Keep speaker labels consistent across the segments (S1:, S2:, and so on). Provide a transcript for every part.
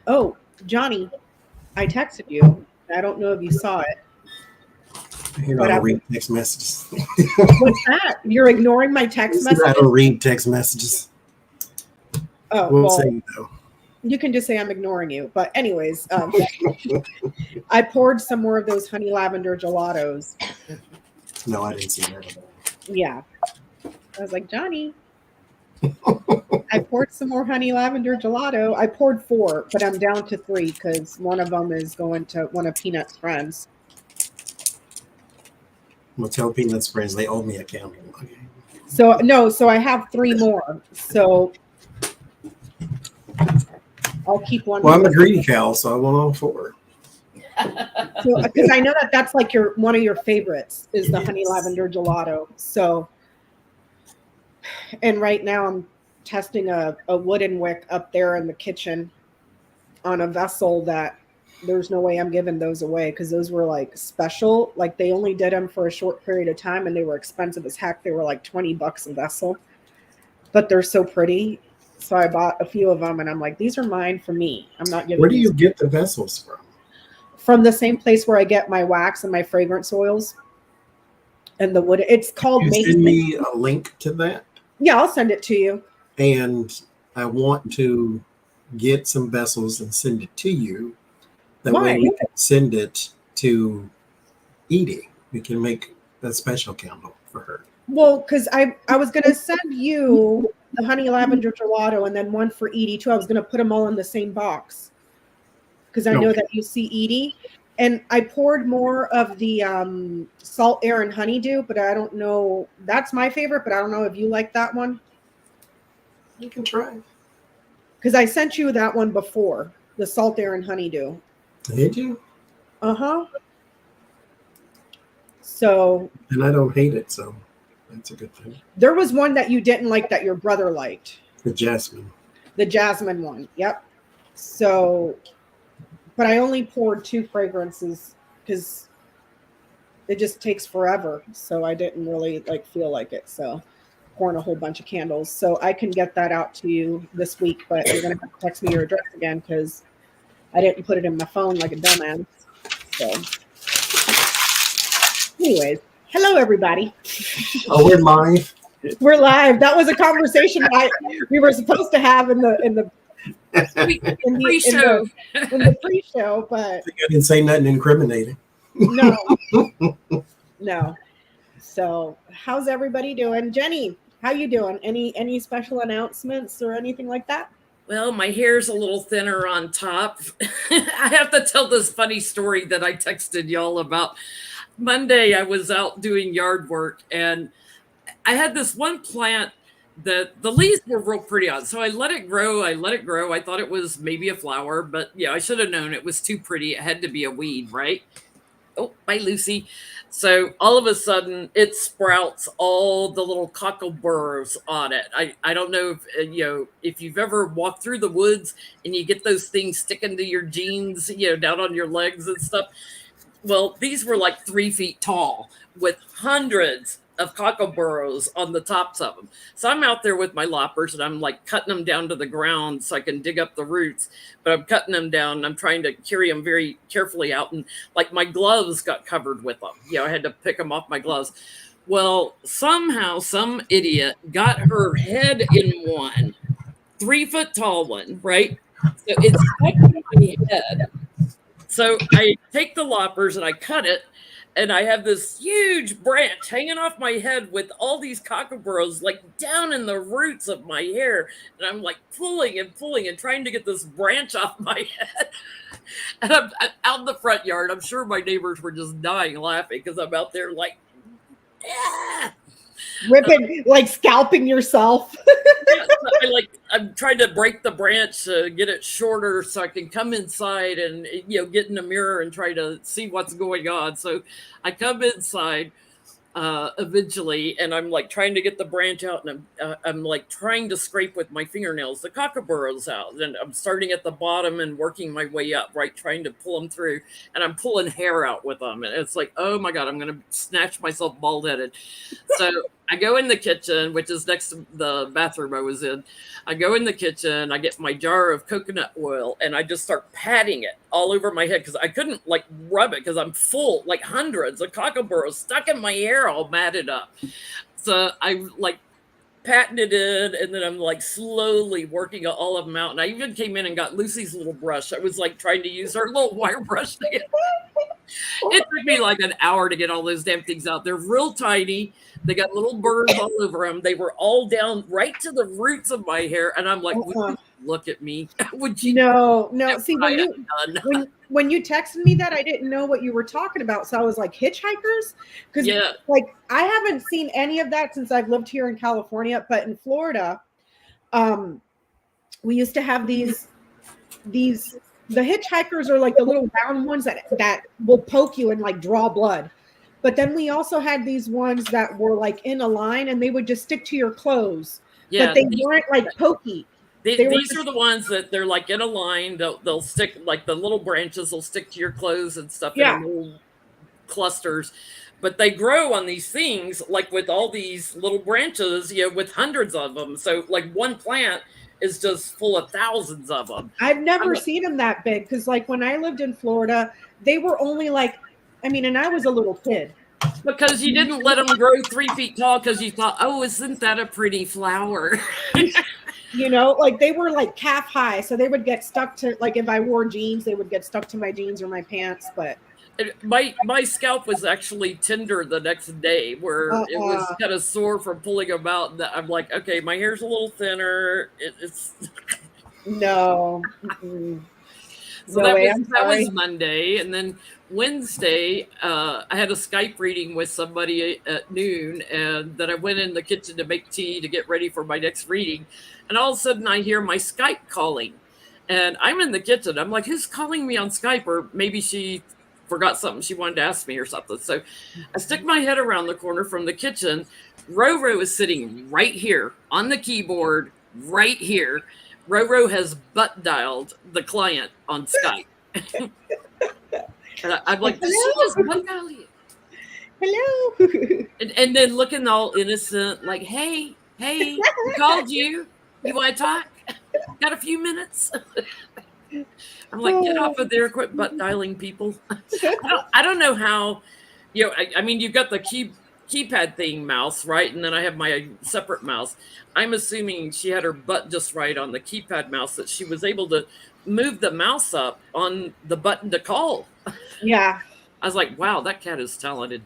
S1: Oh, Johnie, I texted you. I don't know if you saw it.
S2: Here, I don't read text messages.
S1: What's that? You're ignoring my text messages?
S2: I don't read text messages.
S1: Oh, well, say, no. You can just say I'm ignoring you. But anyways, I poured some more of those honey lavender gelatos.
S2: No, I didn't see that.
S1: Yeah. I was like, Johnie, I poured some more honey lavender gelato. I poured 4, but I'm down to 3 because one of them is going to one of Peanut's friends.
S2: Well, tell Peanut's friends they owe me a candle. Okay.
S1: So I have 3 more. So I'll keep one.
S2: Well, I'm a greedy cow, so I want all 4.
S1: So, because I know that's like one of your favorites is the honey lavender gelato. So, and right now I'm testing a wooden wick up there in the kitchen on a vessel that there's no way I'm giving those away because those were like special. Like they only did them for a short period of time and they were expensive as heck. They were like $20 a vessel, but they're so pretty. So I bought a few of them and I'm like, these are mine for me. I'm not giving.
S2: Where do you get the vessels from?
S1: From the same place where I get my wax and my fragrance oils and the wood. It's called.
S2: Can you send me a link to that?
S1: Yeah, I'll send it to you.
S2: And I want to get some vessels and send it to you. That way we can send it to Edie. We can make a special candle for her.
S1: Well, because I was going to send you the honey lavender gelato and then one for Edie too. I was going to put them all in the same box because I know that you see Edie. And I poured more of the salt, air, and honeydew, but I don't know. That's my favorite, but I don't know if you like that one.
S2: You can try.
S1: Because I sent you that one before, the salt, air, and honeydew.
S2: Did you?
S1: Uh-huh. So.
S2: And I don't hate it, so that's a good thing.
S1: There was one that you didn't like that your brother liked.
S2: The jasmine.
S1: The jasmine one, yep. So, but I only poured 2 fragrances because it just takes forever. So I didn't really feel like it. So pouring a whole bunch of candles. So I can get that out to you this week, but you're going to have to text me your address again because I didn't put it in my phone like a dumbass. So anyways, hello everybody.
S2: Oh, we're live.
S1: We're live. That was a conversation we were supposed to have in the pre-show. In the pre-show, but
S2: I didn't say nothing incriminating.
S1: No. So, how's everybody doing? Jenny, how you doing? Any special announcements or anything like that?
S3: Well, my hair's a little thinner on top. I have to tell this funny story that I texted y'all about. Monday, I was out doing yard work, and I had this one plant that the leaves were real pretty on. So I let it grow. I thought it was maybe a flower, but yeah, I should have known it was too pretty. It had to be a weed, right? Oh, bye, Lucy. So all of a sudden it sprouts all the little cockleburrs on it. I don't know if you've ever walked through the woods and you get those things sticking to your jeans, down on your legs and stuff. Well, these were like 3 feet tall with hundreds of cockleburrs on the tops of them. So I'm out there with my loppers and I'm like cutting them down to the ground so I can dig up the roots, but I'm cutting them down and I'm trying to carry them very carefully out. And like my gloves got covered with them. I had to pick them off my gloves. Well, somehow some idiot got her head in one 3 foot tall one, right? So it's stuck in my head. So I take the loppers and I cut it. And I have this huge branch hanging off my head with all these cockleburrs like down in the roots of my hair. And I'm like pulling and trying to get this branch off my head. And I'm out in the front yard. I'm sure my neighbors were just dying laughing because I'm out there like, yeah.
S1: Ripping, scalping yourself.
S3: Yeah, so I'm trying to break the branch to get it shorter so I can come inside and get in the mirror and try to see what's going on. So I come inside eventually, and I'm like trying to get the branch out, and I'm like trying to scrape with my fingernails the cockaburros out, and I'm starting at the bottom and working my way up, right, trying to pull them through, and I'm pulling hair out with them, and it's like, oh my god, I'm gonna snatch myself bald-headed. So I go in the kitchen, which is next to the bathroom I was in. I go in the kitchen, I get my jar of coconut oil, and I just start patting it all over my head because I couldn't like rub it because I'm full, like hundreds of cockaburros stuck in my hair, all matted up. So I'm like patting it in, and then I'm like slowly working all of them out. And I even came in and got Lucy's little brush. I was like trying to use her little wire brush to get. It took me like an hour to get all those damn things out. They're real tiny. They got little burrs all over them. They were all down right to the roots of my hair. And I'm like, would you look at me? Would you?
S1: No. See, when you texted me that, I didn't know what you were talking about. So I was like, hitchhikers? Because like I haven't seen any of that since I've lived here in California. But in Florida, we used to have these. The hitchhikers are like the little round ones that will poke you and like draw blood. But then we also had these ones that were like in a line and they would just stick to your clothes. Yeah, but they weren't like pokey.
S3: These are the ones that they're like in a line. They'll stick, like the little branches will stick to your clothes and stuff in little clusters. But they grow on these things like with all these little branches, with hundreds of them. So like one plant is just full of thousands of them.
S1: I've never seen them that big because like when I lived in Florida, they were only like, and I was a little kid.
S3: Because you didn't let them grow 3 feet tall because you thought, oh, isn't that a pretty flower?
S1: Like they were like calf high. So they would get stuck to, like if I wore jeans, they would get stuck to my jeans or my pants. But
S3: my scalp was actually tender the next day where it was kind of sore from pulling them out. And I'm like, okay, my hair's a little thinner. It's
S1: no.
S3: So that was Monday. And then Wednesday, I had a Skype reading with somebody at noon, and then I went in the kitchen to make tea to get ready for my next reading. And all of a sudden I hear my Skype calling, and I'm in the kitchen. I'm like, who's calling me on Skype? Or maybe she forgot something she wanted to ask me or something. So I stick my head around the corner from the kitchen. Roro is sitting right here on the keyboard, right here. Roro has butt dialed the client on Skype. And I'm like,
S1: hello.
S3: And then looking all innocent, like, hey, we called you. You want to talk? Got a few minutes? I'm like, get off of there, quit butt dialing people. I don't know how, you've got the keypad thing mouse, right? And then I have my separate mouse. I'm assuming she had her butt just right on the keypad mouse that she was able to move the mouse up on the button to call.
S1: Yeah.
S3: I was like, wow, that cat is talented.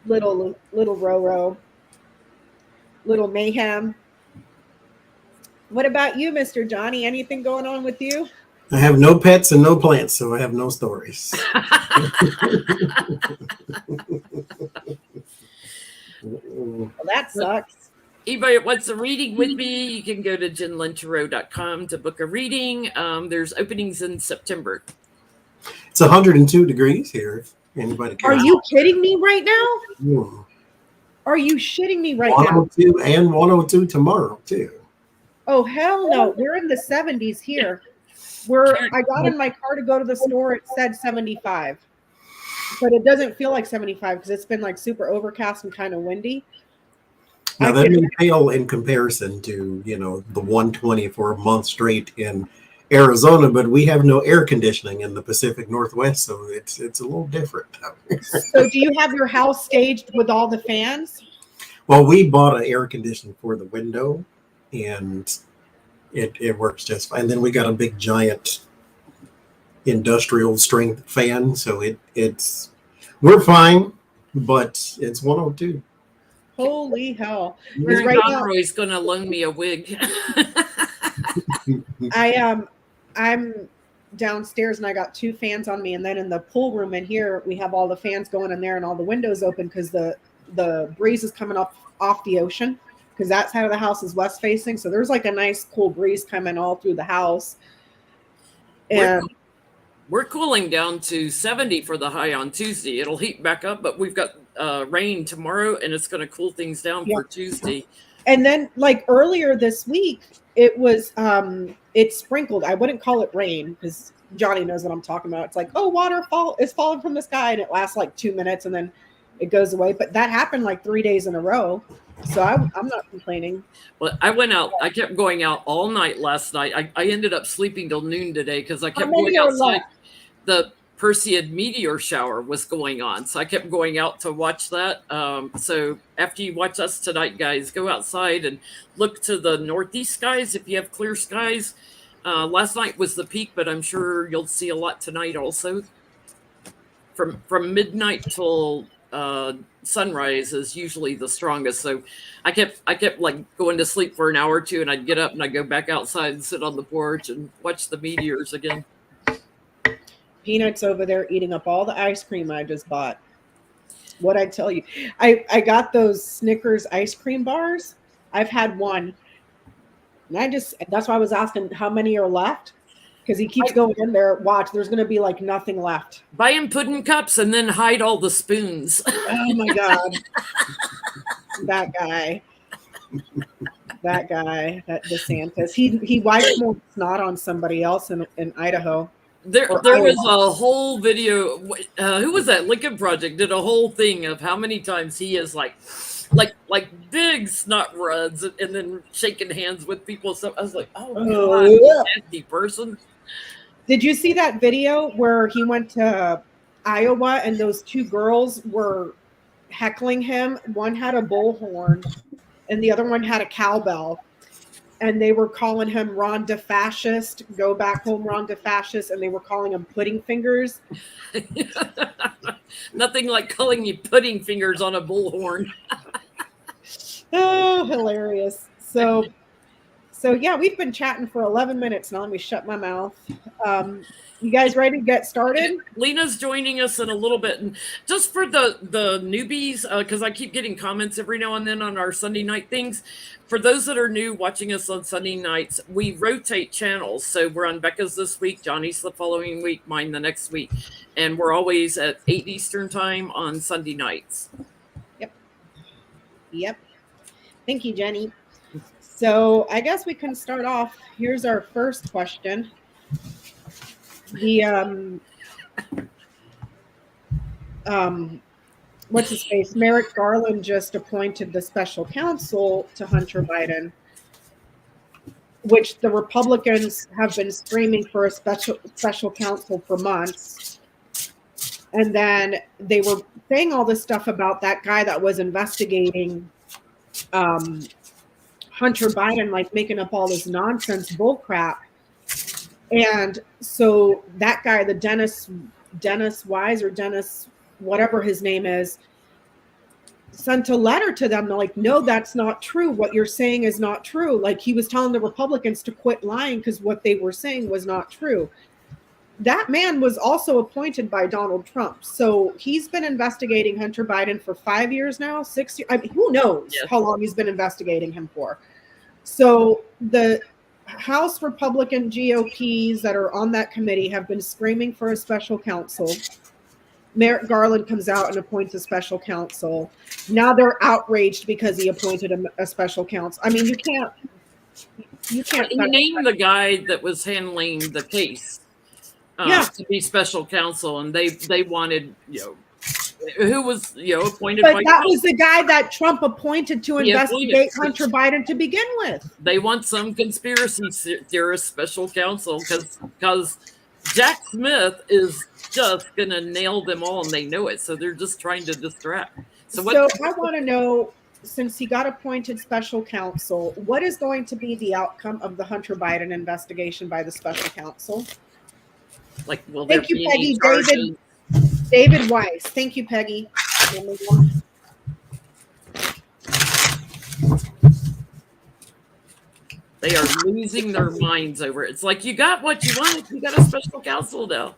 S1: Little Roro. Little mayhem. What about you, Mr. Johnie? Anything going on with you?
S2: I have no pets and no plants, so I have no stories.
S1: Well, that sucks.
S3: Anybody that wants a reading with me, you can go to jenlentero.com to book a reading. There's openings in September.
S2: It's 102 degrees here. If anybody cares.
S1: Are you kidding me right now?
S2: Yeah.
S1: Are you shitting me right
S2: 102
S1: now?
S2: And 102 tomorrow, too.
S1: Oh, hell no. We're in the 70s here. I got in my car to go to the store. It said 75. But it doesn't feel like 75 because it's been like super overcast and kind of windy.
S2: Now that may pale in comparison to, the 120 for a month straight in Arizona, but we have no air conditioning in the Pacific Northwest, so it's a little different.
S1: So do you have your house staged with all the fans?
S2: Well, we bought an air conditioner for the window, and it works just fine. And then we got a big giant industrial strength fan, so we're fine, but it's 102.
S1: Holy hell.
S3: Right Conroy's going to loan me a wig.
S1: I'm downstairs and I got 2 fans on me, and then in the pool room in here we have all the fans going in there and all the windows open because the breeze is coming off the ocean because that side of the house is west facing, so there's like a nice cool breeze coming all through the house. And
S3: We're cooling down to 70 for the high on Tuesday. It'll heat back up, but we've got rain tomorrow, and it's going to cool things down for Tuesday.
S1: And then, like earlier this week, it was it sprinkled. I wouldn't call it rain because Johnny knows what I'm talking about. It's like, oh, waterfall is falling from the sky, and it lasts like 2 minutes, and then it goes away. But that happened like 3 days in a row, so I'm not complaining.
S3: Well, I went out. I kept going out all night last night. I ended up sleeping till noon today because I kept going outside. The Perseid meteor shower was going on, so I kept going out to watch that. So after you watch us tonight, guys, go outside and look to the northeast skies if you have clear skies. Last night was the peak, but I'm sure you'll see a lot tonight also. From midnight till sunrise is usually the strongest. So I kept like going to sleep for an hour or two, and I'd get up and I'd go back outside and sit on the porch and watch the meteors again.
S1: Peanuts over there eating up all the ice cream I just bought. What I tell you, I got those Snickers ice cream bars. I've had one, and that's why I was asking how many are left, because he keeps going in there. Watch, there's going to be like nothing left.
S3: Buy him pudding cups and then hide all the spoons.
S1: Oh my god, that guy, that DeSantis. He wiped more snot on somebody else in Idaho.
S3: There was a whole video. Who was that? Lincoln Project did a whole thing of how many times he is like big snot runs and then shaking hands with people. So I was like, oh God, nasty person.
S1: Did you see that video where he went to Iowa and those two girls were heckling him? One had a bullhorn and the other one had a cowbell. And they were calling him Ron DeFascist, go back home, Ron DeFascist, and they were calling him pudding fingers.
S3: Nothing like calling you pudding fingers on a bullhorn.
S1: Oh, hilarious. So yeah, we've been chatting for 11 minutes now. Let me shut my mouth. You guys ready to get started?
S3: Lena's joining us in a little bit. And just for the newbies, because I keep getting comments every now and then on our Sunday night things. For those that are new watching us on Sunday nights, we rotate channels. So we're on Becca's this week, Johnny's the following week, mine the next week. And we're always at 8 Eastern time on Sunday nights.
S1: Yep. Thank you, Jenny. So I guess we can start off. Here's our first question. The what's his face? Merrick Garland just appointed the special counsel to Hunter Biden, which the Republicans have been screaming for a special counsel for months. And then they were saying all this stuff about that guy that was investigating Hunter Biden, like making up all this nonsense bullcrap. And so that guy, the Dennis Wise or Dennis, whatever his name is, sent a letter to them. They're like, no, that's not true. What you're saying is not true. Like he was telling the Republicans to quit lying because what they were saying was not true. That man was also appointed by Donald Trump. So he's been investigating Hunter Biden for 5 years now, 6 years. I mean, who knows how long he's been investigating him for. So the House Republican GOPs that are on that committee have been screaming for a special counsel. Merrick Garland comes out and appoints a special counsel. Now they're outraged because he appointed a special counsel. I mean, you can't.
S3: He named the guy that was handling the case to be special counsel, and they wanted, who was appointed by
S1: that
S3: Trump.
S1: Was the guy that Trump appointed to investigate Hunter Biden to begin with.
S3: They want some conspiracy theorist special counsel because Jack Smith is just gonna nail them all, and they know it. So they're just trying to distract. So
S1: I want to know, since he got appointed special counsel, what is going to be the outcome of the Hunter Biden investigation by the special counsel?
S3: Like, will
S1: Thank you, Peggy. David Weiss. Thank you, Peggy.
S3: They are losing their minds over it. It's like, you got what you wanted. You got a special counsel now.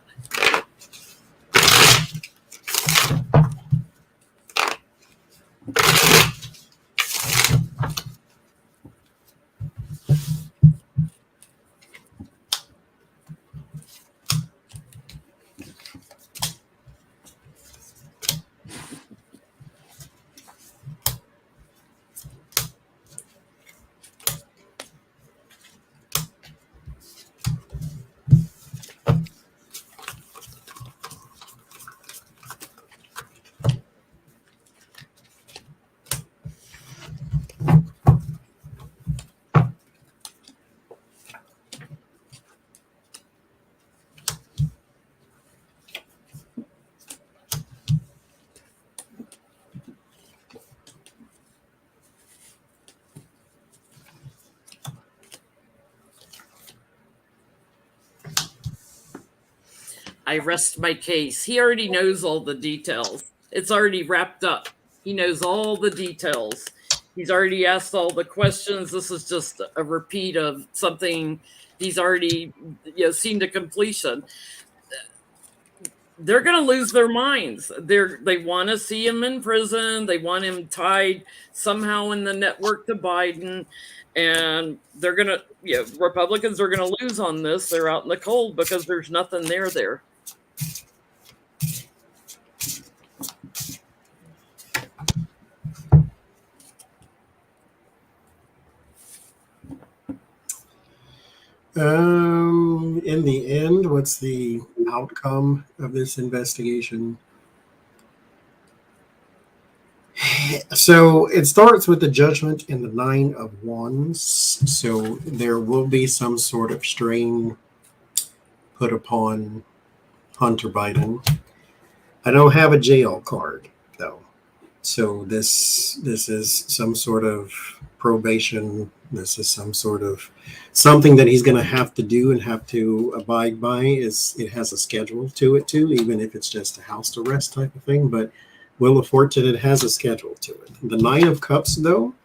S3: I rest my case. He already knows all the details. It's already wrapped up. He knows all the details. He's already asked all the questions. This is just a repeat of something he's already seen to completion. They're going to lose their minds. They want to see him in prison. They want him tied somehow in the network to Biden. And they're going to, Republicans are going to lose on this. They're out in the cold because there's nothing there.
S2: In the end, what's the outcome of this investigation? So it starts with the judgment in the 9 of Wands. So there will be some sort of strain put upon Hunter Biden. I don't have a jail card though. So this is some sort of probation. This is some sort of something that he's going to have to do and have to abide by. It has a schedule to it too, even if it's just a house arrest type of thing. But Wheel of Fortune, it has a schedule to it. The 9 of Cups, though,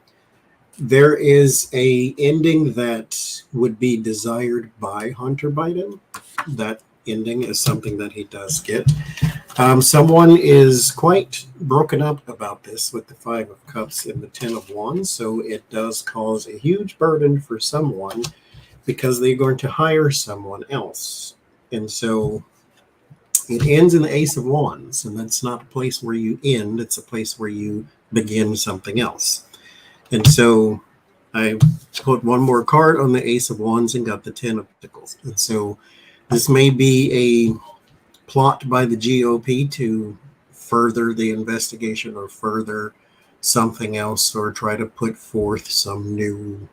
S2: there is a ending that would be desired by Hunter Biden. That ending is something that he does get. Someone is quite broken up about this with the 5 of Cups and the 10 of Wands, so it does cause a huge burden for someone because they're going to hire someone else. And so it ends in the Ace of Wands, and that's not a place where you end, it's a place where you begin something else. And so I put one more card on the Ace of Wands and got the 10 of Pentacles. And so this may be a plot by the GOP to further the investigation or further something else, or try to put forth some new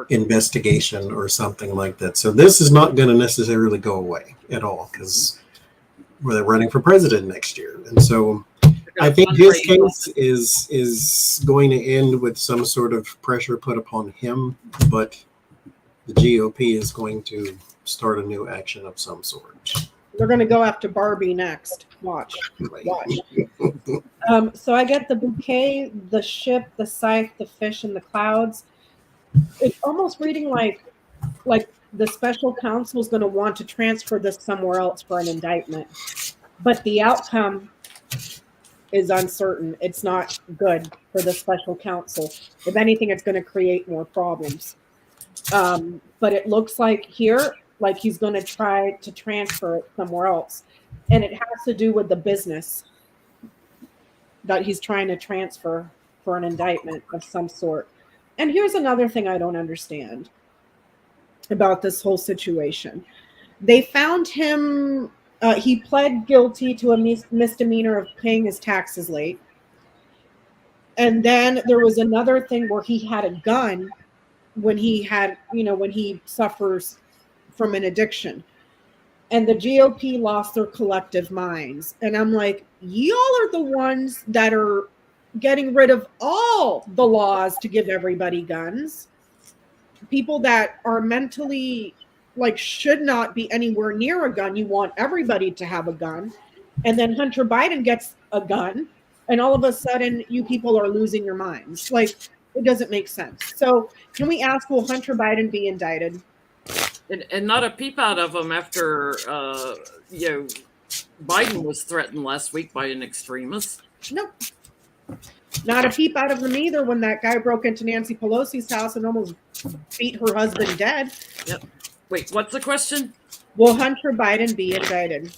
S2: investigation or something like that. So this is not going to necessarily go away at all because they're running for president next year. And so I think his case is going to end with some sort of pressure put upon him, but the GOP is going to start a new action of some sort.
S1: They're going to go after Barbie next. Watch. So I get the bouquet, the ship, the scythe, the fish, and the clouds. It's almost reading like the special counsel is going to want to transfer this somewhere else for an indictment. But the outcome is uncertain. It's not good for the special counsel. If anything, it's going to create more problems. But it looks like here, like he's going to try to transfer it somewhere else. And it has to do with the business that he's trying to transfer for an indictment of some sort. And here's another thing I don't understand about this whole situation. They found him, he pled guilty to a misdemeanor of paying his taxes late. And then there was another thing where he had a gun when he had, when he suffers from an addiction. And the GOP lost their collective minds. And I'm like, y'all are the ones that are getting rid of all the laws to give everybody guns. People that are mentally should not be anywhere near a gun. You want everybody to have a gun. And then Hunter Biden gets a gun. And all of a sudden, you people are losing your minds. It doesn't make sense. So can we ask, will Hunter Biden be indicted?
S3: And not a peep out of him after, Biden was threatened last week by an extremist.
S1: Nope. Not a peep out of them either when that guy broke into Nancy Pelosi's house and almost beat her husband dead.
S3: Yep. Wait, what's the question?
S1: Will Hunter Biden be indicted?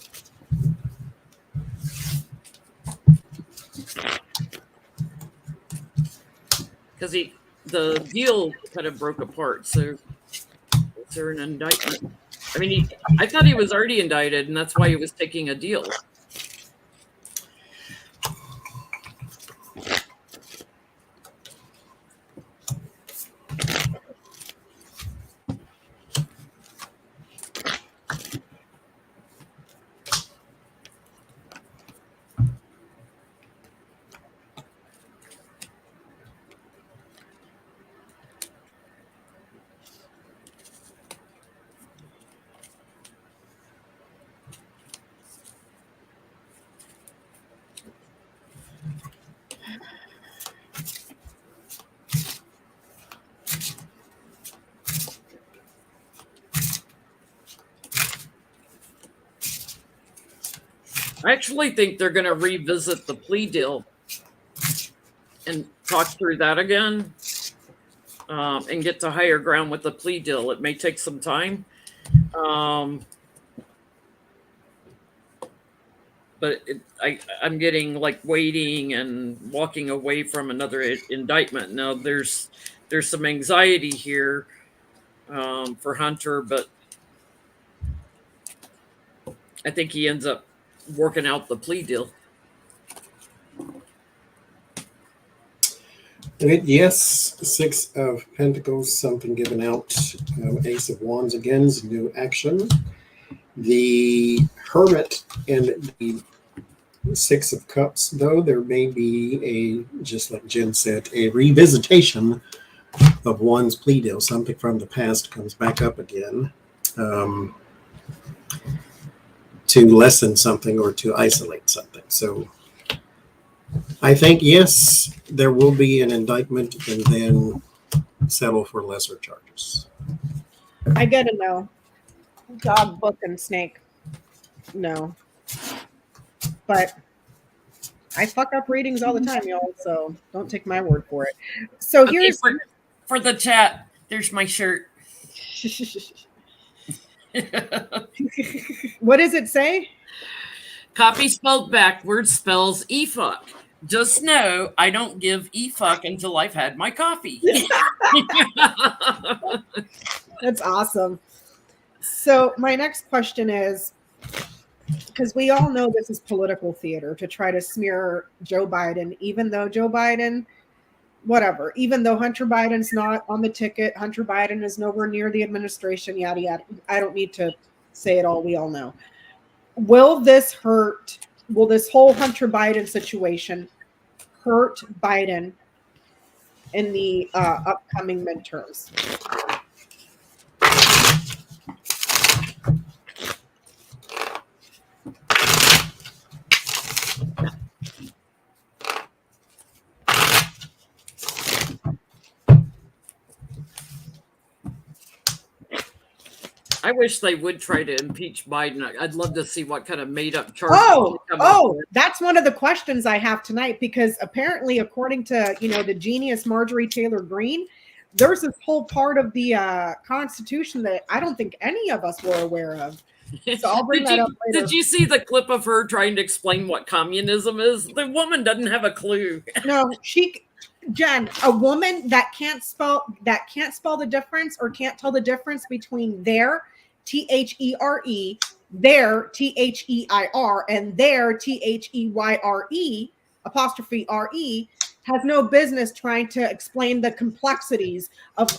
S3: Because the deal kind of broke apart. So is there an indictment? I mean, I thought he was already indicted, and that's why he was taking a deal. I actually think they're going to revisit the plea deal and talk through that again, and get to higher ground with the plea deal. It may take some time. But I'm getting like waiting and walking away from another indictment. Now there's some anxiety here for Hunter, but I think he ends up working out the plea deal.
S2: Yes, 6 of Pentacles, something given out. Ace of Wands again is new action. The Hermit and the 6 of Cups, though, there may be just like Jen said, a revisitation of one's plea deal. Something from the past comes back up again to lessen something or to isolate something. So I think, yes, there will be an indictment and then settle for lesser charges.
S1: I get a no. Dog, book, and snake. No. But I fuck up readings all the time, y'all, so don't take my word for it. So
S3: Okay,
S1: here's...
S3: For the chat, there's my shirt.
S1: What does it say?
S3: Copy spelled backwards spells e-fuck. Just know I don't give e-fuck until I've had my coffee.
S1: That's awesome. So my next question is, because we all know this is political theater to try to smear Joe Biden, even though Joe Biden, whatever, even though Hunter Biden's not on the ticket, Hunter Biden is nowhere near the administration, yada, yada. I don't need to say it all. We all know. Will this whole Hunter Biden situation hurt Biden in the upcoming midterms?
S3: I wish they would try to impeach Biden. I'd love to see what kind of made up charges.
S1: That's one of the questions I have tonight, because apparently, according to the genius Marjorie Taylor Greene, there's this whole part of the Constitution that I don't think any of us were aware of. So I'll bring that up later.
S3: Did you see the clip of her trying to explain what communism is? The woman doesn't have a clue.
S1: No, Jen, a woman that can't spell the difference, or can't tell the difference between their THERE, their THEIR, and their THEYRE apostrophe RE, has no business trying to explain the complexities of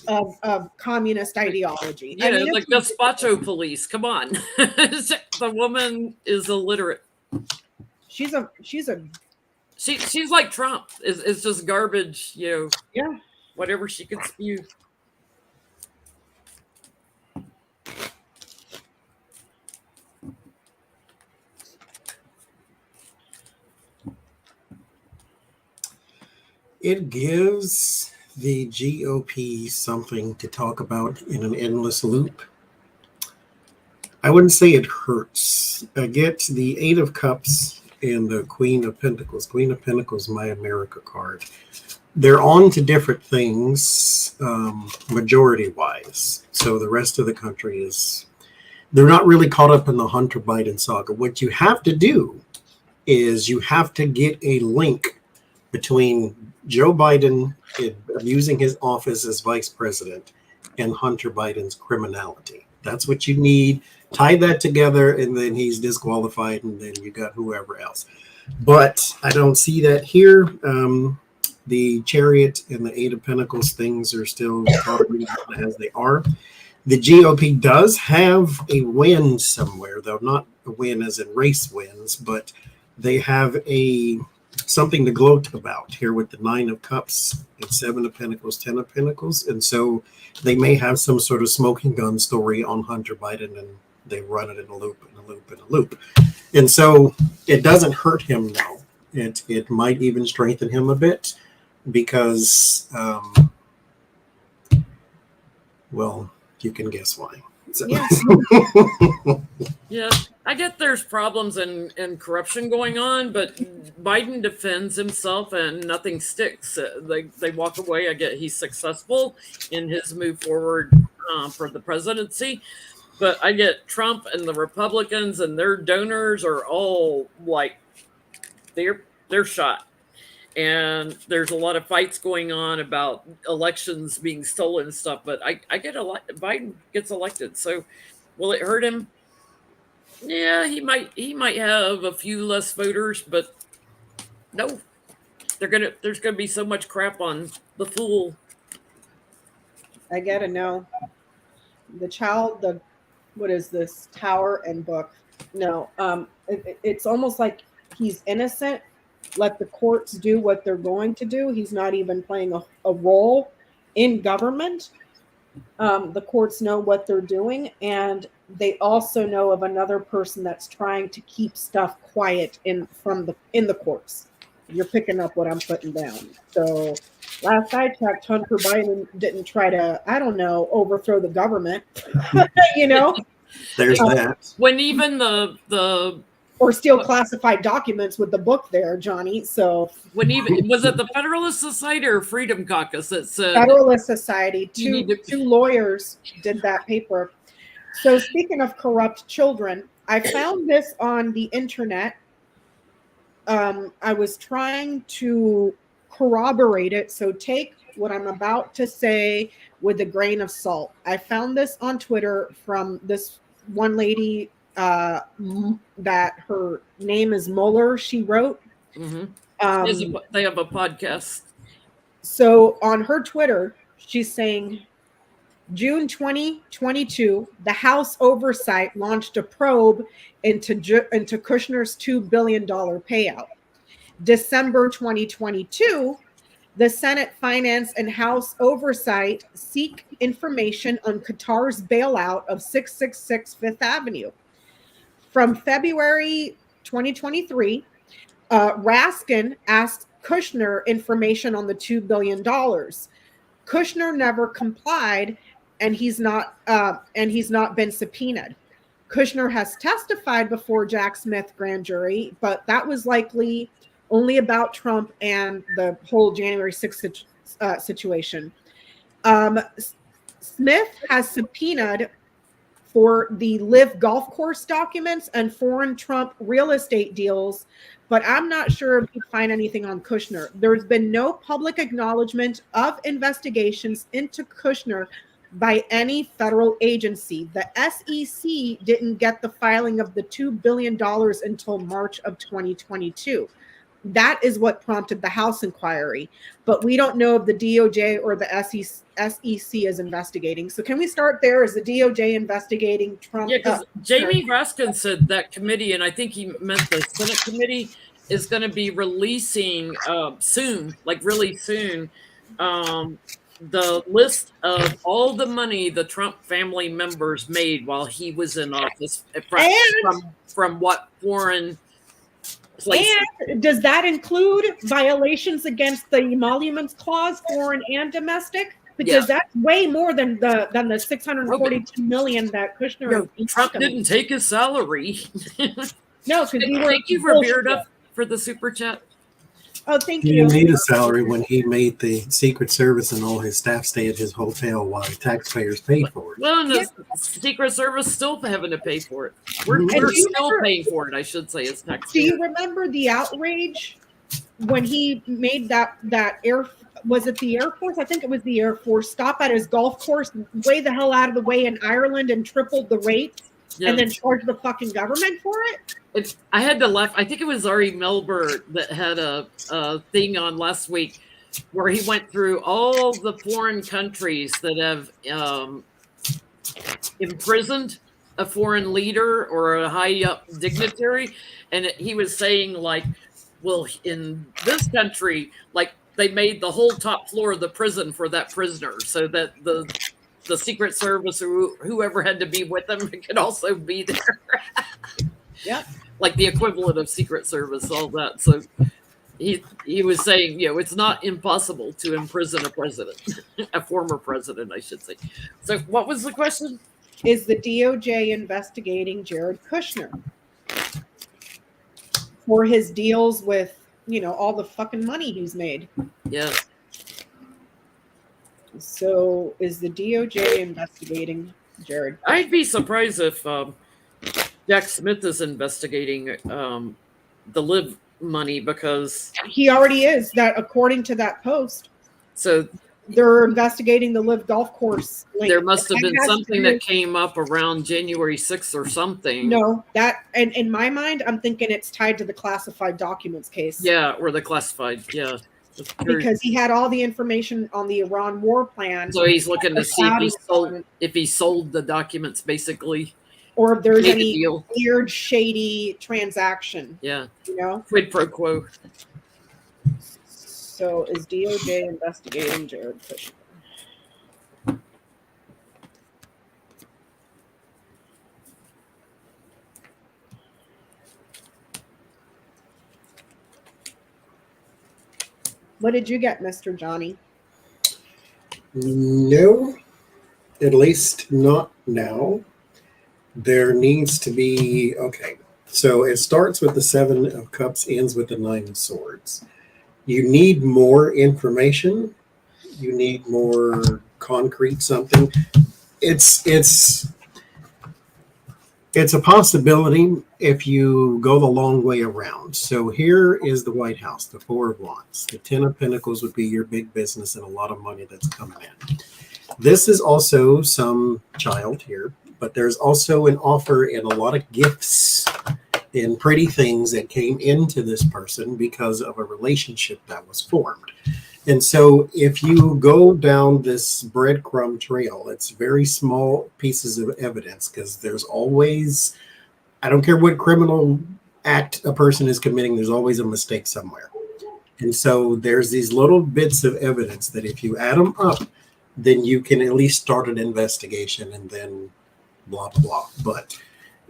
S1: communist ideology.
S3: Like gazpacho police. Come on. The woman is illiterate.
S1: She's
S3: like Trump. It's just garbage,
S1: Yeah.
S3: Whatever she can spew.
S2: It gives the GOP something to talk about in an endless loop. I wouldn't say it hurts. I get the 8 of Cups and the Queen of Pentacles. Queen of Pentacles, my America card. They're on to different things, majority-wise. So the rest of the country they're not really caught up in the Hunter Biden saga. What you have to do is you have to get a link between Joe Biden abusing his office as vice president and Hunter Biden's criminality. That's what you need. Tie that together, and then he's disqualified, and then you got whoever else. But I don't see that here. The Chariot and the 8 of Pentacles things are still probably as they are. The GOP does have a win somewhere, though not a win as in race wins, but they have something to gloat about here with the 9 of Cups and 7 of Pentacles, 10 of Pentacles. And so they may have some sort of smoking gun story on Hunter Biden, and they run it in a loop and a loop and a loop. And so it doesn't hurt him now. It might even strengthen him a bit because, well, you can guess why. So.
S1: Yeah.
S3: Yeah, I get there's problems and corruption going on, but Biden defends himself and nothing sticks. They walk away. I get he's successful in his move forward for the presidency, but I get Trump and the Republicans and their donors are all like they're shot. And there's a lot of fights going on about elections being stolen and stuff, but I get Biden gets elected. So will it hurt him? Yeah, he might have a few less voters, but no. There's gonna be so much crap on the fool.
S1: I gotta know. What is this? Tower and Book. No, it's almost like he's innocent. Let the courts do what they're going to do. He's not even playing a role in government. The courts know what they're doing, and they also know of another person that's trying to keep stuff quiet in the courts. You're picking up what I'm putting down. So last I checked, Hunter Biden didn't try to, I don't know, overthrow the government.
S2: There's that.
S3: When even the
S1: or steal classified documents with the book there, Johnie. So
S3: when even was it the Federalist Society or Freedom Caucus that said
S1: Federalist Society, two lawyers did that paper. So speaking of corrupt children, I found this on the internet. I was trying to corroborate it. So take what I'm about to say with a grain of salt. I found this on Twitter from this one lady that her name is Mueller. She wrote.
S3: Mm-hmm. They have a podcast.
S1: So on her Twitter, she's saying, June 2022, the House Oversight launched a probe into Kushner's $2 billion payout. December 2022, the Senate Finance and House Oversight seek information on Qatar's bailout of 666 Fifth Avenue. From February 2023, Raskin asked Kushner information on the $2 billion. Kushner never complied, and he's not been subpoenaed. Kushner has testified before Jack Smith grand jury, but that was likely only about Trump and the whole January 6th situation. Smith has subpoenaed for the Live golf course documents and foreign Trump real estate deals, but I'm not sure if you find anything on Kushner. There's been no public acknowledgement of investigations into Kushner by any federal agency. The SEC didn't get the filing of the $2 billion until March of 2022. That is what prompted the House inquiry, but we don't know if the DOJ or the SEC is investigating. So can we start there? Is the DOJ investigating Trump?
S3: Yeah, because Jamie Raskin said that committee, and I think he meant the Senate committee, is going to be releasing soon, like really soon, the list of all the money the Trump family members made while he was in office from what foreign places.
S1: And does that include violations against the emoluments clause, foreign and domestic? Because that's way more than the $642 million that Kushner.
S3: Trump didn't take his salary.
S1: No, because
S3: thank you, Roberta, for the super chat.
S1: Oh, thank
S2: you.
S1: He
S2: didn't need a salary when he made the Secret Service and all his staff stay at his hotel while taxpayers paid for it.
S3: Well, and the Secret Service still having to pay for it. We're still paying for it, I should say, as taxpayers.
S1: Do you remember the outrage when he made that was it the Air Force? I think it was the Air Force stop at his golf course, way the hell out of the way in Ireland and tripled the rate and then charged the fucking government for it?
S3: I had to laugh. I think it was Ari Melber that had a thing on last week where he went through all the foreign countries that have imprisoned a foreign leader or a high up dignitary. And he was saying, like, well, in this country, like, they made the whole top floor of the prison for that prisoner so that the Secret Service or whoever had to be with them could also be there.
S1: Yep.
S3: Like the equivalent of Secret Service, all that. So he was saying, it's not impossible to imprison a president, a former president, I should say. So what was the question?
S1: is the DOJ investigating Jared Kushner for his deals with, all the fucking money he's made.
S3: Yes.
S1: So is the DOJ investigating Jared Kushner?
S3: I'd be surprised if Jack Smith is investigating the Live money, because
S1: he already is, that according to that post.
S3: So
S1: they're investigating the Live golf course link.
S3: There must have been something that came up around January 6th or something.
S1: No, that, and in my mind, I'm thinking it's tied to the classified documents case.
S3: Yeah, or the classified, yeah.
S1: Because he had all the information on the Iran war plan.
S3: So he's looking to see if he sold the documents, basically.
S1: Or if there's any weird, shady transaction.
S3: Yeah.
S1: Quid
S3: pro quo.
S1: So is DOJ investigating Jared Kushner? What did you get, Mr. Johnie?
S2: No, at least not now. There needs to be, okay. So it starts with the 7 of Cups, ends with the 9 of Swords. You need more information. You need more concrete something. It's a possibility if you go the long way around. So here is the White House, the 4 of Wands. The 10 of Pentacles would be your big business and a lot of money that's coming in. This is also some child here, but there's also an offer and a lot of gifts and pretty things that came into this person because of a relationship that was formed. And so if you go down this breadcrumb trail, it's very small pieces of evidence, because there's always, I don't care what criminal act a person is committing, there's always a mistake somewhere. And so there's these little bits of evidence that if you add them up, then you can at least start an investigation and then blah, blah, blah. But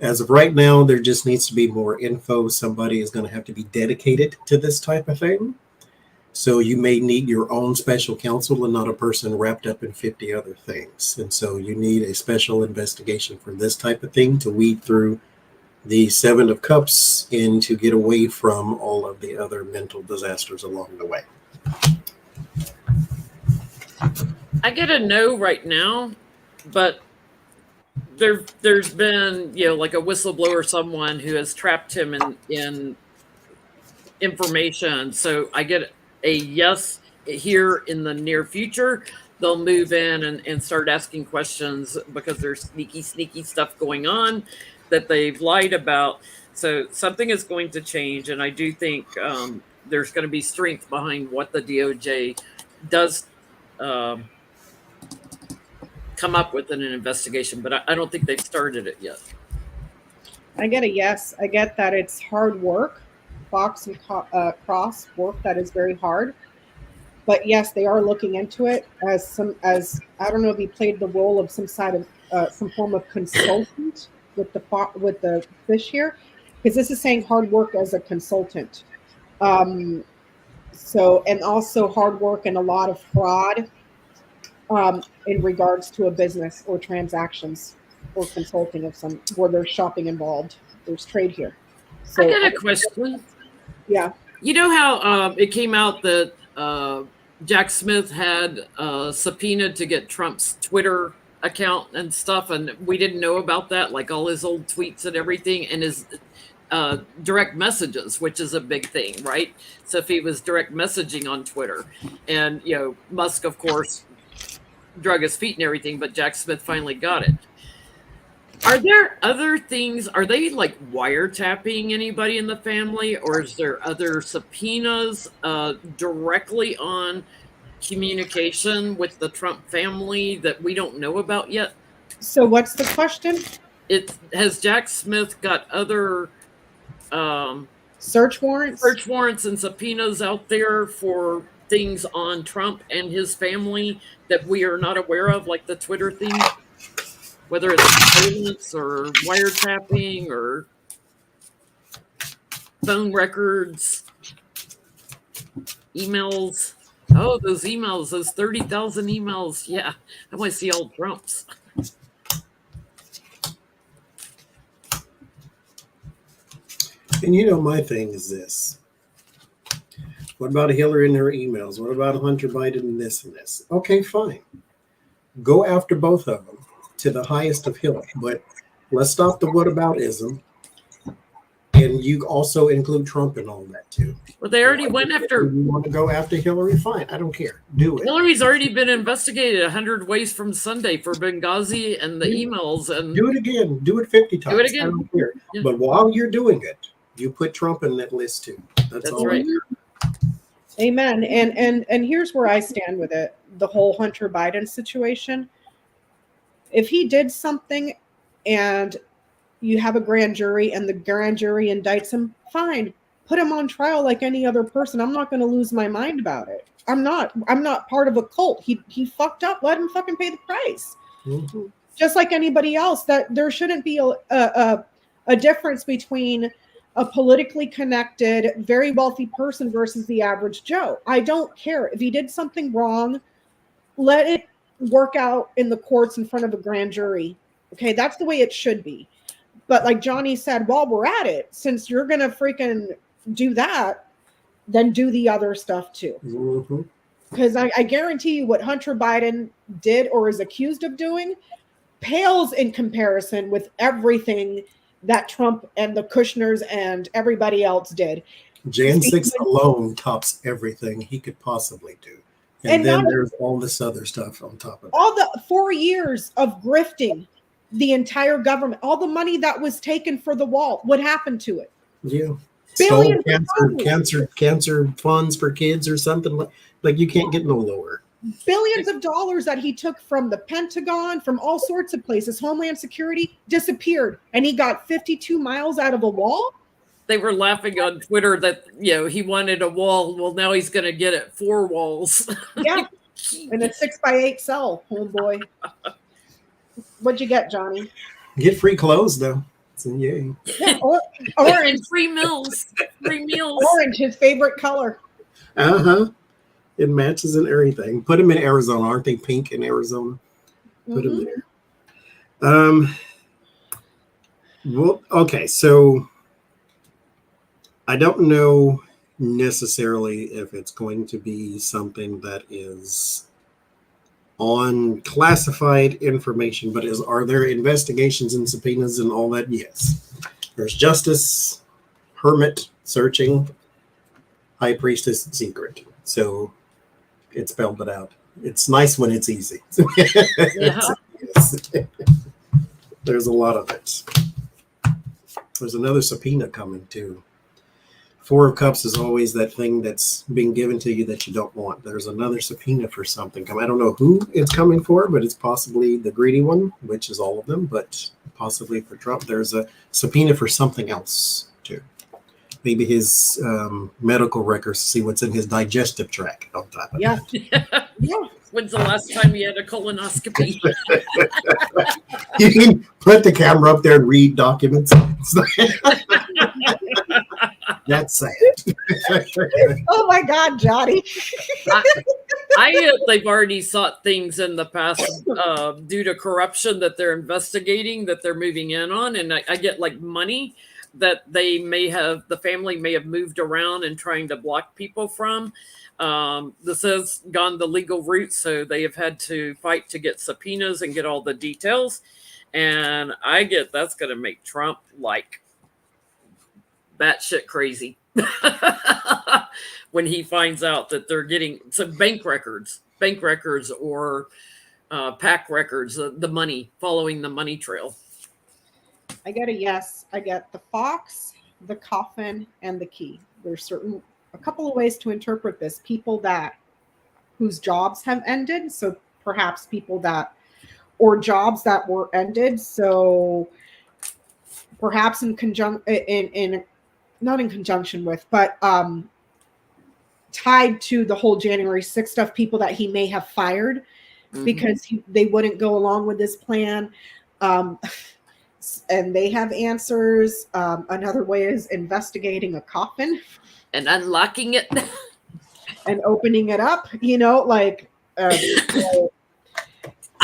S2: as of right now, there just needs to be more info. Somebody is going to have to be dedicated to this type of thing. So you may need your own special counsel and not a person wrapped up in 50 other things. And so you need a special investigation for this type of thing to weed through the 7 of Cups and to get away from all of the other mental disasters along the way.
S3: I get a no right now, but there's been, like a whistleblower, someone who has trapped him in information. So I get a yes here in the near future. They'll move in and start asking questions because there's sneaky stuff going on that they've lied about. So something is going to change. And I do think there's going to be strength behind what the DOJ does come up with in an investigation, but I don't think they've started it yet.
S1: I get a yes. I get that it's hard work, box and cross work that is very hard. But yes, they are looking into it as I don't know if he played the role of some side of some form of consultant with the fish here, because this is saying hard work as a consultant. So, and also hard work and a lot of fraud in regards to a business or transactions or consulting of some, where there's shopping involved. There's trade here. So
S3: I got a question.
S1: Yeah.
S3: You know how it came out that Jack Smith had subpoenaed to get Trump's Twitter account and stuff, and we didn't know about that, like all his old tweets and everything, and his direct messages, which is a big thing, right? So if he was direct messaging on Twitter, and Musk, of course, drug his feet and everything, but Jack Smith finally got it. Are there other things? Are they like wiretapping anybody in the family, or is there other subpoenas directly on communication with the Trump family that we don't know about yet?
S1: So what's the question?
S3: Has Jack Smith got other
S1: search warrants
S3: and subpoenas out there for things on Trump and his family that we are not aware of, like the Twitter thing? Whether it's surveillance or wiretapping or phone records, emails. Oh, those emails, those 30,000 emails. Yeah, I want to see all Trump's.
S2: And my thing is this. What about Hillary and her emails? What about Hunter Biden and this and this? Okay, fine. Go after both of them to the highest of Hillary. But let's stop the whataboutism. And you also include Trump in all that too.
S3: Well, they already went after.
S2: You want to go after Hillary? Fine. I don't care. Do it.
S3: Hillary's already been investigated 100 ways from Sunday for Benghazi and the emails. And
S2: do it again. Do it 50 times.
S3: Do it again.
S2: I don't care.
S3: Yeah.
S2: But while you're doing it, you put Trump in that list too. That's all
S3: right.
S1: Amen. And here's where I stand with it. The whole Hunter Biden situation. If he did something and you have a grand jury and the grand jury indicts him, fine. Put him on trial like any other person. I'm not going to lose my mind about it. I'm not part of a cult. He fucked up. Let him fucking pay the price.
S2: Mm-hmm.
S1: Just like anybody else. That there shouldn't be a difference between a politically connected, very wealthy person versus the average Joe. I don't care. If he did something wrong, let it work out in the courts in front of a grand jury. Okay, that's the way it should be. But like Johnie said, while we're at it, since you're going to freaking do that, then do the other stuff too.
S2: Mm-hmm.
S1: Because I guarantee you what Hunter Biden did or is accused of doing pales in comparison with everything that Trump and the Kushners and everybody else did.
S2: Jan 6 alone tops everything he could possibly do. And then there's all this other stuff on top of it.
S1: All the 4 years of grifting the entire government, all the money that was taken for the wall, what happened to it?
S2: Yeah.
S1: Billions
S2: Stole cancer funds for kids or something. Like you can't get no lower.
S1: Billions of dollars that he took from the Pentagon, from all sorts of places, Homeland Security, disappeared. And he got 52 miles out of a wall?
S3: They were laughing on Twitter that, he wanted a wall. Well, now he's going to get it 4 walls.
S1: Yeah. And a 6x8 cell, homeboy. What'd you get, Johnie?
S2: Get free clothes, though. So, yay.
S1: Yeah, orange.
S3: Free meals. Free meals.
S1: Orange, his favorite color.
S2: Uh-huh. It matches and everything. Put them in Arizona. Aren't they pink in Arizona? Put them there. Well, okay. So I don't know necessarily if it's going to be something that is on classified information, but are there investigations and subpoenas and all that? Yes. There's justice, hermit searching, high priestess secret. So it spelled it out. It's nice when it's easy.
S3: Yeah.
S2: There's a lot of it. There's another subpoena coming too. 4 of Cups is always that thing that's being given to you that you don't want. There's another subpoena for something. I don't know who it's coming for, but it's possibly the greedy one, which is all of them, but possibly for Trump. There's a subpoena for something else too. Maybe his medical records to see what's in his digestive tract on top of
S1: Yeah.
S3: Yeah. When's the last time you had a colonoscopy?
S2: You can put the camera up there and read documents. That's sad.
S1: Oh my God, Johnie.
S3: They've already sought things in the past due to corruption that they're investigating, that they're moving in on. And I get like money that the family may have moved around and trying to block people from. This has gone the legal route, so they have had to fight to get subpoenas and get all the details. And that's going to make Trump like batshit crazy when he finds out that they're getting some bank records or PAC records, the money, following the money trail.
S1: I get a yes. I get the fox, the coffin, and the key. There's a couple of ways to interpret this. People whose jobs have ended. So perhaps or jobs that were ended. So perhaps not in conjunction with, but tied to the whole January 6th stuff, people that he may have fired because they wouldn't go along with this plan. And they have answers. Another way is investigating a coffin.
S3: And unlocking it.
S1: And opening it up,
S3: I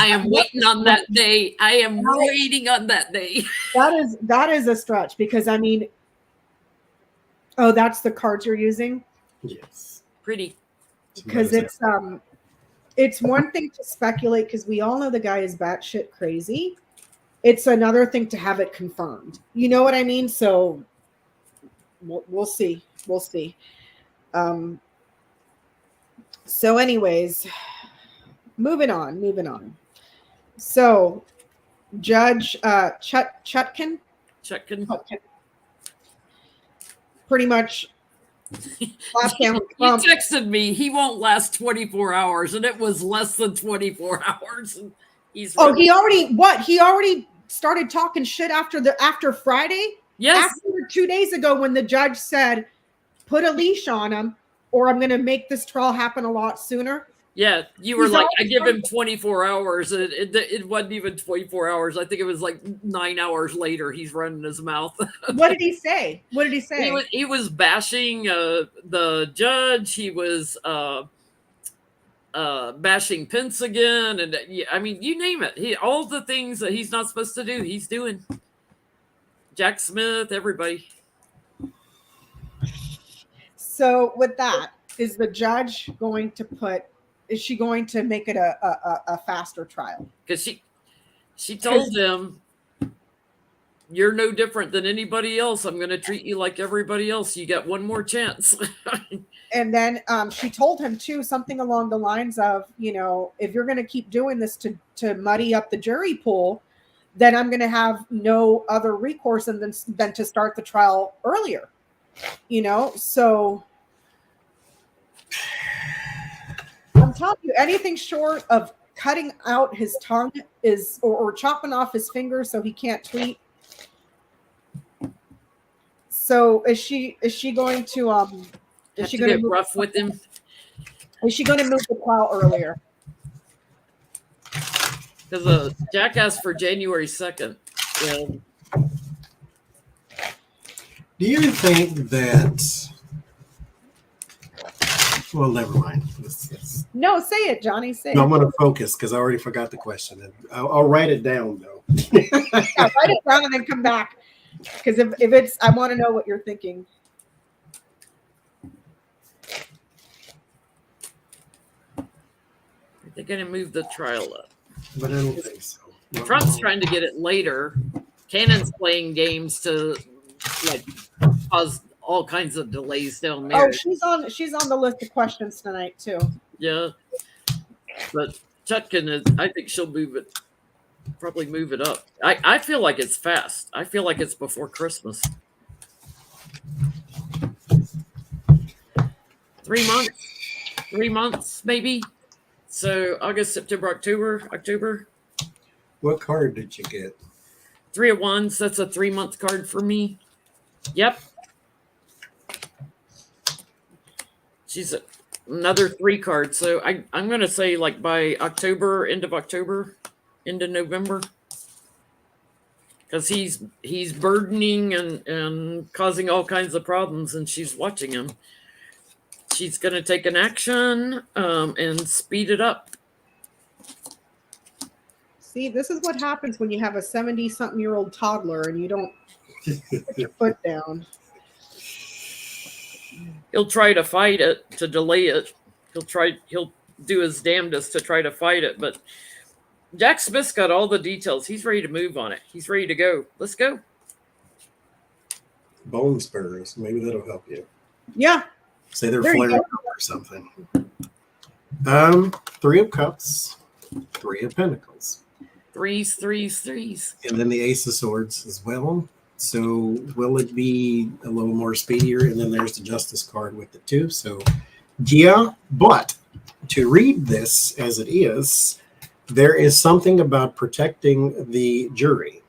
S3: am waiting on that day. I am waiting on that day.
S1: That is a stretch because, Oh, that's the cards you're using?
S2: Yes.
S3: Pretty.
S1: Because it's one thing to speculate, because we all know the guy is batshit crazy. It's another thing to have it confirmed. You know what I mean? So we'll see. We'll see. So anyways, moving on. So Judge Chutkan pretty much slapped down Trump.
S3: He texted me, he won't last 24 hours, and it was less than 24 hours. And he's
S1: he already started talking shit after Friday?
S3: Yes.
S1: After 2 days ago, when the judge said, put a leash on him, or I'm going to make this trial happen a lot sooner.
S3: Yeah, you were like, I give him 24 hours. It wasn't even 24 hours. I think it was like 9 hours later. He's running his mouth.
S1: What did he say?
S3: He was bashing the judge. He was bashing Pence again, and I mean, you name it. All the things that he's not supposed to do, he's doing. Jack Smith, everybody.
S1: So with that, is the judge going to is she going to make it a faster trial?
S3: Because she told him, you're no different than anybody else. I'm going to treat you like everybody else. You got one more chance.
S1: And then she told him too, something along the lines of, if you're going to keep doing this to muddy up the jury pool, then I'm going to have no other recourse than to start the trial earlier. So I'm telling you, anything short of cutting out his tongue or chopping off his fingers so he can't tweet. So is she going to is she going to
S3: get rough with him?
S1: Is she going to move the trial earlier?
S3: Because Jack asked for January 2nd. And
S2: do you think that? Well, never mind.
S1: No, say it, Johnny. Say it.
S2: I'm going to focus because I already forgot the question. And I'll write it down, though.
S1: Yeah, write it down and then come back. Because if it's, I want to know what you're thinking.
S3: they're going to move the trial up.
S2: But I don't think so.
S3: Trump's trying to get it later. Cannon's playing games to cause all kinds of delays down there.
S1: Oh, she's on the list of questions tonight too.
S3: Yeah, but Chutkan I think she'll probably move it up. I feel like it's fast. I feel like it's before Christmas. 3 months. 3 months maybe. So August, September, October.
S2: What card did you get?
S3: 3 of Wands. That's a 3-month card for me. Yep. She's another 3 cards. So I'm going to say by October, end of November. Because he's burdening and causing all kinds of problems, and she's watching him. She's going to take an action and speed it up.
S1: See, this is what happens when you have a 70-something-year-old toddler and you don't put your foot down.
S3: He'll try to fight it, to delay it. He'll do his damnedest to try to fight it. But Jack Smith's got all the details. He's ready to move on it. He's ready to go. Let's go.
S2: Bone spurs. Maybe that'll help you.
S1: Yeah.
S2: Say they're flaring up or something. 3 of Cups, 3 of Pentacles.
S3: Threes.
S2: And then the Ace of Swords as well. So will it be a little more speedier? And then there's the Justice card with the 2. So yeah, but to read this as it is, there is something about protecting the jury.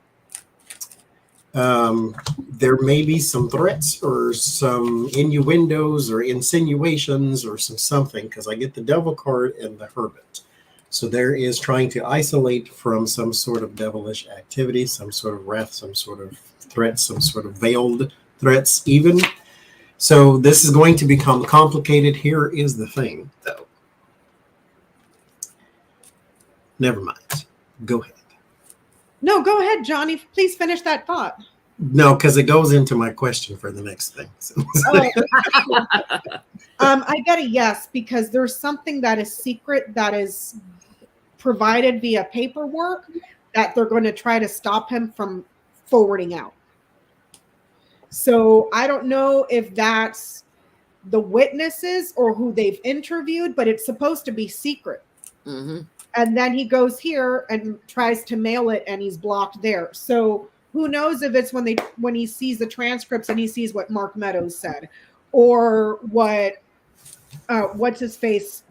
S2: There may be some threats or some innuendos or insinuations or something, because I get the Devil card and the Hermit. So there is trying to isolate from some sort of devilish activity, some sort of wrath, some sort of threat, some sort of veiled threats even. So this is going to become complicated. Here is the thing, though. Never mind. Go ahead.
S1: No, go ahead, Johnny. Please finish that thought.
S2: No, because it goes into my question for the next thing. So.
S1: I get a yes, because there's something that is secret that is provided via paperwork that they're going to try to stop him from forwarding out. So I don't know if that's the witnesses or who they've interviewed, but it's supposed to be secret.
S3: Mm-hmm.
S1: And then he goes here and tries to mail it, and he's blocked there. So who knows if it's when he sees the transcripts and he sees what Mark Meadows said, or what what's his face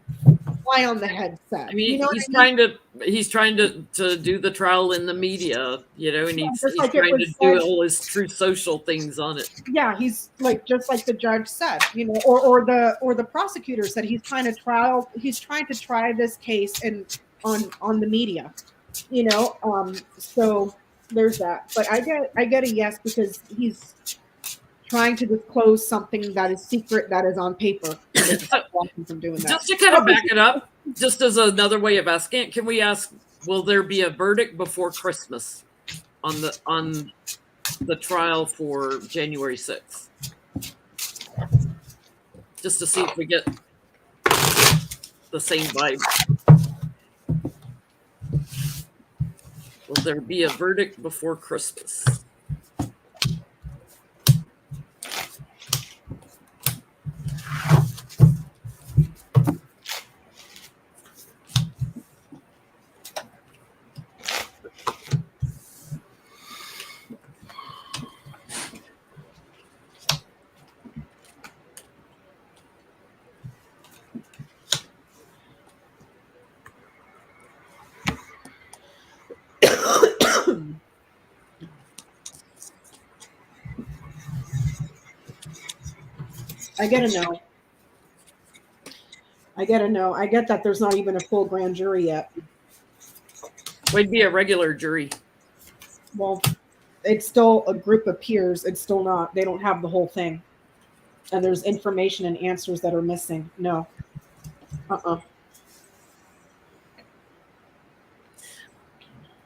S1: fly on the head said.
S3: I mean,
S1: you know
S3: he's trying to do the trial in the media, you know, and he's
S1: like
S3: trying to
S1: said,
S3: do all his Truth Social things on it.
S1: Yeah, he's like, just like the judge said, you know, or the prosecutor said, he's trying to try this case on the media, you know. So there's that. But I get a yes, because he's trying to disclose something that is secret, that is on paper. From doing that.
S3: Just to kind of back it up, just as another way of asking it, can we ask, will there be a verdict before Christmas on the trial for January 6th? Just to see if we get the same vibe. Will there be a verdict before Christmas?
S1: I get a no. I get a no. I get that there's not even a full grand jury yet.
S3: Would be a regular jury.
S1: Well, it's still a group of peers. It's still not. They don't have the whole thing. And there's information and answers that are missing. No.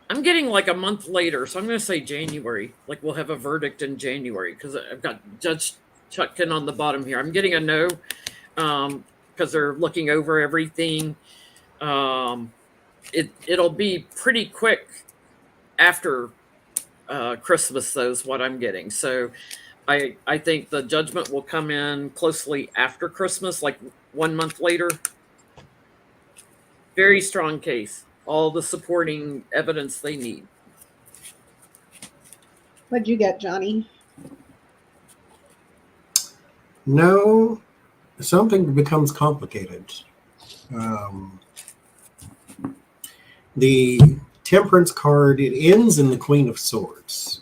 S3: I'm getting like a month later, so I'm going to say January. Like we'll have a verdict in January, because I've got Judge Chutkin on the bottom here. I'm getting a no, because they're looking over everything. It'll be pretty quick after Christmas, though, is what I'm getting. So I think the judgment will come in closely after Christmas, like 1 month later. Very strong case. All the supporting evidence they need.
S1: What'd you get, Johnie?
S2: No, something becomes complicated. The Temperance card, it ends in the Queen of Swords.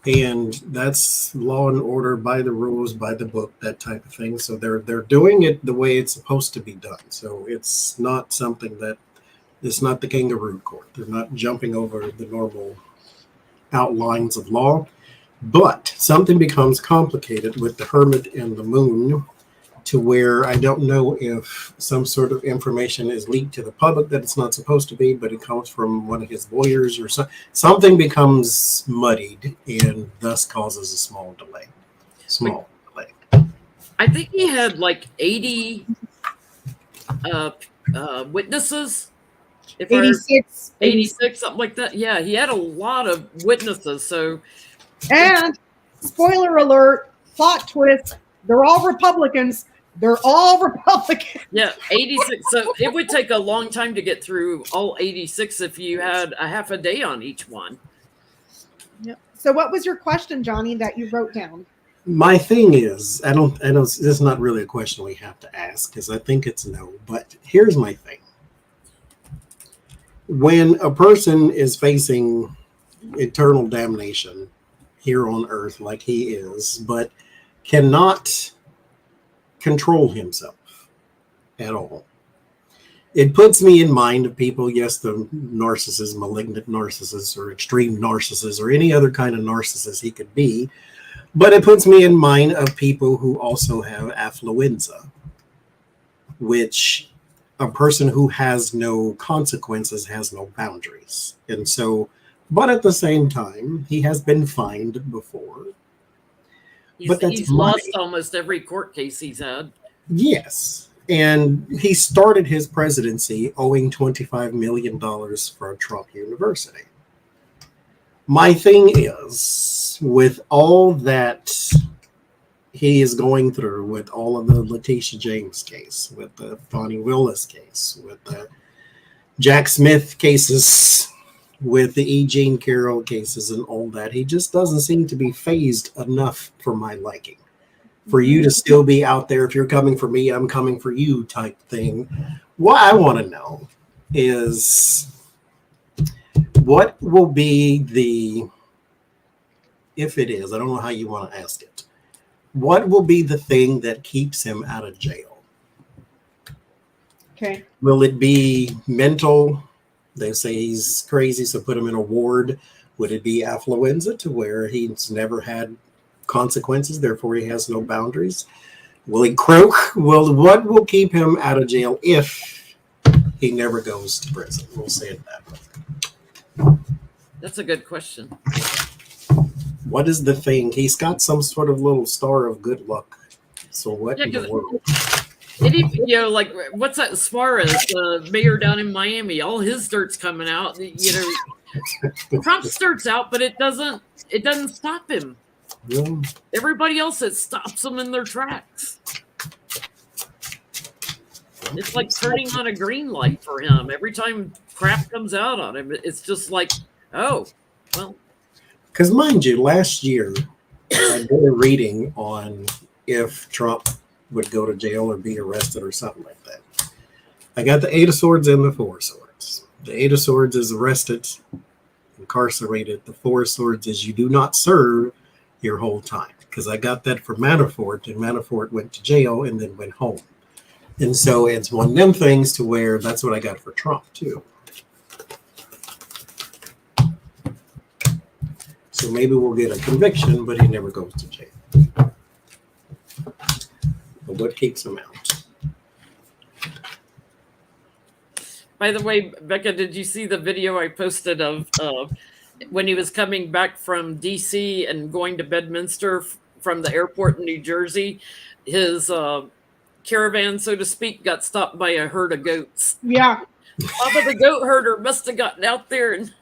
S2: And that's law and order, by the rules, by the book, that type of thing. So they're doing it the way it's supposed to be done. So it's not something that, it's not the kangaroo court. They're not jumping over the normal outlines of law. But something becomes complicated with the Hermit and the Moon, to where I don't know if some sort of information is leaked to the public that it's not supposed to be, but it comes from one of his lawyers, or something becomes muddied and thus causes a small delay.
S3: I think he had like 80 witnesses.
S1: 86,
S3: 86, something like that. Yeah, he had a lot of witnesses. So,
S1: and spoiler alert, plot twist, they're all Republicans. They're all Republicans.
S3: Yeah, 86. So it would take a long time to get through all 86 if you had a half a day on each one.
S1: Yep. So what was your question, Johnie, that you wrote down?
S2: My thing is, I don't, this is not really a question we have to ask, because I think it's no, but here's my thing. When a person is facing eternal damnation here on earth, like he is, but cannot control himself at all, it puts me in mind of people, yes, the narcissist, malignant narcissist, or extreme narcissist, or any other kind of narcissist he could be, but it puts me in mind of people who also have affluenza, which a person who has no consequences has no boundaries. And so But at the same time, he has been fined before. But that's
S3: He's
S2: money.
S3: lost almost every court case he's had.
S2: Yes. And he started his presidency owing $25 million for Trump University. My thing is, with all that he is going through, with all of the Letitia James case, with the Fonnie Willis case, with the Jack Smith cases, with the E. Jean Carroll cases and all that, he just doesn't seem to be phased enough for my liking. For you to still be out there, if you're coming for me, I'm coming for you type thing. What I want to know is, what will be the, if it is, I don't know how you want to ask it, what will be the thing that keeps him out of jail?
S1: Okay.
S2: Will it be mental? They say he's crazy, so put him in a ward. Would it be affluenza, to where he's never had consequences, therefore he has no boundaries? Will he croak? Well, what will keep him out of jail if he never goes to prison? We'll say it that way.
S3: That's a good question.
S2: What is the thing? He's got some sort of little star of good luck. So what in the world?
S3: It even, like, what's that Suarez, the mayor down in Miami? All his dirt's coming out. Trump's dirt's out, but it doesn't stop him.
S2: Yeah.
S3: Everybody else, it stops them in their tracks. It's like turning on a green light for him. Every time crap comes out on him, it's just like, oh, well.
S2: Because mind you, last year I did a reading on if Trump would go to jail or be arrested or something like that. I got the 8 of Swords and the 4 of Swords. The 8 of Swords is arrested, incarcerated. The 4 of Swords is you do not serve your whole time. Because I got that for Manafort, and Manafort went to jail and then went home. And so it's one of them things to where that's what I got for Trump too. So maybe we'll get a conviction, but he never goes to jail. But what keeps him out?
S3: By the way, Becca, did you see the video I posted of when he was coming back from D.C. and going to Bedminster from the airport in New Jersey? His caravan, so to speak, got stopped by a herd of goats.
S1: Yeah.
S3: Although the goat herder must have gotten out there and...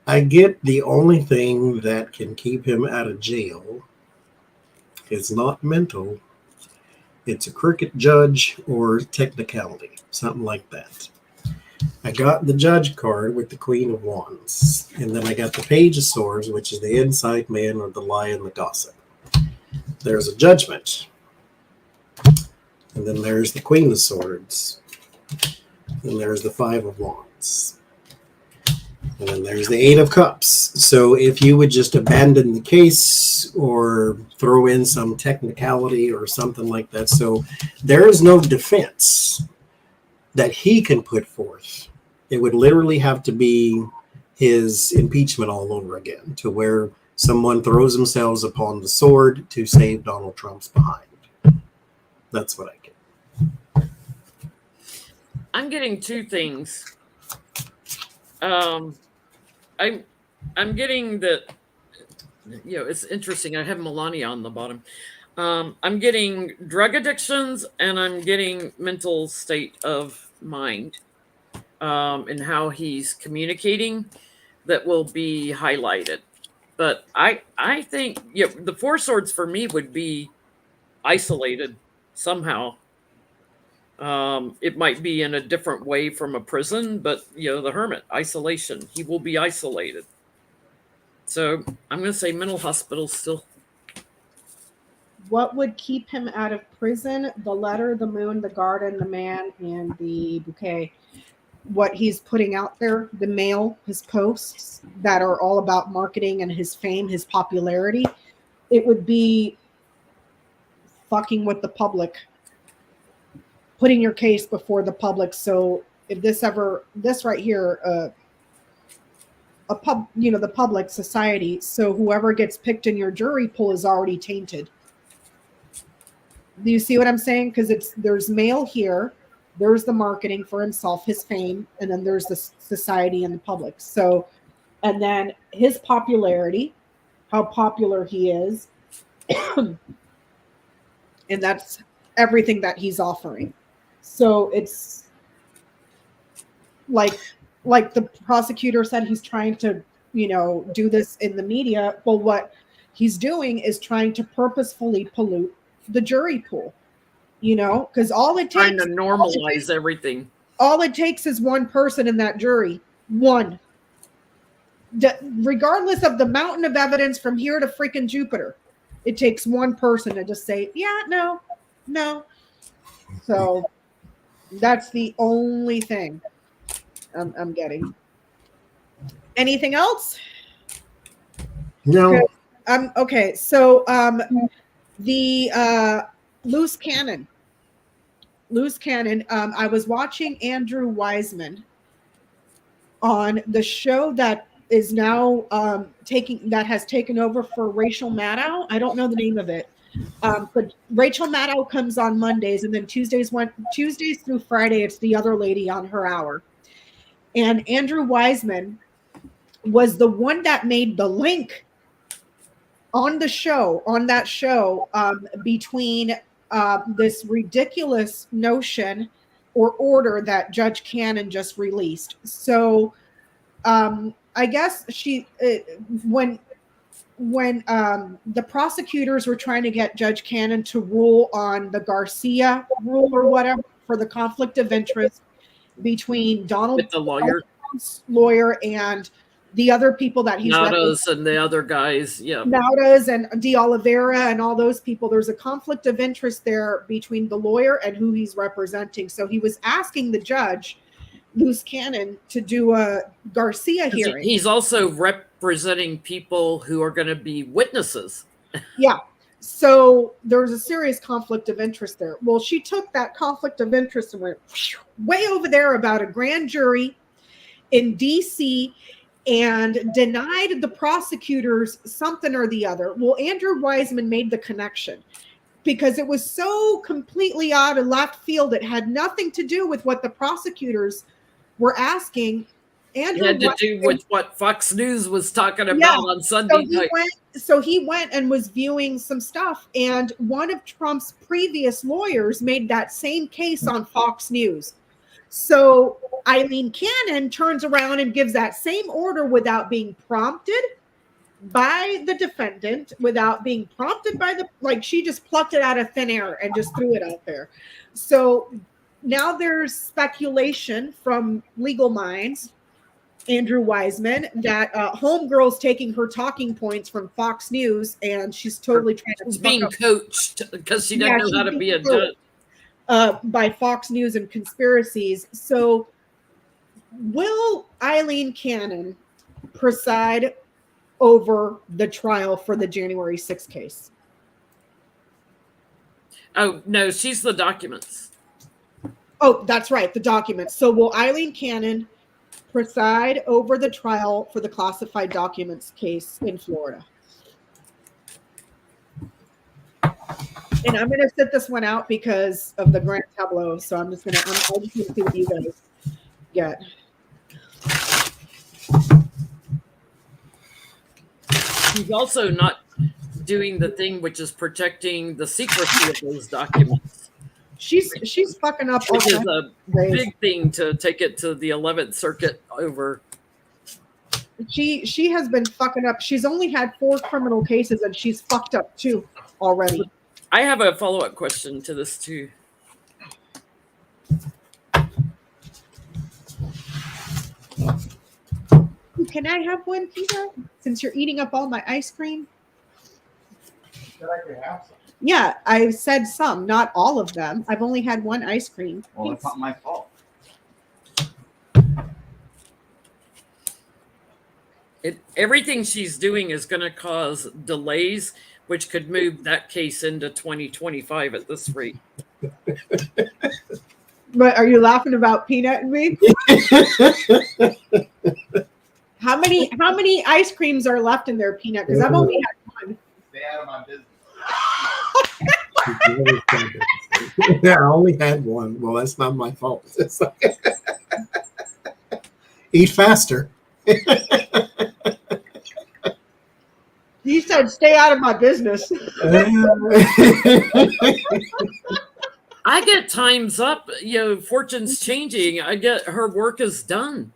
S2: I get the only thing that can keep him out of jail is not mental. It's a crooked judge or technicality, something like that. I got the judge card with the Queen of Wands, and then I got the Page of Swords, which is the inside man or the lie and the gossip. There's a judgment, and then there's the Queen of Swords, and there's the 5 of Wands. And then there's the 8 of Cups. So if you would just abandon the case or throw in some technicality or something like that. So there is no defense that he can put forth. It would literally have to be his impeachment all over again, to where someone throws themselves upon the sword to save Donald Trump's behind. That's what I get.
S3: I'm getting two things. I'm getting that, it's interesting. I have Melania on the bottom. I'm getting drug addictions, and I'm getting mental state of mind, and how he's communicating that will be highlighted. But I think the 4 swords for me would be isolated somehow. It might be in a different way from a prison, but the hermit, isolation, he will be isolated. So I'm going to say mental hospital still.
S1: What would keep him out of prison? The letter, the moon, the garden, the man, and the bouquet. what he's putting out there, the mail, his posts that are all about marketing and his fame, his popularity, it would be fucking with the public, putting your case before the public. So if this right here, the public society, so whoever gets picked in your jury pool is already tainted. Do you see what I'm saying? Because there's mail here, there's the marketing for himself, his fame, and then there's the society and the public. So, and then his popularity, how popular he is, and that's everything that he's offering. So it's like the prosecutor said, he's trying to, do this in the media. Well, what he's doing is trying to purposefully pollute the jury pool, because all it takes,
S3: trying to normalize everything.
S1: All it takes is one person in that jury, one. Regardless of the mountain of evidence from here to freaking Jupiter, it takes one person to just say, yeah, no. So that's the only thing I'm getting. Anything else?
S2: No.
S1: Okay. So the loose cannon. I was watching Andrew Wiseman on the show that is now has taken over for Rachel Maddow. I don't know the name of it. But Rachel Maddow comes on Mondays, and then Tuesdays through Friday, it's the other lady on her hour. And Andrew Wiseman was the one that made the link on that show between this ridiculous notion or order that Judge Cannon just released. So I guess when the prosecutors were trying to get Judge Cannon to rule on the Garcia rule or whatever for the conflict of interest between Donald Trump's lawyer and the other people that he's
S3: Nautas and the other guys, yeah.
S1: Nautas and De Oliveira and all those people. There's a conflict of interest there between the lawyer and who he's representing. So he was asking the judge, Loose Cannon, to do a Garcia hearing.
S3: He's also representing people who are going to be witnesses.
S1: Yeah. So there's a serious conflict of interest there. Well, she took that conflict of interest and went way over there about a grand jury in DC and denied the prosecutors something or the other. Well, Andrew Wiseman made the connection because it was so completely out of left field. It had nothing to do with what the prosecutors were asking.
S3: It had to do with what Fox News was talking about on Sunday night.
S1: So he went and was viewing some stuff, and one of Trump's previous lawyers made that same case on Fox News. So Eileen Cannon turns around and gives that same order without being prompted by the defendant, without being prompted by she just plucked it out of thin air and just threw it out there. So now there's speculation from legal minds, Andrew Wiseman, that homegirl's taking her talking points from Fox News and she's totally trying to...
S3: She's being coached because she doesn't know how to be a judge.
S1: By Fox News and conspiracies. So will Eileen Cannon preside over the trial for the January 6th case?
S3: Oh, no, she's the documents.
S1: Oh, that's right, the documents. So will Eileen Cannon preside over the trial for the classified documents case in Florida? And I'm going to sit this one out because of the grand tableau. So I'm just going to see what you guys get.
S3: She's also not doing the thing which is protecting the secrecy of those documents.
S1: She's fucking up.
S3: Which is a big thing to take it to the 11th Circuit over.
S1: She has been fucking up. She's only had 4 criminal cases and she's fucked up 2 already.
S3: I have a follow-up question to this too.
S1: Can I have one, Peter? Since you're eating up all my ice cream?
S4: Said I could have some.
S1: Yeah, I said some, not all of them. I've only had one ice cream.
S4: Well, that's not my fault.
S3: Everything she's doing is going to cause delays, which could move that case into 2025 at this rate.
S1: But are you laughing about Peanut and me? How many ice creams are left in there, Peanut? Because I've only had one.
S4: Stay out of my business.
S2: Yeah, I only had one. Well, that's not my fault. It's like, eat faster.
S1: He said, "Stay out of my business."
S3: I get time's up. Fortune's changing. I get her work is done.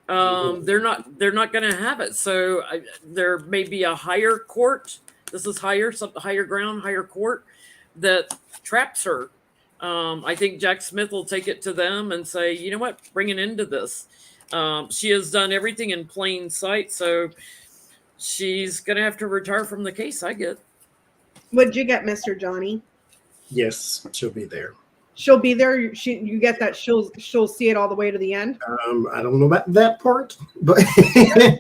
S3: They're not going to have it. So there may be a higher court. This is higher ground, higher court that traps her. I think Jack Smith will take it to them and say, you know what, bring an end to this. She has done everything in plain sight, so she's going to have to retire from the case, I get.
S1: What'd you get, Mr. Johnie?
S2: Yes, she'll be there.
S1: She'll be there. You get that she'll see it all the way to the end.
S2: I don't know about that part, but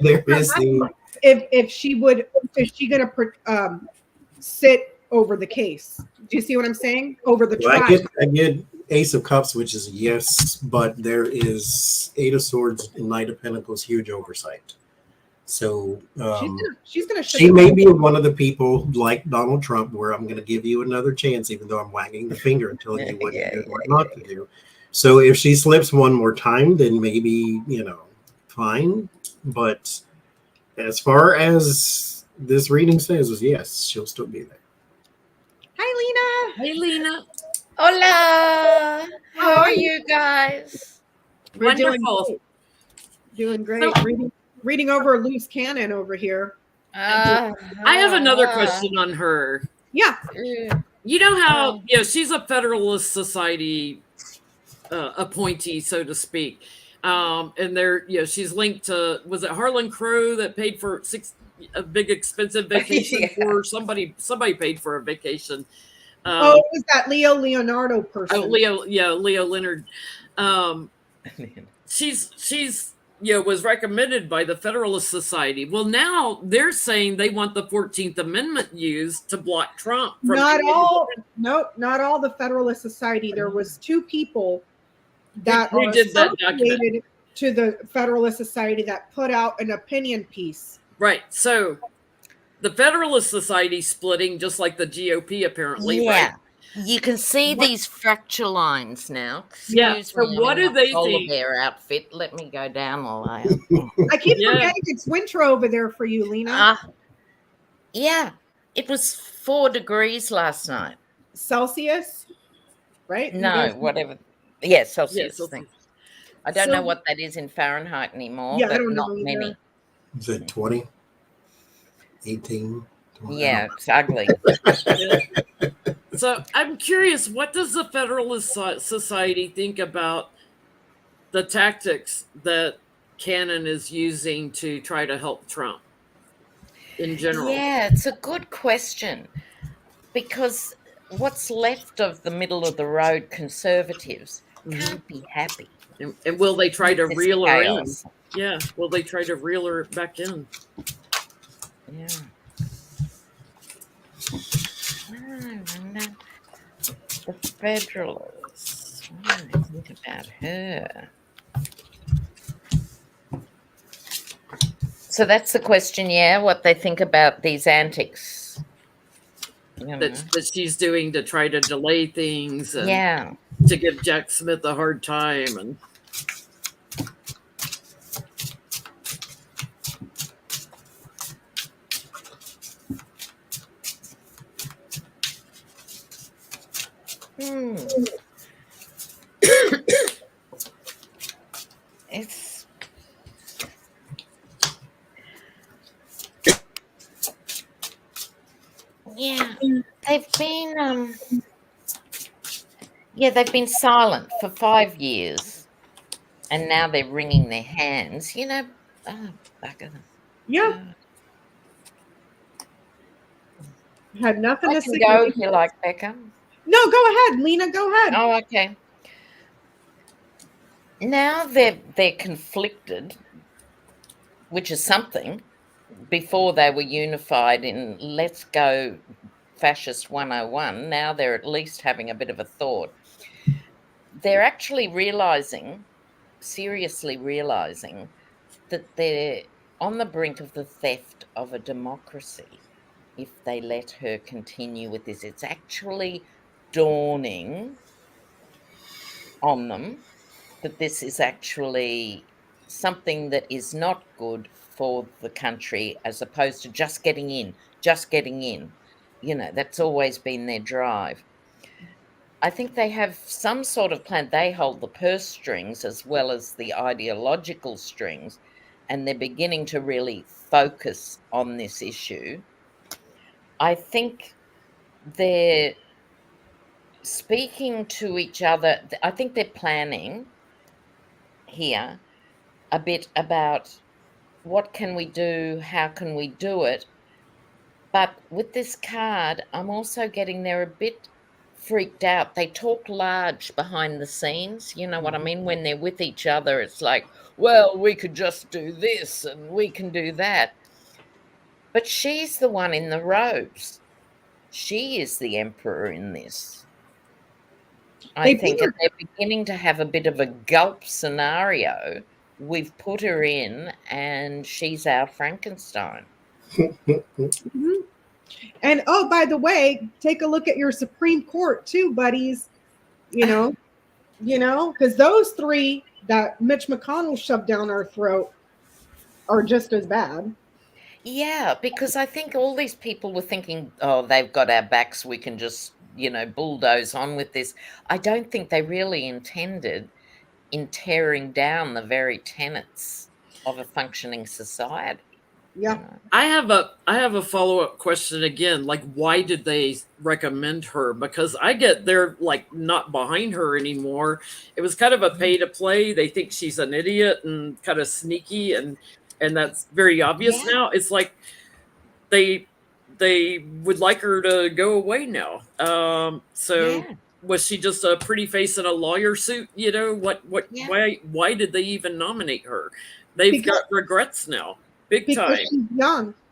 S2: there is the.
S1: If she gonna sit over the case? Do you see what I'm saying? Over the track.
S2: I get Ace of Cups, which is a yes, but there is Eight of Swords and Knight of Pentacles, huge oversight. So
S1: she's gonna.
S2: She may be one of the people like Donald Trump, where I'm going to give you another chance, even though I'm wagging the finger and telling you what to do and what not to do. So if she slips one more time, then maybe fine. But as far as this reading says, is yes, she'll still be there.
S1: Hi, Lena.
S3: Hey, Lena.
S5: Hola. How are you guys?
S1: We're
S3: Wonderful.
S1: Doing great. Reading over loose cannon over here.
S3: I have another question on her.
S1: Yeah.
S3: You know how she's a Federalist Society appointee, so to speak, and she's linked to, was it Harlan Crow that paid for a big expensive vacation for somebody paid for a vacation.
S1: It was that Leo Leonardo person.
S3: Oh, Leo Leonard. She's was recommended by the Federalist Society. Well, now they're saying they want the 14th Amendment used to block Trump.
S1: Not all the Federalist Society. There was two people that
S3: who
S1: are
S3: did that
S1: associated to the Federalist Society that put out an opinion piece.
S3: Right. So the Federalist Society splitting just like the GOP apparently.
S5: Yeah.
S3: Right?
S5: You can see these fracture lines now.
S3: Excuse me, what do they think?
S5: Their outfit. Let me go down a layer.
S1: I keep forgetting it's winter over there for you, Lena.
S5: Yeah. It was 4 degrees last night.
S1: Celsius, right?
S5: No, whatever. Yeah, Celsius.
S3: Yeah,
S5: I don't know what that is in Fahrenheit anymore.
S1: Yeah,
S5: but
S1: I don't
S5: not
S1: know
S5: many.
S1: either.
S2: Is it 20? 18? 20?
S5: Yeah, it's ugly.
S3: So I'm curious, what does the Federalist Society think about the tactics that Cannon is using to try to help Trump in general?
S5: Yeah, it's a good question, because what's left of the middle of the road conservatives can't be happy.
S3: And will they try to reel her in?
S5: Chaos.
S3: Yeah, will they try to reel her back in?
S5: Yeah. The Federalists. What do I think about her? So that's the question, what they think about these antics.
S3: That she's doing to try to delay things and to give Jack Smith a hard time. And
S5: it's they've been silent for 5 years, and now they're wringing their hands. Becca.
S1: Yeah. Had nothing to say.
S5: Go if you like, Becca.
S1: No, go ahead, Lena. Go ahead.
S5: Oh, okay. Now they're conflicted which is something. Before they were unified in let's go fascist 101, now they're at least having a bit of a thought. They're actually seriously realizing that they're on the brink of the theft of a democracy if they let her continue with this. It's actually dawning on them that this is actually something that is not good for the country, as opposed to just getting in. That's always been their drive. I think they have some sort of plan. They hold the purse strings as well as the ideological strings, and they're beginning to really focus on this issue. I think they're speaking to each other. I think they're planning here a bit about what can we do, how can we do it. But with this card, I'm also getting they're a bit freaked out. They talk large behind the scenes. You know what I mean? When they're with each other, it's like, well, we could just do this and we can do that. But she's the one in the robes. She is the emperor in this. I think they're beginning to have a bit of a gulp scenario. We've put her in and she's our Frankenstein.
S1: Mm-hmm. And oh, by the way, take a look at your Supreme Court too, buddies. Because those three that Mitch McConnell shoved down our throat are just as bad.
S5: Yeah, because I think all these people were thinking, oh, they've got our backs, we can just, bulldoze on with this. I don't think they really intended in tearing down the very tenets of a functioning society.
S1: Yeah.
S3: I have a follow-up question again. Like, why did they recommend her? Because I get they're like not behind her anymore. It was kind of a pay to play. They think she's an idiot and kind of sneaky, and that's very obvious now. It's like they would like her to go away now. Was she just a pretty face in a lawyer suit? Why did they even nominate her? They've got regrets now. Big time.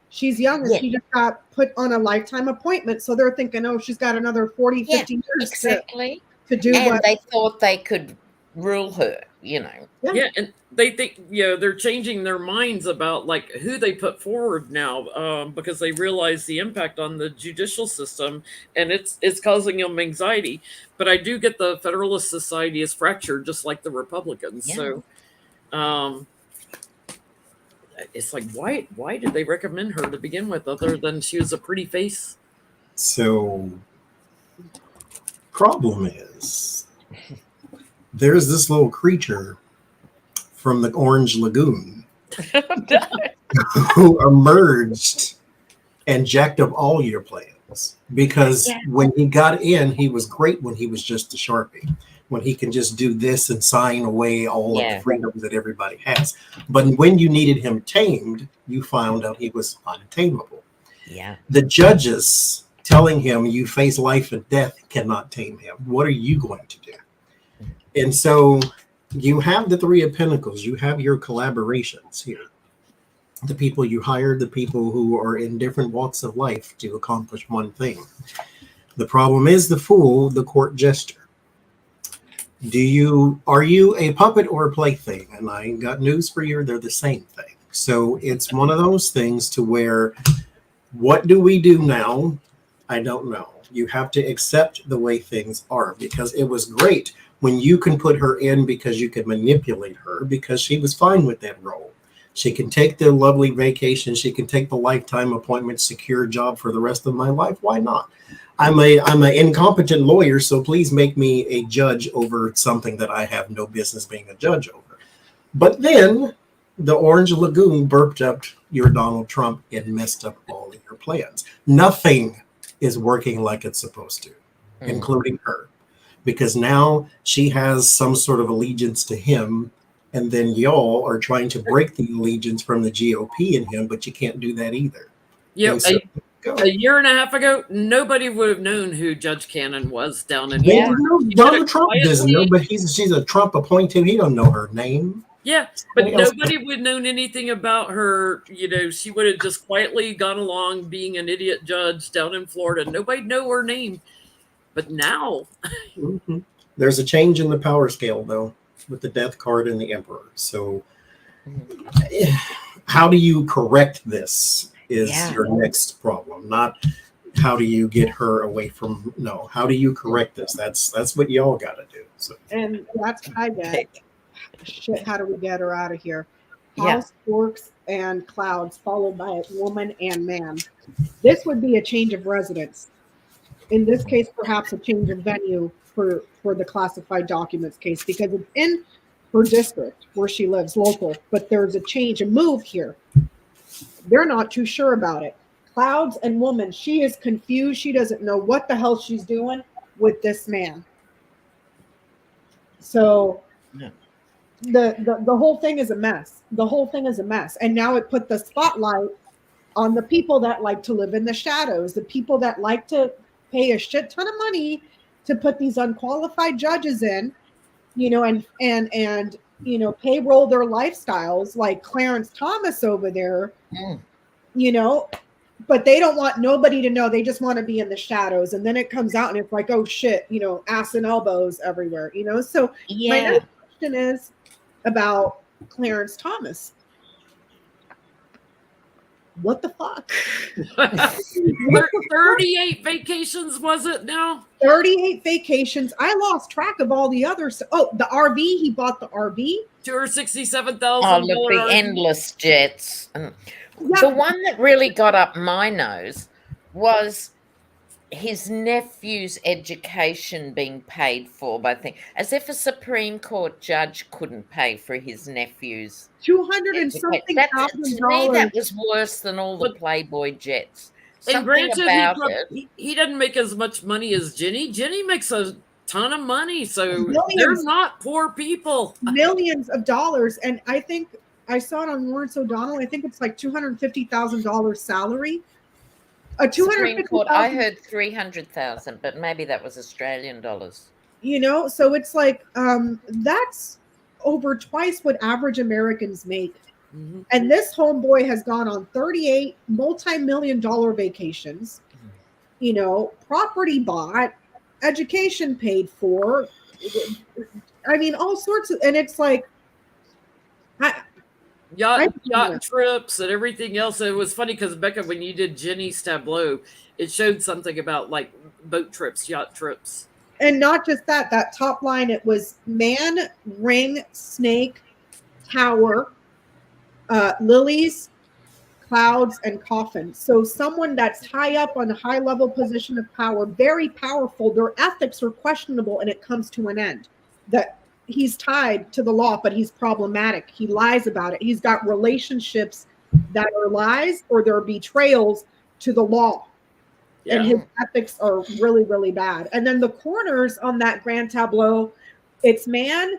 S1: She's young and she just got put on a lifetime appointment. So they're thinking, oh, she's got another 40, 50 years
S5: exactly.
S1: to do
S5: and they thought they could rule her,
S3: Yeah, and they think, they're changing their minds about like who they put forward now, because they realize the impact on the judicial system, and it's causing them anxiety. But I do get the Federalist Society is fractured just like the Republicans. So it's like, why did they recommend her to begin with, other than she was a pretty face?
S2: So problem is there's this little creature from the Orange Lagoon who emerged and jacked up all your plans, because when he got in, he was great when he was just a Sharpie, when he can just do this and sign away all of the freedoms that everybody has. But when you needed him tamed, you found out he was untamable.
S5: Yeah.
S2: The judges telling him you face life and death cannot tame him. What are you going to do? And so you have the Three of Pentacles. You have your collaborations here. The people you hired, the people who are in different walks of life to accomplish one thing. The problem is the Fool, the court jester. Are you a puppet or a plaything? And I got news for you. They're the same thing. So it's one of those things to where, what do we do now? I don't know. You have to accept the way things are, because it was great when you can put her in because you can manipulate her, because she was fine with that role. She can take the lovely vacation. She can take the lifetime appointment, secure job for the rest of my life. Why not? I'm an incompetent lawyer, so please make me a judge over something that I have no business being a judge over. But then the Orange Lagoon burped up your Donald Trump and messed up all of your plans. Nothing is working like it's supposed to, including her, because now she has some sort of allegiance to him, and then y'all are trying to break the allegiance from the GOP and him, but you can't do that either.
S3: Yeah. A year and a half ago, nobody would have known who Judge Cannon was down in
S2: Donald Trump doesn't know, but she's a Trump appointee. He don't know her name.
S3: Yeah, but
S2: Somebody else-
S3: nobody would have known anything about her. You know, she would have just quietly gone along being an idiot judge down in Florida. Nobody know her name. But now,
S2: Mhm. There's a change in the power scale, though, with the death card and the emperor. So, how do you correct this? Is
S5: Yeah.
S2: your next problem? Not how do you get her away from? No, how do you correct this? That's what y'all got to do. So,
S1: And that's what I get. Shit, how do we get her out of here?
S5: Yeah.
S1: House, orcs, and clouds, followed by woman and man. This would be a change of residence. In this case, perhaps a change of venue for the classified documents case, because it's in her district where she lives, local, but there's a change, a move here. They're not too sure about it. Clouds and woman, she is confused. She doesn't know what the hell she's doing with this man. So
S5: Yeah.
S1: the whole thing is a mess. The whole thing is a mess. And now it put the spotlight on the people that like to live in the shadows, the people that like to pay a shit ton of money to put these unqualified judges in, you know, and you know, payroll their lifestyles, like Clarence Thomas over there, you know, but they don't want nobody to know. They just want to be in the shadows. And then it comes out and it's like, oh shit, you know, ass and elbows everywhere, you know? So my
S5: Yeah.
S1: next question is about Clarence Thomas. What the fuck?
S3: 38 vacations was it now?
S1: 38 vacations. I lost track of all the others. Oh, the RV. He bought the RV.
S3: $267,000.
S5: Oh, look, the endless jets.
S1: Yeah.
S5: The one that really got up my nose was his nephew's education being paid for by things, as if a Supreme Court judge couldn't pay for his nephew's
S1: 200 and
S5: education.
S1: something
S5: To
S1: thousand
S5: me,
S1: dollars.
S5: that was worse than all the
S3: But-
S5: Playboy jets.
S3: And
S5: Something
S3: granted,
S5: about it.
S3: he doesn't make as much money as Jenny. Jenny makes a ton of money, so they're
S1: Millions.
S3: not poor people.
S1: Millions of dollars. And I think I saw it on Lawrence O'Donnell. I think it's like $250,000 salary. A
S5: Supreme Court, I
S1: 250,000.
S5: heard 300,000, but maybe that was Australian dollars.
S1: You know, so it's like that's over twice what average Americans make.
S3: Mm-hmm.
S1: And this homeboy has gone on 38 multi-million-dollar vacations, you know, property bought, education paid for. I mean, all sorts of, and it's like,
S3: Yacht trips and everything else. It was funny because Becca, when you did Jenny's tableau, it showed something about like boat trips, yacht trips.
S1: and not just that, that top line, it was man, ring, snake, tower, lilies, clouds, and coffin. So someone that's high up on a high level position of power, very powerful, their ethics are questionable, and it comes to an end. That he's tied to the law, but he's problematic. He lies about it. He's got relationships that are lies or they're betrayals to the law.
S3: Yeah.
S1: And his ethics are really, really bad. And then the corners on that grand tableau, it's man,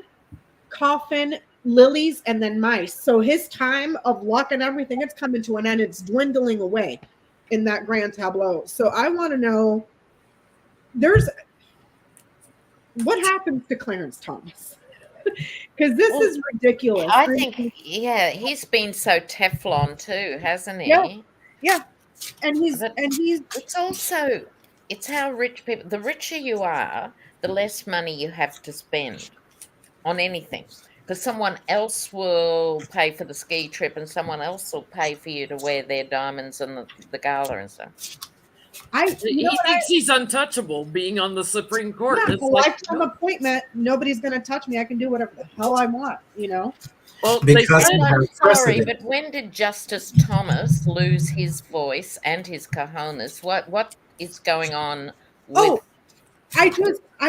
S1: coffin, lilies, and then mice. So his time of luck and everything, it's coming to an end. It's dwindling away in that grand tableau. So I want to know, what happens to Clarence Thomas? Because this is ridiculous.
S5: I think, yeah, he's been so Teflon too, hasn't he?
S1: Yeah. Yeah. And he's
S5: it's also, it's how rich people, the richer you are, the less money you have to spend on anything, because someone else will pay for the ski trip and someone else will pay for you to wear their diamonds and the gala and stuff.
S3: He thinks he's untouchable being on the Supreme Court.
S1: Yeah,
S3: It's
S1: a
S3: like,
S1: lifetime appointment. Nobody's going to touch me. I can do whatever the hell I want, you know?
S3: well,
S2: Because
S3: they
S2: he
S3: said,
S2: has
S5: Sorry,
S2: precedent.
S5: but when did Justice Thomas lose his voice and his cojones? What is going on with...
S1: Oh, I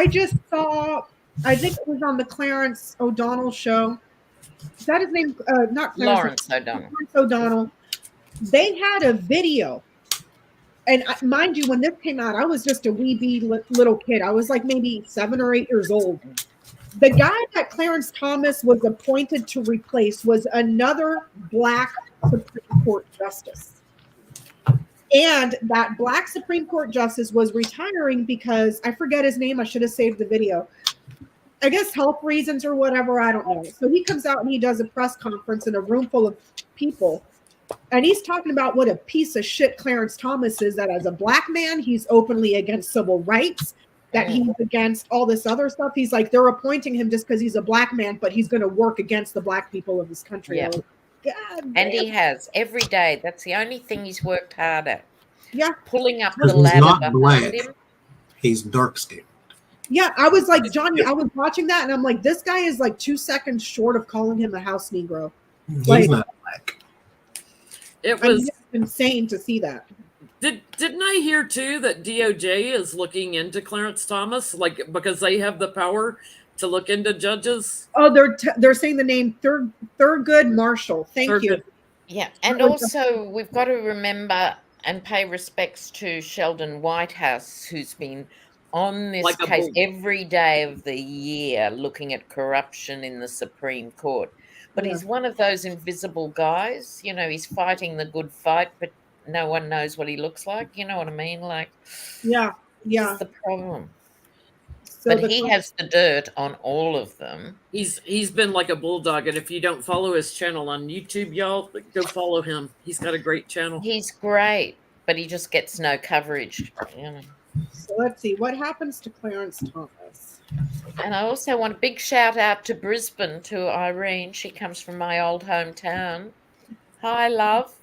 S1: just saw, I think it was on the Clarence O'Donnell show. Is that his name? Not Clarence.
S5: Lawrence O'Donnell.
S1: Clarence O'Donnell. They had a video. And mind you, when this came out, I was just a wee little kid. I was like maybe 7 or 8 years old. The guy that Clarence Thomas was appointed to replace was another Black Supreme Court justice. And that Black Supreme Court justice was retiring because, I forget his name, I should have saved the video. I guess health reasons or whatever, I don't know. So he comes out and he does a press conference in a room full of people. And he's talking about what a piece of shit Clarence Thomas is, that as a black man, he's openly against civil rights, that he's against all this other stuff. He's like, they're appointing him just because he's a black man, but he's going to work against the black people of this country.
S5: Yeah.
S1: Like, God,
S5: and he has every day. That's the only thing he's worked hard at.
S1: Yeah.
S5: Pulling up
S2: Because
S5: the
S2: he's
S5: ladder
S2: not
S5: behind
S2: black.
S5: him.
S2: He's dark skinned.
S1: Yeah, I was like, Johnie, I was watching that and I'm like, this guy is like 2 seconds short of calling him a house Negro.
S2: He's
S1: Like,
S2: not black.
S3: It
S1: I mean,
S3: was.
S1: it's insane to see that.
S3: Didn't I hear too that DOJ is looking into Clarence Thomas, like because they have the power to look into judges?
S1: Oh, they're saying the name Thurgood Marshall. Thank you.
S3: Thurgood.
S5: Yeah, and also we've got to remember and pay respects to Sheldon Whitehouse, who's been on this
S3: Like a
S5: case
S3: bull.
S5: every day of the year looking at corruption in the Supreme Court. But
S1: Yeah.
S5: he's one of those invisible guys. You know, he's fighting the good fight, but no one knows what he looks like. You know what I mean? Like,
S1: Yeah, yeah.
S5: that's the problem.
S1: So
S5: But he has the dirt on all of them.
S3: He's been like a bulldog, and if you don't follow his channel on YouTube, y'all go follow him. He's got a great channel.
S5: He's great, but he just gets no coverage. You know.
S1: So let's see what happens to Clarence Thomas.
S5: And I also want a big shout out to Brisbane, to Irene. She comes from my old hometown. Hi, love.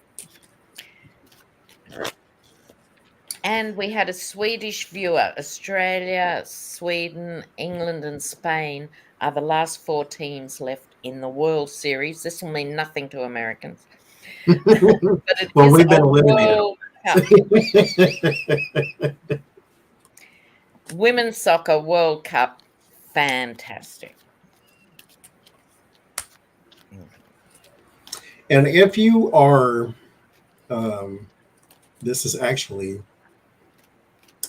S5: And we had a Swedish viewer. Australia, Sweden, England, and Spain are the last 4 teams left in the World Series. This will mean nothing to Americans. But it
S2: Well,
S5: is
S2: we've been
S5: a
S2: eliminated.
S5: World Cup. Women's Soccer World Cup, fantastic.
S2: And if you are, this is actually,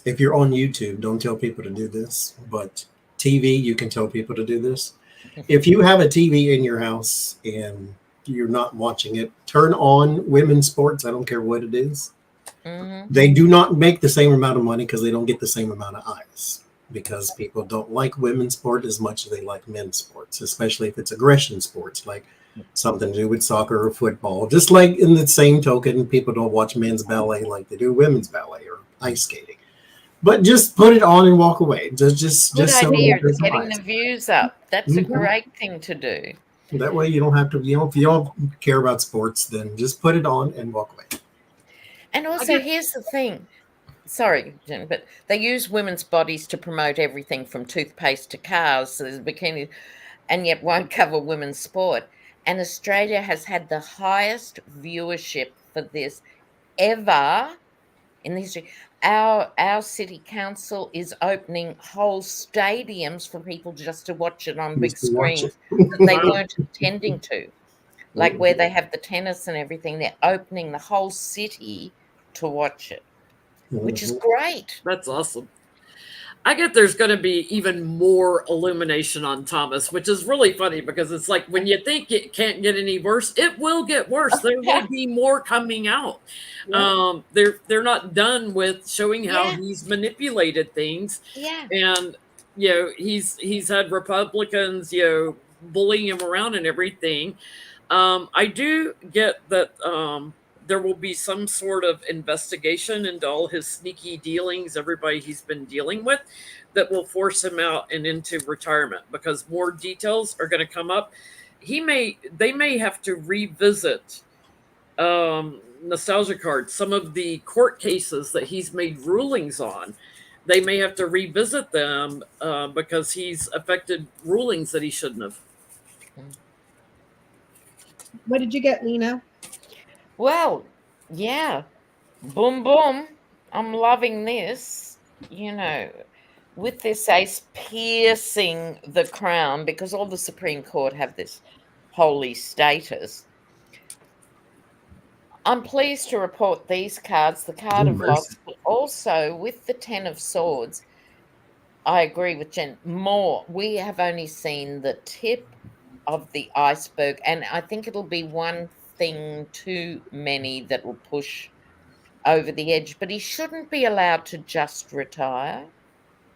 S2: if you're on YouTube, don't tell people to do this, but TV, you can tell people to do this. If you have a TV in your house and you're not watching it, turn on women's sports. I don't care what it is.
S5: Mm-hmm.
S2: They do not make the same amount of money because they don't get the same amount of eyes, because people don't like women's sport as much as they like men's sports, especially if it's aggression sports, like something to do with soccer or football. Just like in the same token, people don't watch men's ballet like they do women's ballet or ice skating. But just put it on and walk away. Just
S5: Good
S2: so
S5: idea.
S2: there's
S5: It's getting
S2: eyes.
S5: the views up. That's a
S2: Mhm.
S5: great thing to do.
S2: That way you don't have to, if you don't care about sports, then just put it on and walk away.
S5: And also, here's the thing. Sorry, Jen, but they use women's bodies to promote everything from toothpaste to cars, so there's bikini, and yet won't cover women's sport. And Australia has had the highest viewership for this ever in the history. Our city council is opening whole stadiums for people just to watch it on big
S2: Just to watch
S5: screens
S2: it.
S5: that they weren't intending to. Like where they have the tennis and everything, they're opening the whole city to watch it, which is great.
S3: That's awesome. I get there's going to be even more illumination on Thomas, which is really funny because it's like when you think it can't get any worse, it will get worse. There will be more coming out.
S1: Yeah.
S3: They're not done with showing how
S5: Yeah.
S3: he's manipulated things,
S5: Yeah.
S3: and he's had Republicans bullying him around and everything. I do get that there will be some sort of investigation into all his sneaky dealings, everybody he's been dealing with, that will force him out and into retirement, because more details are going to come up. They may have to revisit nostalgia cards, some of the court cases that he's made rulings on. They may have to revisit them because he's affected rulings that he shouldn't have.
S1: What did you get, Lena?
S5: Well, yeah. Boom, boom. I'm loving this. With this ace piercing the crown, because all the Supreme Court have this holy status. I'm pleased to report these cards, the card of loss, but also with the 10 of swords. I agree with Jen. More. We have only seen the tip of the iceberg, and I think it'll be one thing too many that will push over the edge. But he shouldn't be allowed to just retire.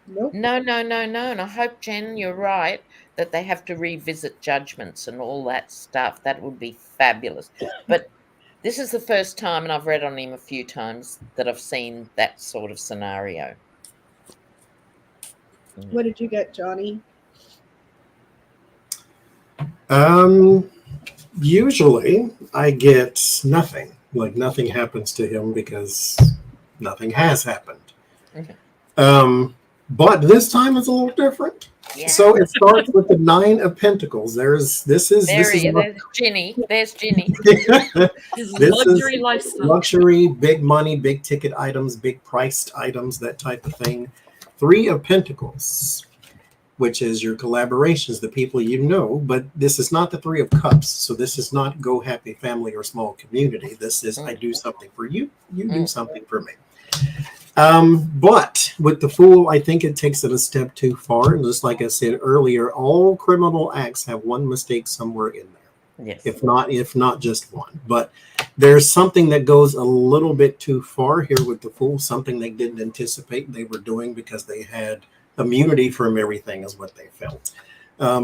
S1: Nope.
S5: No. And I hope, Jen, you're right, that they have to revisit judgments and all that stuff. That would be fabulous. But this is the first time, and I've read on him a few times, that I've seen that sort of scenario.
S1: What did you get, Johnie?
S2: Usually I get nothing. Like nothing happens to him because nothing has happened. But this time it's a little different.
S5: Yeah.
S2: So it starts with the 9 of Pentacles. There's
S5: Ginny. There's Ginny.
S3: His
S2: This
S3: luxury
S2: is
S3: lifestyle.
S2: luxury, big money, big ticket items, big priced items, that type of thing. 3 of Pentacles, which is your collaborations, the people you know, but this is not the 3 of Cups. So this is not go happy family or small community. This is I do something for you, you do something for me. But with the Fool, I think it takes it a step too far. And just like I said earlier, all criminal acts have one mistake somewhere in there.
S5: Yes.
S2: If not just one. But there's something that goes a little bit too far here with the Fool, something they didn't anticipate they were doing because they had immunity from everything is what they felt.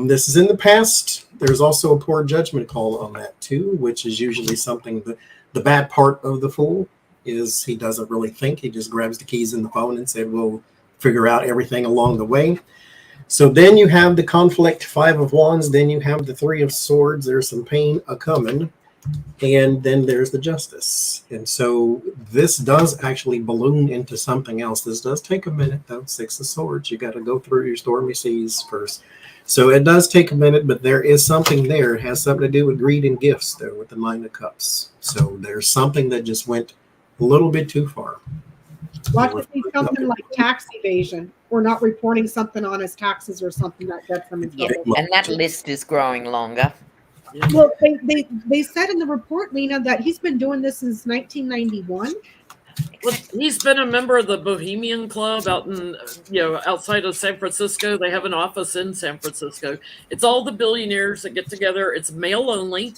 S2: This is in the past. There's also a poor judgment call on that too, which is usually something that the bad part of the Fool is he doesn't really think. He just grabs the keys in the phone and said, we'll figure out everything along the way. So then you have the conflict, 5 of Wands. Then you have the 3 of Swords. There's some pain a-coming. And then there's the Justice. And so this does actually balloon into something else. This does take a minute, though. 6 of Swords. You got to go through your stormy seas first. So it does take a minute, but there is something there. It has something to do with greed and gifts, though, with the 9 of Cups. So there's something that just went a little bit too far.
S1: Watch it be something like tax evasion or not reporting something on his taxes or something that gets him in trouble.
S5: And that list is growing longer.
S1: Well, they said in the report, Lena, that he's been doing this since 1991.
S3: Well, he's been a member of the Bohemian Club out in, outside of San Francisco. They have an office in San Francisco. It's all the billionaires that get together. It's male only.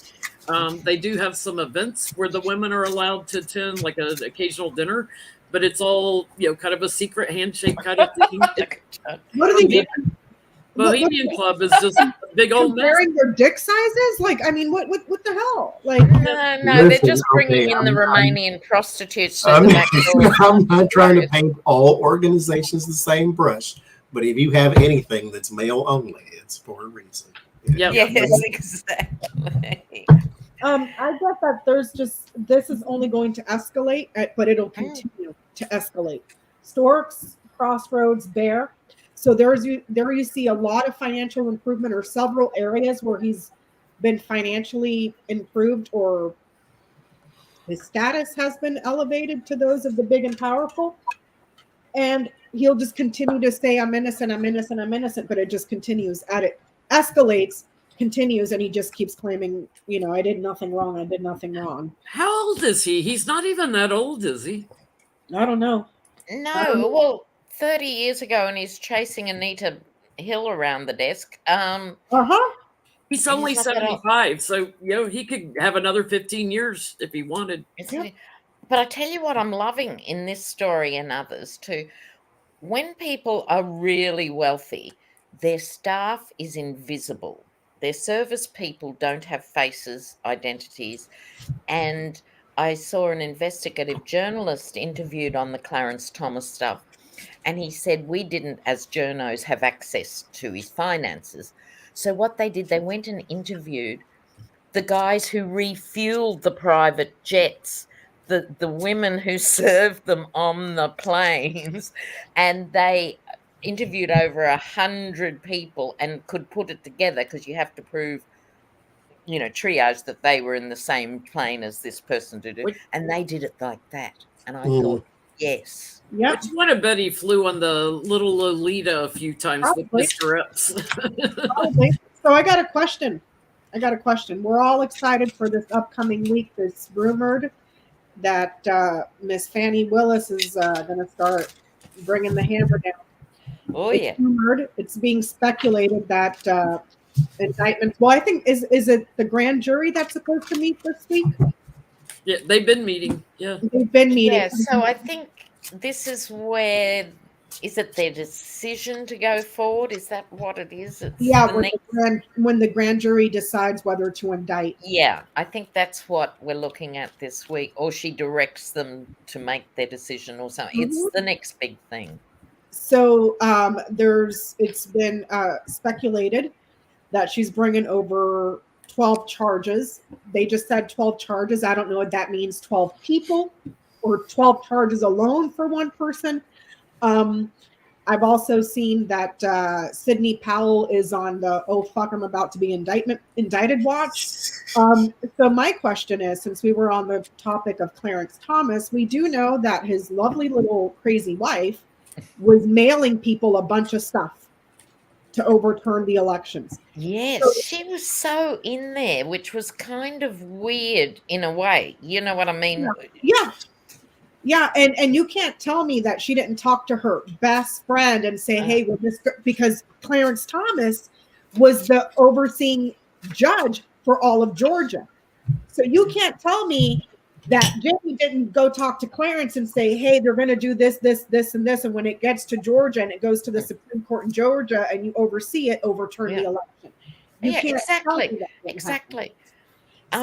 S3: They do have some events where the women are allowed to attend, like an occasional dinner, but it's all, kind of a secret handshake kind of thing.
S1: What are they doing?
S3: Bohemian Club is just a big old mess.
S1: Comparing their dick sizes? Like, I mean, what the hell? Like,
S5: no, they're just bringing in the Romanian prostitutes.
S2: I'm not trying to paint all organizations the same brush, but if you have anything that's male only, it's for a reason.
S3: Yeah.
S5: Yes, exactly.
S1: I get that this is only going to escalate, but it'll continue to escalate. Storks, Crossroads, Bear. So there you see a lot of financial improvement or several areas where he's been financially improved or his status has been elevated to those of the big and powerful. And he'll just continue to say, I'm innocent, I'm innocent, I'm innocent, but it just continues at it. Escalates, continues, and he just keeps claiming, I did nothing wrong. I did nothing wrong.
S3: How old is he? He's not even that old, is he?
S1: I don't know.
S5: No, well, 30 years ago, and he's chasing Anita Hill around the desk.
S3: He's only 75, so he could have another 15 years if he wanted.
S5: But I tell you what I'm loving in this story and others too. When people are really wealthy, their staff is invisible. Their service people don't have faces, identities. And I saw an investigative journalist interviewed on the Clarence Thomas stuff. And he said, we didn't, as journos, have access to his finances. So what they did, they went and interviewed the guys who refueled the private jets, the women who served them on the planes, and they interviewed over 100 people and could put it together because you have to prove, triage that they were in the same plane as this person to do. And they did it like that. And I thought, yes.
S1: Yeah.
S3: Which one? I bet he flew on the little Lolita a few times with Mr. Epps.
S1: So I got a question. We're all excited for this upcoming week. It's rumored that Miss Fannie Willis is going to start bringing the hammer down.
S5: Oh,
S1: it's rumored. It's being speculated that indictments. Well, I think is it the grand jury that's supposed to meet this week?
S3: Yeah, they've been meeting. Yeah,
S1: they've been meeting.
S5: Yeah, so I think this is where is it their decision to go forward? Is that what it is? It's
S1: Yeah,
S5: the
S1: when the grand jury decides whether to indict.
S5: Yeah, I think that's what we're looking at this week, or she directs them to make their decision or something. It's the next big thing.
S1: So it's been speculated that she's bringing over 12 charges. They just said 12 charges. I don't know what that means, 12 people or 12 charges alone for one person. I've also seen that Sidney Powell is on the "oh fuck, I'm about to be indicted" watch. So my question is, since we were on the topic of Clarence Thomas, we do know that his lovely little crazy wife was mailing people a bunch of stuff to overturn the elections.
S5: Yes,
S1: So-
S5: she was so in there, which was kind of weird in a way. You know what I mean?
S1: Yeah, and you can't tell me that she didn't talk to her best friend and say, "Hey, well, because Clarence Thomas was the overseeing judge for all of Georgia." So you can't tell me that Jamie didn't go talk to Clarence and say, "Hey, they're going to do this, this, this, and this," and when it gets to Georgia and it goes to the Supreme Court in Georgia and you oversee it, overturn the election. You can't
S5: exactly,
S1: tell me that
S5: exactly.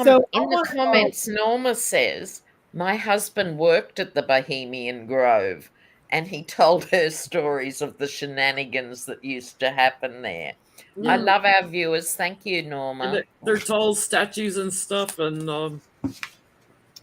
S1: So
S5: in the comments, Norma says, my husband worked at the Bohemian Grove and he told her stories of the shenanigans that used to happen there. I love our viewers. Thank you, Norma.
S3: They're tall statues and stuff, and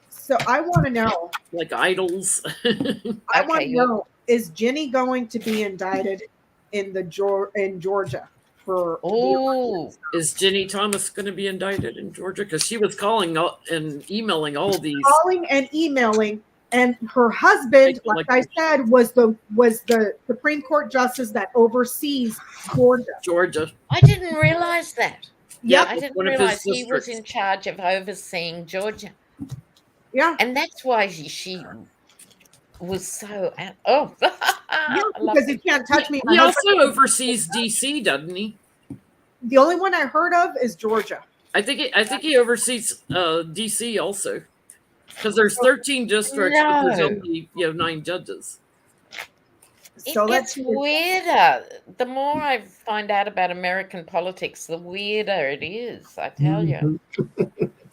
S1: so I want to know,
S3: like idols.
S1: I want to know, is Ginny going to be indicted in Georgia for?
S5: Oh,
S3: is Ginny Thomas going to be indicted in Georgia? Because she was calling and emailing all these.
S1: Calling and emailing, and her husband, like I said, was the Supreme Court justice that oversees Georgia.
S5: I didn't realize that.
S1: Yep.
S5: I didn't realize he was in charge of overseeing Georgia.
S1: Yeah.
S5: And that's why she was so
S1: yeah, because you can't touch me.
S3: He also oversees DC, doesn't he?
S1: The only one I heard of is Georgia.
S3: I think he oversees DC also, because there's 13 districts, but there's only 9 judges.
S5: So it gets weirder. The more I find out about American politics, the weirder it is. I tell you.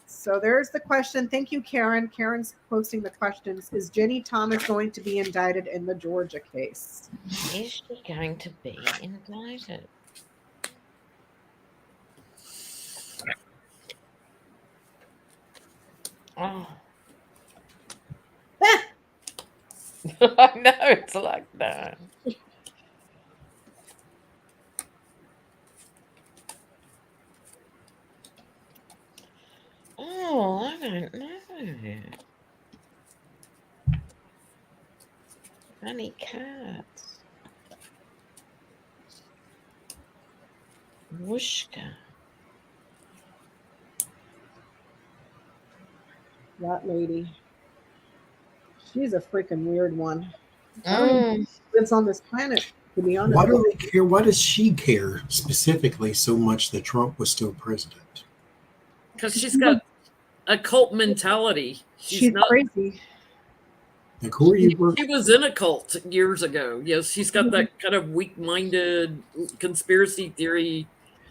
S1: So there's the question. Thank you, Karin. Karin's posting the questions. Is Ginny Thomas going to be indicted in the Georgia case?
S5: Is she going to be indicted? Oh. I know, it's like that. Oh, I don't know. Funny cards. Whooshka.
S1: That lady. She's a freaking weird one. I don't even think she lives on this planet, to be honest.
S2: Why do they care? Why does she care specifically so much that Trump was still president?
S3: Because she's got a cult mentality.
S1: She's not crazy.
S2: Like, who are you?
S3: She was in a cult years ago. Yes, she's got that kind of weak-minded conspiracy theory.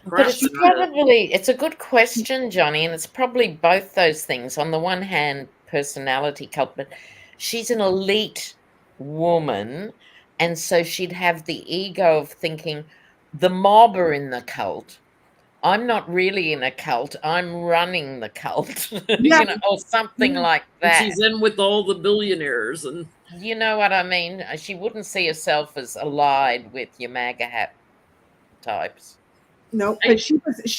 S5: But it's a good question, Johnie, and it's probably both those things. On the one hand, personality cult, but she's an elite woman, and so she'd have the ego of thinking the mob are in the cult. I'm not really in a cult. I'm running the cult, or something like that.
S3: And she's in with all the billionaires, and
S5: you know what I mean. She wouldn't see herself as allied with your MAGA hat types.
S1: No, but she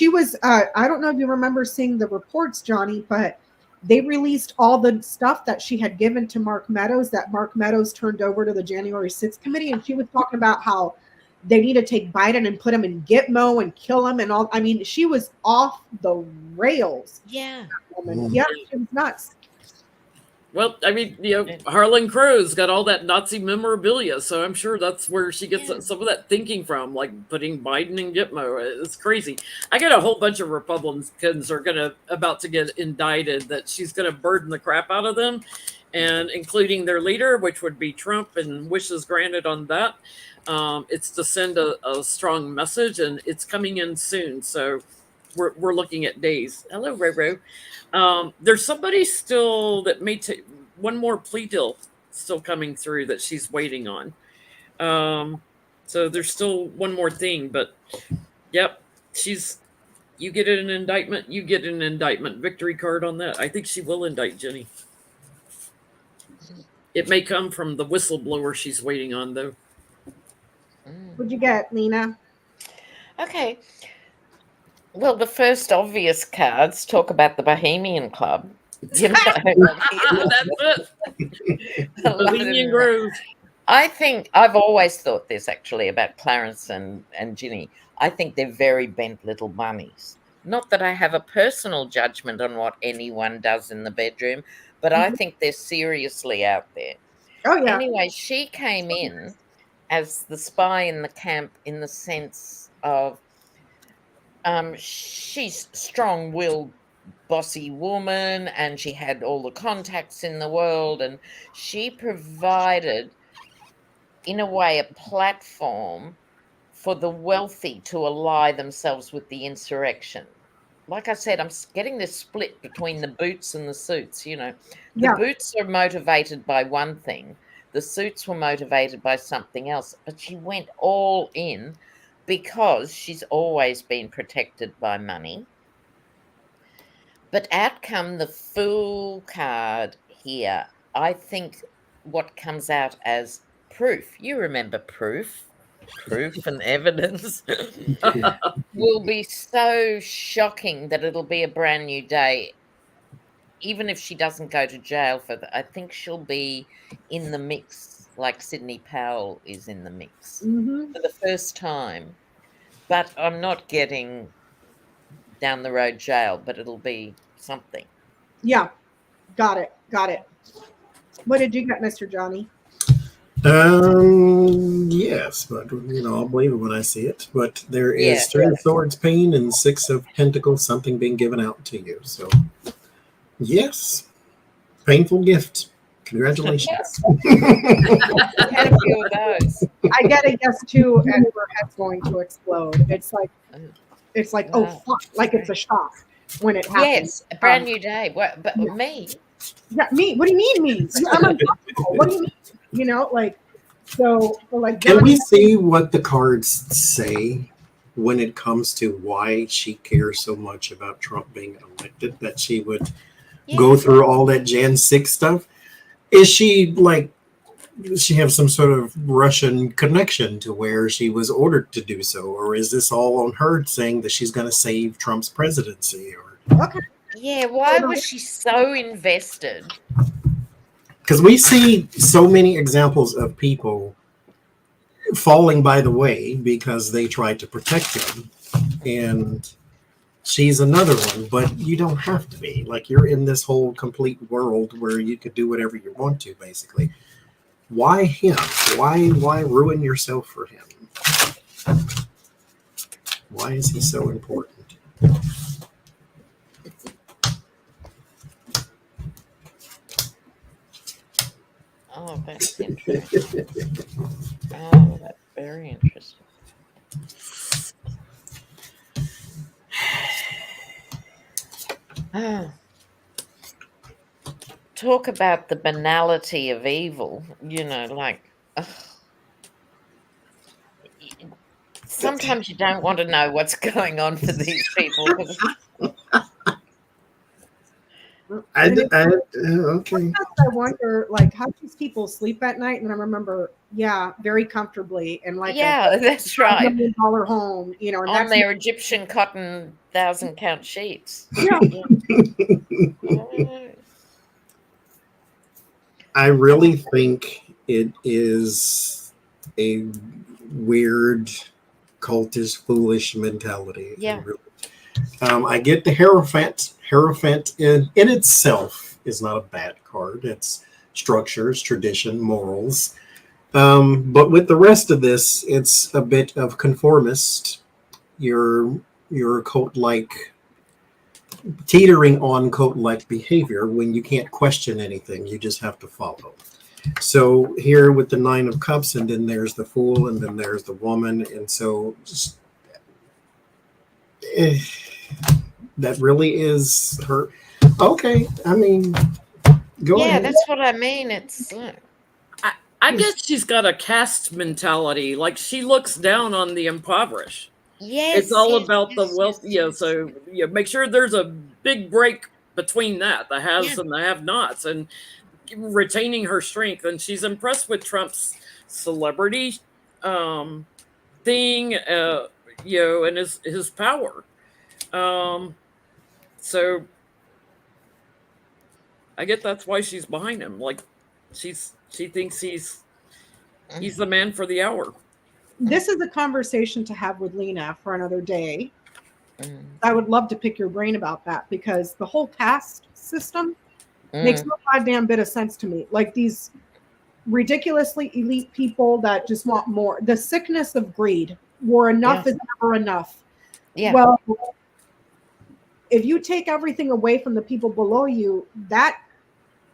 S1: was. I don't know if you remember seeing the reports, Johnie, but they released all the stuff that she had given to Mark Meadows that Mark Meadows turned over to the January 6th committee, and she was talking about how they need to take Biden and put him in Gitmo and kill him and all. I mean, she was off the rails.
S5: Yeah.
S1: Yeah, she was nuts.
S3: Well, I mean, Harlan Crow's got all that Nazi memorabilia, so I'm sure that's where she gets some of that thinking from, like putting Biden in Gitmo. It's crazy. I got a whole bunch of Republicans are about to get indicted that she's going to burden the crap out of them. and including their leader, which would be Trump, and wishes granted on that. It's to send a strong message, and it's coming in soon. So we're looking at days. Hello, Roro. There's somebody still that may take one more plea deal still coming through that she's waiting on. So there's still one more thing, but yep, you get an indictment, you get an indictment. Victory card on that. I think she will indict Jenny. It may come from the whistleblower she's waiting on, though.
S1: What'd you get, Lena?
S5: Okay. Well, the first obvious cards talk about the Bohemian Club. You know,
S3: That's it. Bohemian Grove.
S5: I think I've always thought this actually about Clarence and Ginny. I think they're very bent little bunnies. Not that I have a personal judgment on what anyone does in the bedroom, but I think they're seriously out there.
S1: Oh, yeah.
S5: Anyway, she came in as the spy in the camp in the sense of she's strong-willed, bossy woman, and she had all the contacts in the world, and she provided, in a way, a platform for the wealthy to ally themselves with the insurrection. Like I said, I'm getting this split between the boots and the suits, you know. The boots are motivated by one thing. The suits were motivated by something else. But she went all in because she's always been protected by money. But out come the Fool card here. I think what comes out as proof. You remember proof and evidence will be so shocking that it'll be a brand new day. Even if she doesn't go to jail for that, I think she'll be in the mix, like Sidney Powell is in the mix for the first time. But I'm not getting down the road jail, but it'll be something.
S1: Yeah, got it. What did you get, Mr. Johnie?
S2: Yes, but I'll believe it when I see it. But there is Three of Swords, pain, and Six of Pentacles, something being given out to you. So, yes, painful gift. Congratulations.
S5: I had a few of those.
S1: I get a yes too, and her head's going to explode. It's like oh fuck, like it's a shock when it happens.
S5: Yes, a brand new day. What? But me?
S1: Yeah, me. What do you mean me? I'm uncomfortable. What do you mean? So like.
S2: Can we see what the cards say when it comes to why she cares so much about Trump being elected? That she would go through all that Jan 6 stuff. Is she does she have some sort of Russian connection to where she was ordered to do so? Or is this all on her saying that she's going to save Trump's presidency?
S1: Okay.
S5: Yeah, why was she so invested?
S2: Because we see so many examples of people falling by the way because they tried to protect him. And she's another one, but you don't have to be. Like, you're in this whole complete world where you could do whatever you want to, basically. Why him? Why ruin yourself for him? Why is he so important?
S5: Oh, that's interesting. Oh, that's very interesting. Oh. Talk about the banality of evil, sometimes you don't want to know what's going on for these people.
S2: Okay.
S1: I wonder, how these people sleep at night, and I remember, very comfortably, and
S5: that's right,
S1: $1 million home, and
S5: on their Egyptian cotton 1,000-count sheets.
S1: Yeah.
S2: I really think it is a weird, cultish, foolish mentality.
S5: Yeah.
S2: I get the Hierophant. Hierophant in itself is not a bad card. It's structures, tradition, morals. But with the rest of this, it's a bit of conformist. Your cult-like teetering on cult-like behavior when you can't question anything. You just have to follow. So here with the 9 of Cups, and then there's the Fool, and then there's the woman. And so just, that really is her. Okay. I mean, go ahead.
S5: That's what I mean. It's
S3: I guess she's got a caste mentality. Like, she looks down on the impoverished.
S5: yes.
S3: It's all
S5: yes,
S3: about the
S5: yes,
S3: wealth.
S5: yes,
S3: Yeah.
S5: yes.
S3: So make sure there's a big break between that, the haves and the have-nots, and retaining her strength. And she's impressed with Trump's celebrity thing, and his power. So I get that's why she's behind him. Like, she thinks he's the man for the hour.
S1: This is a conversation to have with Lena for another day.
S5: Mm.
S1: I would love to pick your brain about that, because the whole caste system makes no goddamn bit of sense to me. Like, these ridiculously elite people that just want more. The sickness of greed, where enough is never enough.
S5: Yeah.
S1: Well, if you take everything away from the people below you, that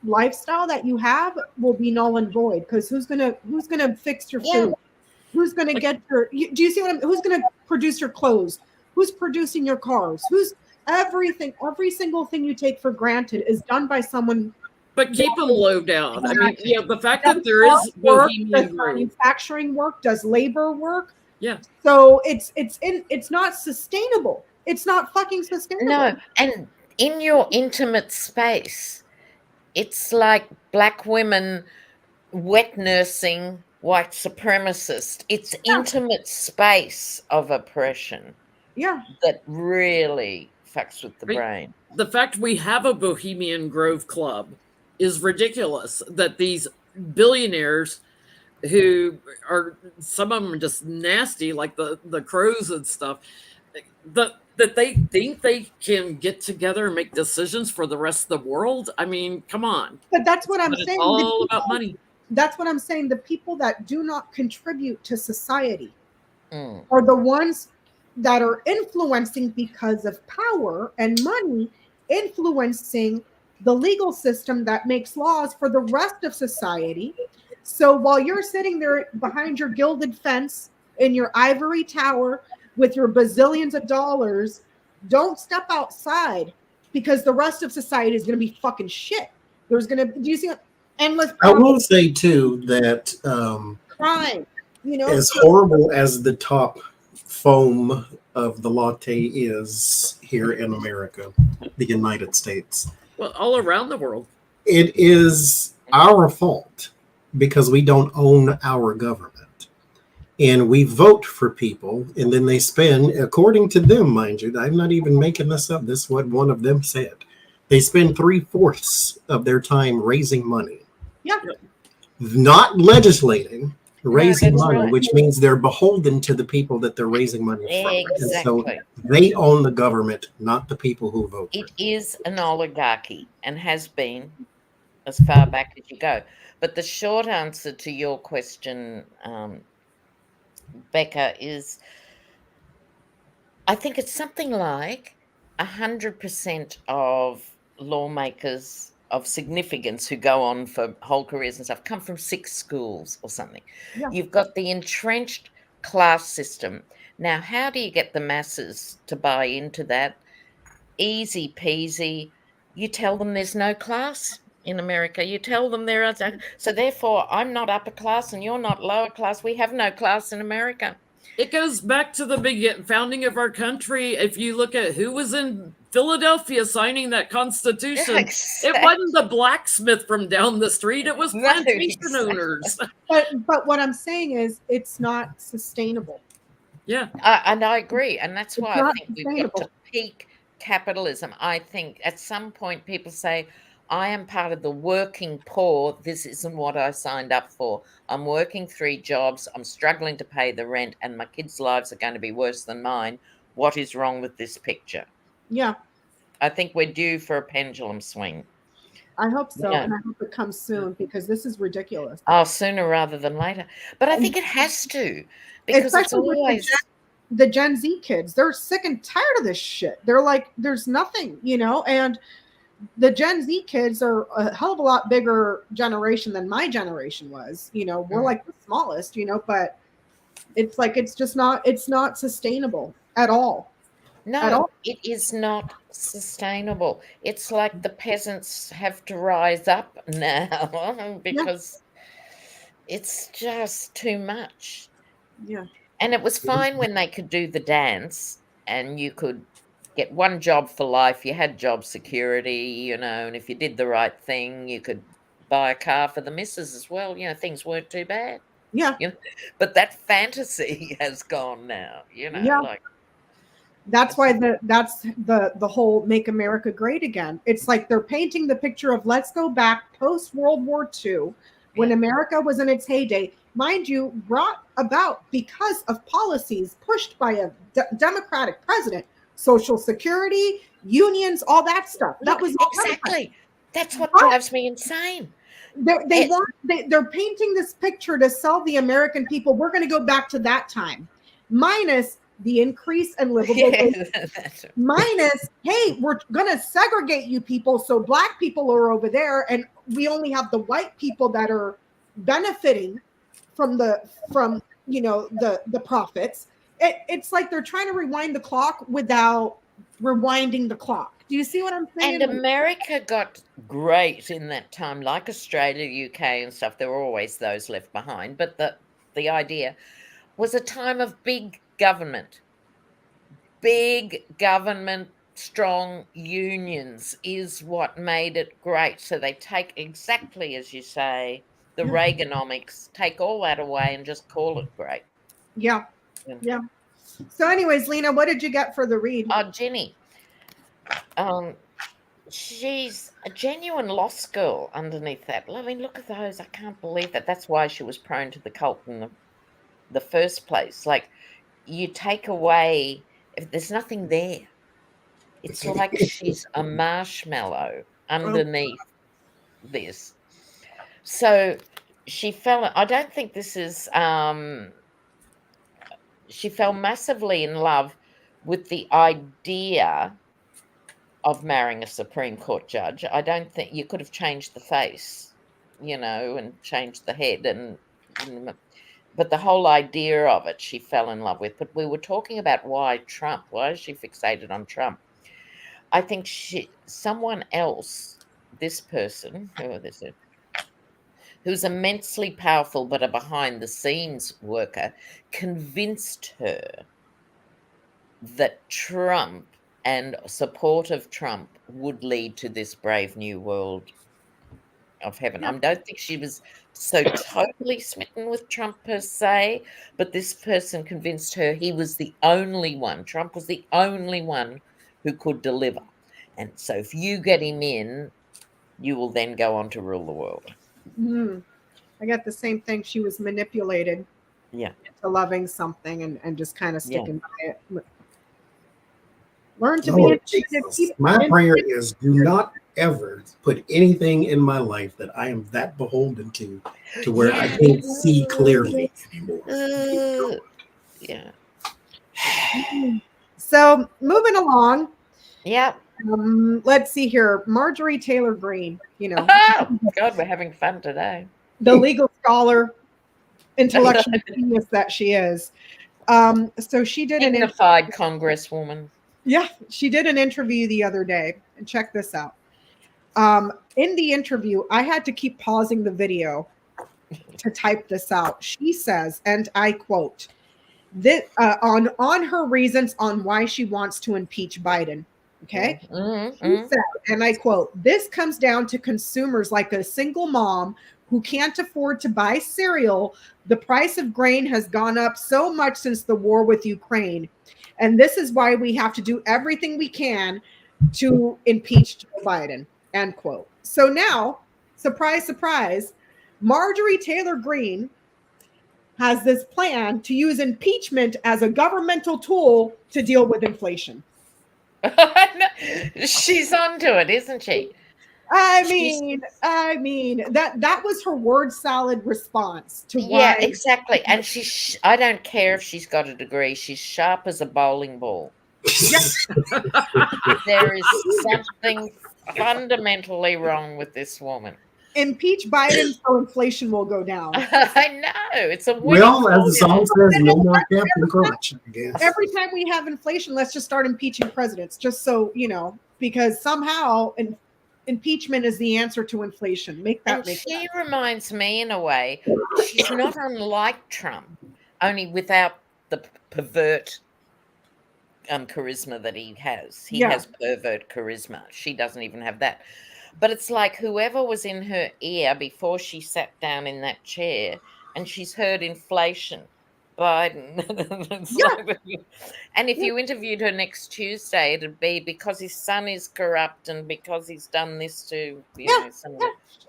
S1: lifestyle that you have will be null and void, because who's gonna fix your food? Who's gonna get your? Do you see what I'm? Who's gonna produce your clothes? Who's producing your cars? Who's everything? Every single thing you take for granted is done by someone.
S3: But keep them low down. I mean, the fact
S1: Does
S3: that there is
S1: work,
S3: bohemian
S1: does
S3: grove.
S1: manufacturing work, does labor work?
S3: Yeah.
S1: So it's not sustainable. It's not fucking sustainable.
S5: No, and in your intimate space, it's like black women wet nursing white supremacists. It's intimate space of oppression.
S1: Yeah.
S5: That really fucks with the brain.
S3: The fact we have a Bohemian Grove Club is ridiculous. That these billionaires, who are, some of them are just nasty, like the Crows and stuff, that they think they can get together and make decisions for the rest of the world. I mean, come on.
S1: But that's what I'm
S3: But
S1: saying.
S3: It's all about money.
S1: That's what I'm saying. The people that do not contribute to society
S5: Mm.
S1: are the ones that are influencing, because of power and money, influencing the legal system that makes laws for the rest of society. So while you're sitting there behind your gilded fence in your ivory tower with your bazillions of dollars, don't step outside, because the rest of society is going to be fucking shit. There's going to, do you see endless?
S2: I will say too that
S1: crime,
S2: as horrible as the top foam of the latte is here in America, the United States,
S3: Well, all around the world.
S2: it is our fault because we don't own our government. And we vote for people, and then they spend, according to them, mind you, I'm not even making this up, this is what one of them said. They spend 3/4 of their time raising money.
S1: Yeah.
S2: Not legislating, raising
S5: that's
S2: money,
S5: right.
S2: which means they're beholden to the people that they're raising money from. And so they own the government, not the people who vote.
S5: It is an oligarchy and has been as far back as you go. But the short answer to your question, Becca, is I think it's something like 100% of lawmakers of significance who go on for whole careers and stuff come from 6 schools or something.
S1: Yeah.
S5: You've got the entrenched class system. Now, how do you get the masses to buy into that? Easy peasy. You tell them there's no class in America. You tell them there are. So therefore, I'm not upper class and you're not lower class. We have no class in America.
S3: It goes back to the founding of our country. If you look at who was in Philadelphia signing that Constitution,
S5: Exactly.
S3: it wasn't the blacksmith from down the street. It was plantation owners.
S1: But what I'm saying is, it's not sustainable.
S3: Yeah.
S5: And I agree. And that's why I
S1: not
S5: think we've got to peak capitalism. I think at some point people say, I am part of the working poor. This isn't what I signed up for. I'm working 3 jobs. I'm struggling to pay the rent, and my kids' lives are going to be worse than mine. What is wrong with this picture?
S1: Yeah.
S5: I think we're due for a pendulum swing.
S1: I hope so.
S5: Yeah.
S1: And I hope it comes soon, because this is ridiculous.
S5: Oh, sooner rather than later. But I think it has to, because it's
S1: Especially with the
S5: always.
S1: the Gen Z kids. They're sick and tired of this shit. They're like, there's nothing, and the Gen Z kids are a hell of a lot bigger generation than my generation was. We're like the smallest, but it's like, it's not sustainable at all.
S5: No, it is not sustainable. It's like the peasants have to rise up now because it's just too much.
S1: Yeah.
S5: And it was fine when they could do the dance and you could get one job for life. You had job security, and if you did the right thing, you could buy a car for the missus as well. Things weren't too bad.
S1: Yeah.
S5: But that fantasy has gone now, like.
S1: That's why that's the whole Make America Great Again. It's like they're painting the picture of let's go back post World War II when America was in its heyday, mind you, brought about because of policies pushed by a Democratic president, Social Security, unions, all that stuff. That was
S5: exactly. That's what drives me insane.
S1: They're painting this picture to sell the American people. We're going to go back to that time, minus the increase in livable wage, minus, hey, we're going to segregate you people. So black people are over there and we only have the white people that are benefiting from the profits. It's like they're trying to rewind the clock without rewinding the clock. Do you see what I'm saying?
S5: And America got great in that time, like Australia, UK and stuff. There were always those left behind. But the idea was a time of big government, strong unions is what made it great. So they take exactly as you say, the Reaganomics, take all that away and just call it great.
S1: Yeah. So anyways, Lena, what did you get for the read?
S5: Jenny. She's a genuine lost girl underneath that. I mean, look at those. I can't believe that. That's why she was prone to the cult in the first place. Like, you take away, if there's nothing there, it's like she's a marshmallow underneath this. So she fell, I don't think this is, she fell massively in love with the idea of marrying a Supreme Court judge. I don't think you could have changed the face, and changed the head, but the whole idea of it, she fell in love with. But we were talking about why Trump. Why is she fixated on Trump? I think someone else, this person, who's immensely powerful but a behind-the-scenes worker, convinced her that Trump and support of Trump would lead to this brave new world of heaven. I don't think she was so totally smitten with Trump per se, but this person convinced her he was the only one. Trump was the only one who could deliver. And so if you get him in, you will then go on to rule the world.
S1: I got the same thing. She was manipulated into loving something and just kind of sticking by it. Learn to be interested.
S2: My prayer is do not ever put anything in my life that I am that beholden to where I can't see clearly anymore.
S1: So moving along.
S5: Yeah.
S1: Let's see here. Marjorie Taylor Greene,
S5: God, we're having fun today.
S1: The legal scholar, intellectual genius that she is. So she did an
S5: dignified congresswoman.
S1: Yeah, she did an interview the other day, and check this out. In the interview, I had to keep pausing the video to type this out. She says, and I quote, this, on her reasons on why she wants to impeach Biden. Okay. She said, and I quote, this comes down to consumers like a single mom who can't afford to buy cereal. The price of grain has gone up so much since the war with Ukraine. And this is why we have to do everything we can to impeach Joe Biden, end quote. So now, surprise, surprise, Marjorie Taylor Greene has this plan to use impeachment as a governmental tool to deal with inflation.
S5: She's onto it, isn't she?
S1: I mean that was her word salad response to why.
S5: Yeah, exactly. And I don't care if she's got a degree. She's sharp as a bowling ball. There is something fundamentally wrong with this woman.
S1: Impeach Biden so inflation will go down.
S5: I know. It's a
S2: Well, as the song says, no more Captain Crunch, I guess.
S1: Every time we have inflation, let's just start impeaching presidents, just so you know, because somehow impeachment is the answer to inflation. Make that make
S5: she
S1: sense.
S5: reminds me in a way, she's not unlike Trump, only without the pervert charisma that he has. He has pervert charisma. She doesn't even have that. But it's like whoever was in her ear before she sat down in that chair, and she's heard inflation, Biden. And if you interviewed her next Tuesday, it'd be because his son is corrupt and because he's done this to know,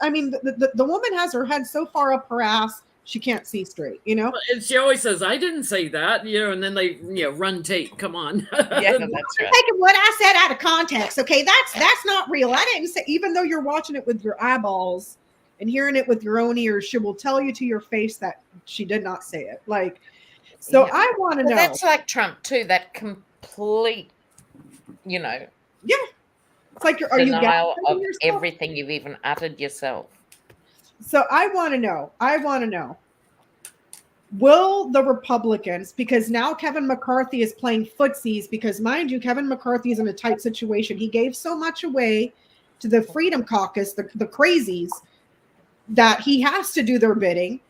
S1: I mean, the woman has her head so far up her ass, she can't see straight, you know?
S3: And she always says, I didn't say that, you know, and then they, run tape. Come on.
S5: Yeah, that's right.
S1: Taking what I said out of context. Okay, that's not real. I didn't say, even though you're watching it with your eyeballs and hearing it with your own ears, she will tell you to your face that she did not say it. Like, so I want to know.
S5: That's like Trump too, that complete,
S1: Yeah. It's like are you
S5: denial of
S1: yourself?
S5: everything you've even uttered yourself.
S1: So I want to know, will the Republicans, because now Kevin McCarthy is playing footsies, because mind you, Kevin McCarthy is in a tight situation. He gave so much away to the Freedom Caucus, the crazies, that he has to do their bidding.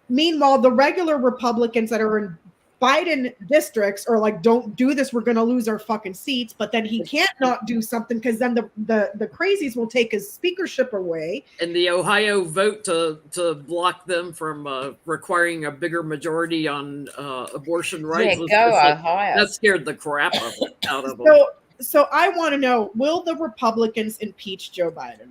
S1: Meanwhile, the regular Republicans that are in Biden districts are like, don't do this, we're going to lose our fucking seats. But then he can't not do something, because then the crazies will take his speakership away.
S3: And the Ohio vote to block them from requiring a bigger majority on abortion rights.
S5: Yeah, go Ohio.
S3: That scared the crap out of them.
S1: So I want to know, will the Republicans impeach Joe Biden?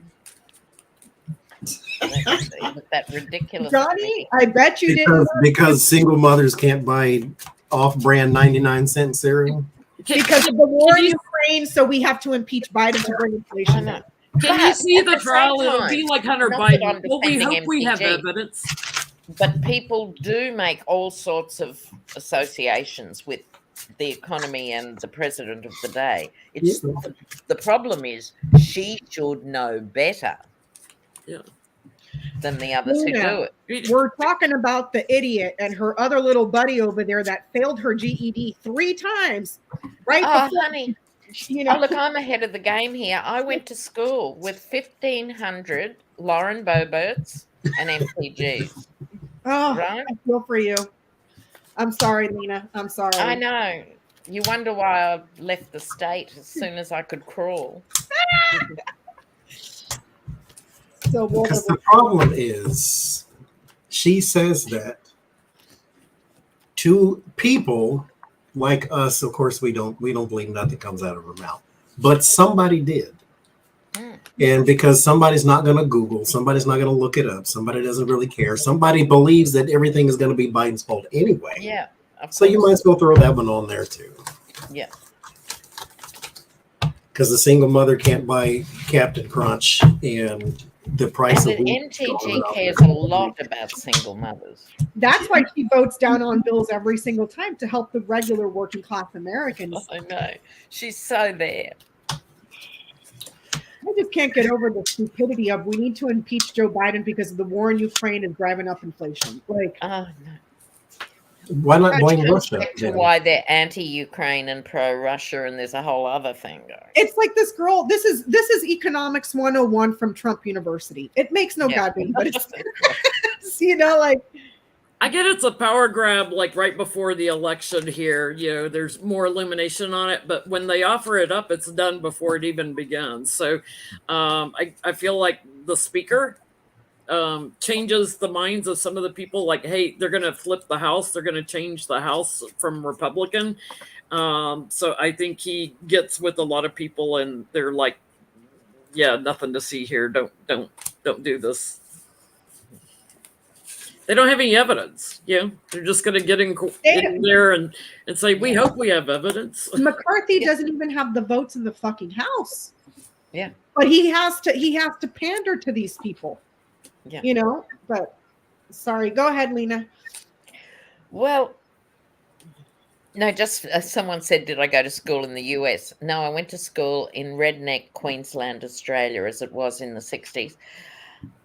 S5: With that ridiculous
S1: Johnny, I bet you didn't.
S2: Because single mothers can't buy off-brand 99-cent cereal.
S1: Because of the war in Ukraine, so we have to impeach Biden to bring inflation down.
S3: Can you see the trial? It'll be like Hunter Biden. Well, we hope we have evidence.
S5: But people do make all sorts of associations with the economy and the president of the day. It's the problem is she should know better.
S3: Yeah.
S5: Than the others who do it.
S1: We're talking about the idiot and her other little buddy over there that failed her GED 3 times. Right?
S5: Oh, honey. Oh, look, I'm ahead of the game here. I went to school with 1,500 Lauren Boberts and MPGs.
S1: Oh,
S5: right?
S1: I feel for you. I'm sorry, Lena. I'm sorry.
S5: I know. You wonder why I left the state as soon as I could crawl.
S1: So
S2: because the problem is, she says that to people like us. Of course, we don't believe nothing comes out of her mouth, but somebody did, and because somebody's not going to Google, somebody's not going to look it up, somebody doesn't really care, somebody believes that everything is going to be Biden's fault anyway.
S5: Yeah.
S2: So you might as well throw that one on there too.
S5: Yeah.
S2: Because the single mother can't buy Captain Crunch and the price
S5: and
S2: of
S5: the NTG cares a lot about single mothers.
S1: That's why she votes down on bills every single time to help the regular working class Americans.
S5: I know. She's so there.
S1: I just can't get over the stupidity of we need to impeach Joe Biden because the war in Ukraine is driving up inflation. Like,
S5: oh, no.
S2: Why not blame Russia?
S5: Why they're anti-Ukraine and pro-Russia, and there's a whole other thing going.
S1: It's like this girl. This is economics 101 from Trump University. It makes no goddamn, but it's like.
S3: I get it's a power grab, like right before the election here. There's more illumination on it, but when they offer it up, it's done before it even begins. So, I feel like the speaker changes the minds of some of the people, like, hey, they're going to flip the House. They're going to change the House from Republican. So I think he gets with a lot of people and they're like, yeah, nothing to see here. Don't do this. They don't have any evidence. They're just going to get in there and say, we hope we have evidence.
S1: McCarthy doesn't even have the votes in the fucking House.
S5: Yeah.
S1: But he has to pander to these people.
S5: Yeah.
S1: You know, but sorry, go ahead, Lena.
S5: Well, no, just as someone said, did I go to school in the US? No, I went to school in redneck Queensland, Australia, as it was in the 60s.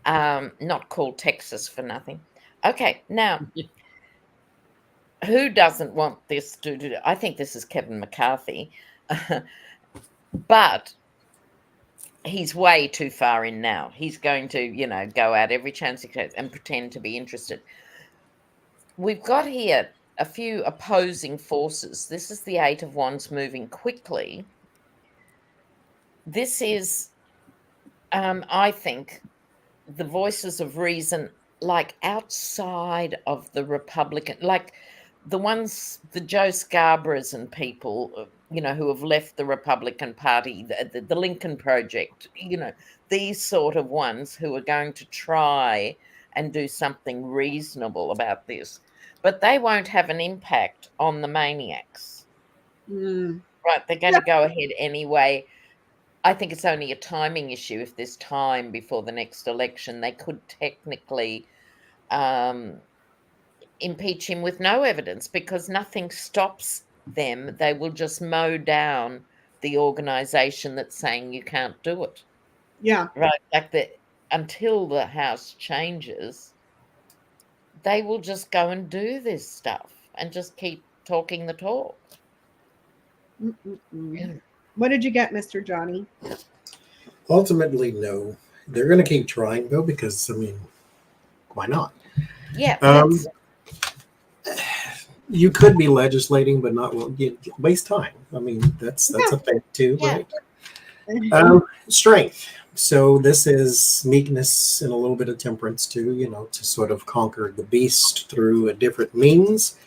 S5: Not called Texas for nothing. Okay, now, who doesn't want this to do? I think this is Kevin McCarthy, but he's way too far in now. He's going to, you know, go out every chance he gets and pretend to be interested. We've got here a few opposing forces. This is the Eight of Wands moving quickly. This is, I think, the voices of reason, like outside of the Republican, like the ones, the Joe Scarboroughs and people, you know, who have left the Republican Party, the Lincoln Project, you know, these sort of ones who are going to try and do something reasonable about this. But they won't have an impact on the maniacs. Right, they're going to go ahead anyway. I think it's only a timing issue. If there's time before the next election, they could technically impeach him with no evidence because nothing stops them. They will just mow down the organization that's saying you can't do it.
S1: Yeah.
S5: Right, like until the House changes, they will just go and do this stuff and just keep talking the talk. Yeah.
S1: What did you get, Mr. Johnie?
S2: Ultimately, no. They're going to keep trying, though, because, I mean, why not?
S5: Yeah.
S2: You could be legislating, but not waste time. I mean, that's a thing, too, right? Strength. So this is meekness and a little bit of temperance, too, you know, to sort of conquer the beast through a different means.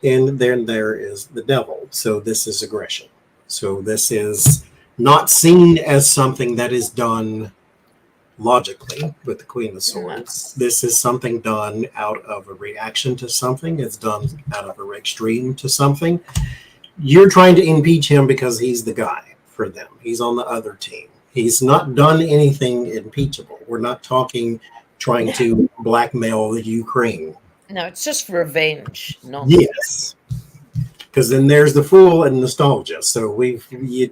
S2: And then there is the devil. So this is aggression. So this is not seen as something that is done logically with the Queen of Swords. This is something done out of a reaction to something. It's done out of an extreme to something. You're trying to impeach him because he's the guy for them. He's on the other team. He's not done anything impeachable. We're not trying to blackmail the Ukraine.
S5: No, it's just revenge.
S2: Yes. Because then there's the fool and nostalgia. So you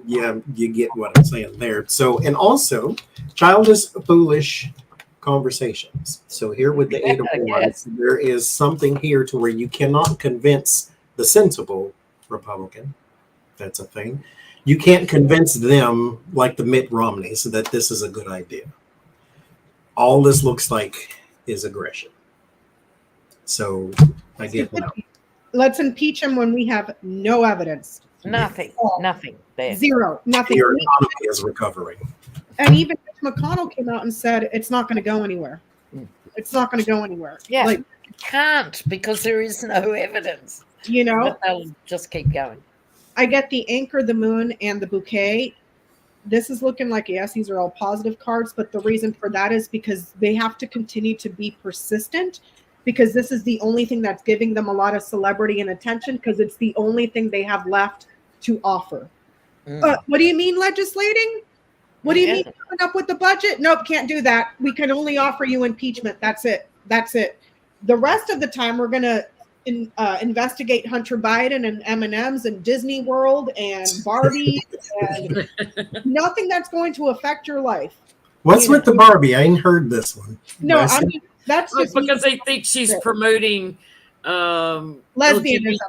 S2: get what I'm saying there. So, and also childish, foolish conversations. So here with the Eight of Wands, there is something here to where you cannot convince the sensible Republican. That's a thing. You can't convince them like the Mitt Romney so that this is a good idea. All this looks like is aggression. So I get no.
S1: Let's impeach him when we have no evidence.
S5: Nothing there.
S1: Zero. Nothing.
S2: Your economy is recovering.
S1: And even McConnell came out and said it's not going to go anywhere. It's not going to go anywhere.
S5: Yeah, it can't because there is no evidence.
S1: You know,
S5: but they'll just keep going.
S1: I get the anchor, the moon, and the bouquet. This is looking like, yes, these are all positive cards, but the reason for that is because they have to continue to be persistent because this is the only thing that's giving them a lot of celebrity and attention because it's the only thing they have left to offer. What do you mean legislating? What do you mean coming up with the budget? Nope, can't do that. We can only offer you impeachment. That's it. The rest of the time, we're going to investigate Hunter Biden and M&Ms and Disney World and Barbie and nothing that's going to affect your life.
S2: What's with the Barbie? I ain't heard this one.
S1: No, I mean, that's just
S3: because they think she's promoting
S1: lesbianism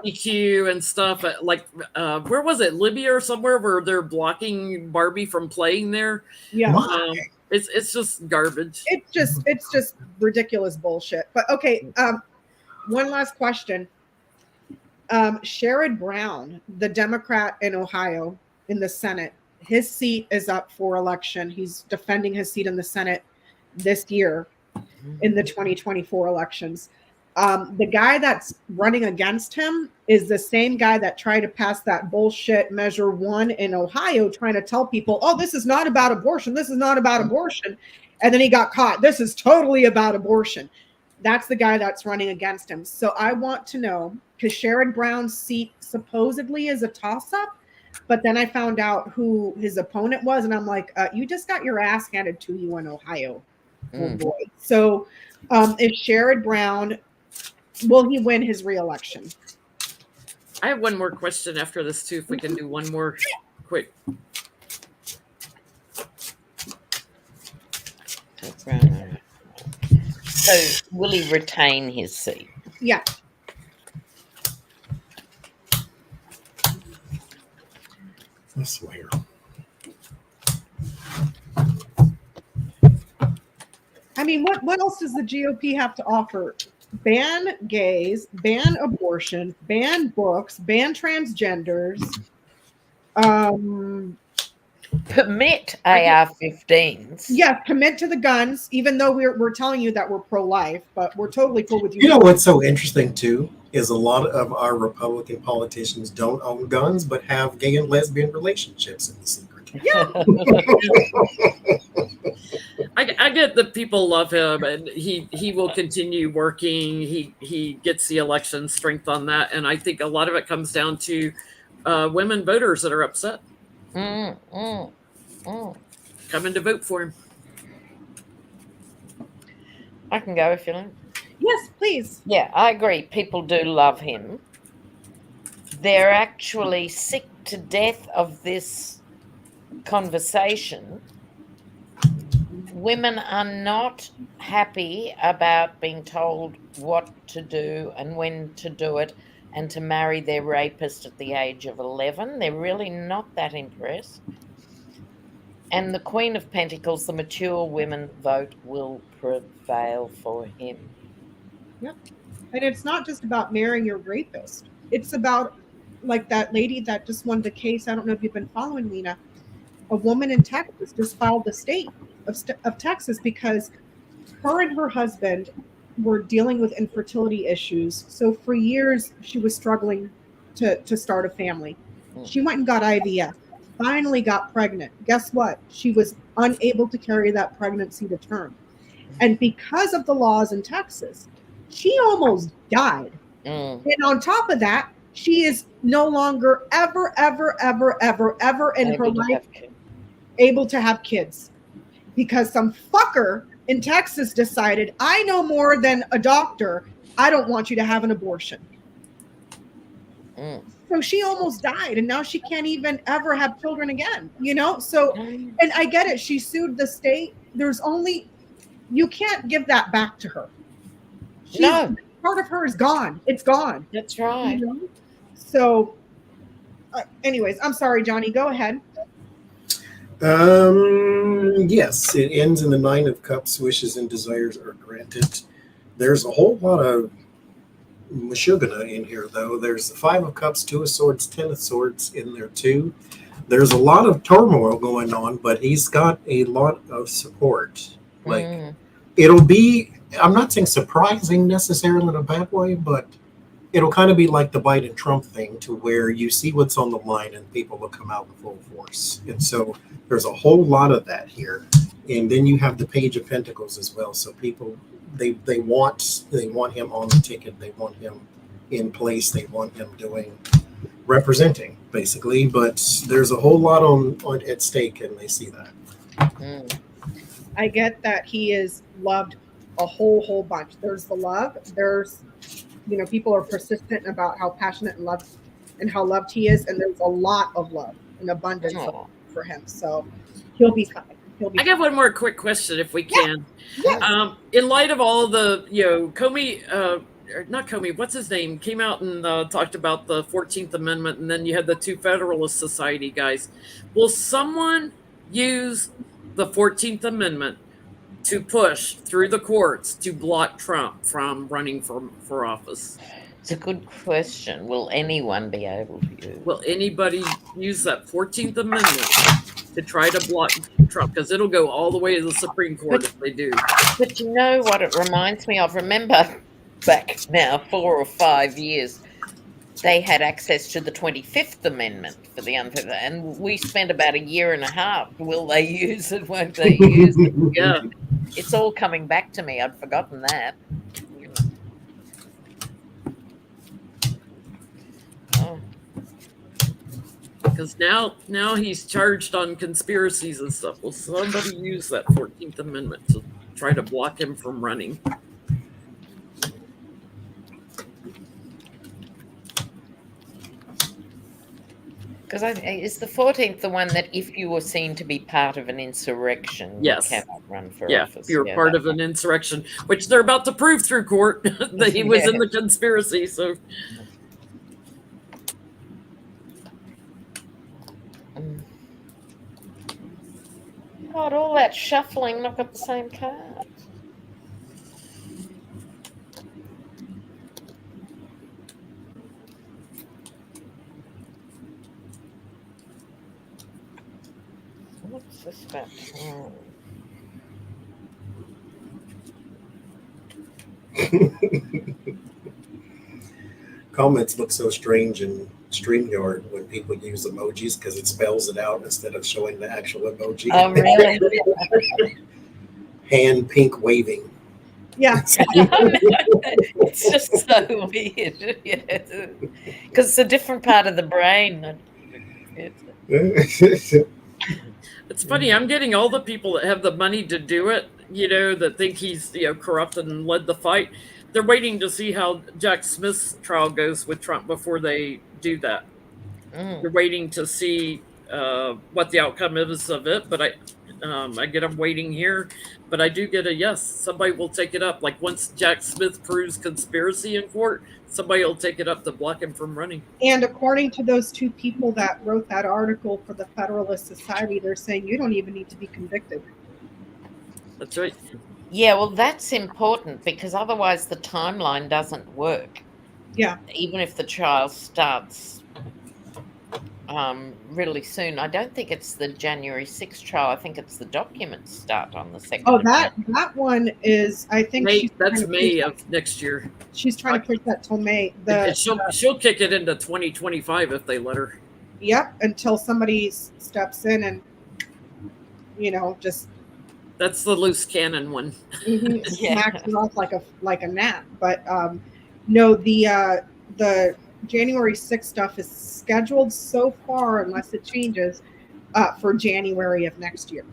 S3: LGBTQ and stuff. Like, where was it? Libya or somewhere where they're blocking Barbie from playing there.
S1: Yeah,
S3: it's just garbage.
S1: It's just ridiculous bullshit. But okay, one last question. Sherrod Brown, the Democrat in Ohio in the Senate, his seat is up for election. He's defending his seat in the Senate this year in the 2024 elections. The guy that's running against him is the same guy that tried to pass that bullshit Measure 1 in Ohio, trying to tell people, oh, this is not about abortion. This is not about abortion. And then he got caught. This is totally about abortion. That's the guy that's running against him. So I want to know, because Sherrod Brown's seat supposedly is a toss-up, But then I found out who his opponent was, and I'm like, you just got your ass handed to you in Ohio. Oh boy. So if Sherrod Brown, will he win his reelection?
S3: I have one more question after this too, if we can do one more quick.
S5: So will he retain his seat?
S1: Yeah.
S2: I swear.
S1: I mean, what else does the GOP have to offer? Ban gays, ban abortion, ban books, ban transgenders.
S5: Permit AR-15s.
S1: Yeah, commit to the guns, even though we're telling you that we're pro-life, but we're totally cool with you.
S2: You know what's so interesting too is a lot of our Republican politicians don't own guns, but have gay and lesbian relationships in the secret.
S1: Yeah.
S3: I get that people love him, and he will continue working. He gets the election strength on that, and I think a lot of it comes down to women voters that are upset coming to vote for him.
S5: I can go if you like.
S1: Yes, please.
S5: Yeah, I agree. People do love him. They're actually sick to death of this conversation. Women are not happy about being told what to do and when to do it and to marry their rapist at the age of 11. They're really not that impressed. And the Queen of Pentacles, the mature women vote will prevail for him.
S1: Yep. And it's not just about marrying your rapist. It's about, like that lady that just won the case. I don't know if you've been following, Lena. A woman in Texas just filed the state of Texas because her and her husband were dealing with infertility issues. So for years, she was struggling to start a family. She went and got IVF, finally got pregnant. Guess what? She was unable to carry that pregnancy to term. And because of the laws in Texas, she almost died. And on top of that, she is no longer ever in her life able to have kids because some fucker in Texas decided, I know more than a doctor. I don't want you to have an abortion. So she almost died, and now she can't even ever have children again, you know? So, and I get it. She sued the state. You can't give that back to her. No. Part of her is gone. It's gone.
S5: That's right.
S1: You know? So, anyways, I'm sorry, Johnie. Go ahead.
S2: Yes, it ends in the 9 of Cups. Wishes and desires are granted. There's a whole lot of mashugana in here, though. There's the 5 of Cups, 2 of Swords, 10 of Swords in there, too. There's a lot of turmoil going on, but he's got a lot of support. Like, it'll be, I'm not saying surprising necessarily in a bad way, but it'll kind of be like the Biden-Trump thing to where you see what's on the line and people will come out in full force. And so there's a whole lot of that here. And then you have the Page of Pentacles as well. So people, they want him on the ticket. They want him in place. They want him representing, basically. But there's a whole lot on at stake, and they see that.
S1: I get that he is loved a whole bunch. There's the love. There's, people are persistent about how passionate and how loved he is, and there's a lot of love and abundance for him. So he'll be fine.
S3: I got one more quick question, if we can.
S1: Yeah.
S3: In light of all the, not Comey, what's his name, came out and talked about the 14th Amendment, and then you had the 2 Federalist Society guys. Will someone use the 14th Amendment to push through the courts to block Trump from running for office?
S5: It's a good question. Will anyone be able to use?
S3: Will anybody use that 14th Amendment to try to block Trump? Because it'll go all the way to the Supreme Court if they do. But
S5: you know what it reminds me of? Remember back now 4 or 5 years, they had access to the 25th Amendment for the unfair, and we spent about 1.5 years. Will they use it? Won't they use it? Yeah. It's all coming back to me. I'd forgotten that. Oh.
S3: Because now he's charged on conspiracies and stuff. Will somebody use that 14th Amendment to try to block him from running?
S5: Because is the 14th the one that if you were seen to be part of an insurrection,
S3: Yes.
S5: you cannot run for
S3: Yeah,
S5: office?
S3: if you're part of an insurrection, which they're about to prove through court that he was in the conspiracy. So,
S5: God, all that shuffling, not got the same card. What's this about?
S2: Comments look so strange in StreamYard when people use emojis because it spells it out instead of showing the actual emoji.
S5: Oh, really?
S2: Hand pink waving.
S1: Yeah.
S5: It's just so weird. Because it's a different part of the brain.
S3: it's funny. I'm getting all the people that have the money to do it, that think he's, corrupted and led the fight. They're waiting to see how Jack Smith's trial goes with Trump before they do that. They're waiting to see what the outcome is of it. But I get them waiting here. But I do get a yes. Somebody will take it up. Like once Jack Smith proves conspiracy in court, somebody will take it up to block him from running.
S1: And according to those two people that wrote that article for the Federalist Society, they're saying you don't even need to be convicted.
S3: That's right.
S5: Yeah, well, that's important because otherwise the timeline doesn't work.
S1: Yeah.
S5: Even if the trial starts really soon. I don't think it's the January 6th trial. I think it's the documents start on the 2nd.
S1: Oh, that one is, I think
S3: that's May of next year.
S1: She's trying to push that till May.
S3: She'll kick it into 2025 if they let her.
S1: Yep, until somebody steps in and, just.
S3: That's the loose cannon one.
S1: Smacks it off like a gnat. But no, the January 6th stuff is scheduled so far, unless it changes, for January of next year.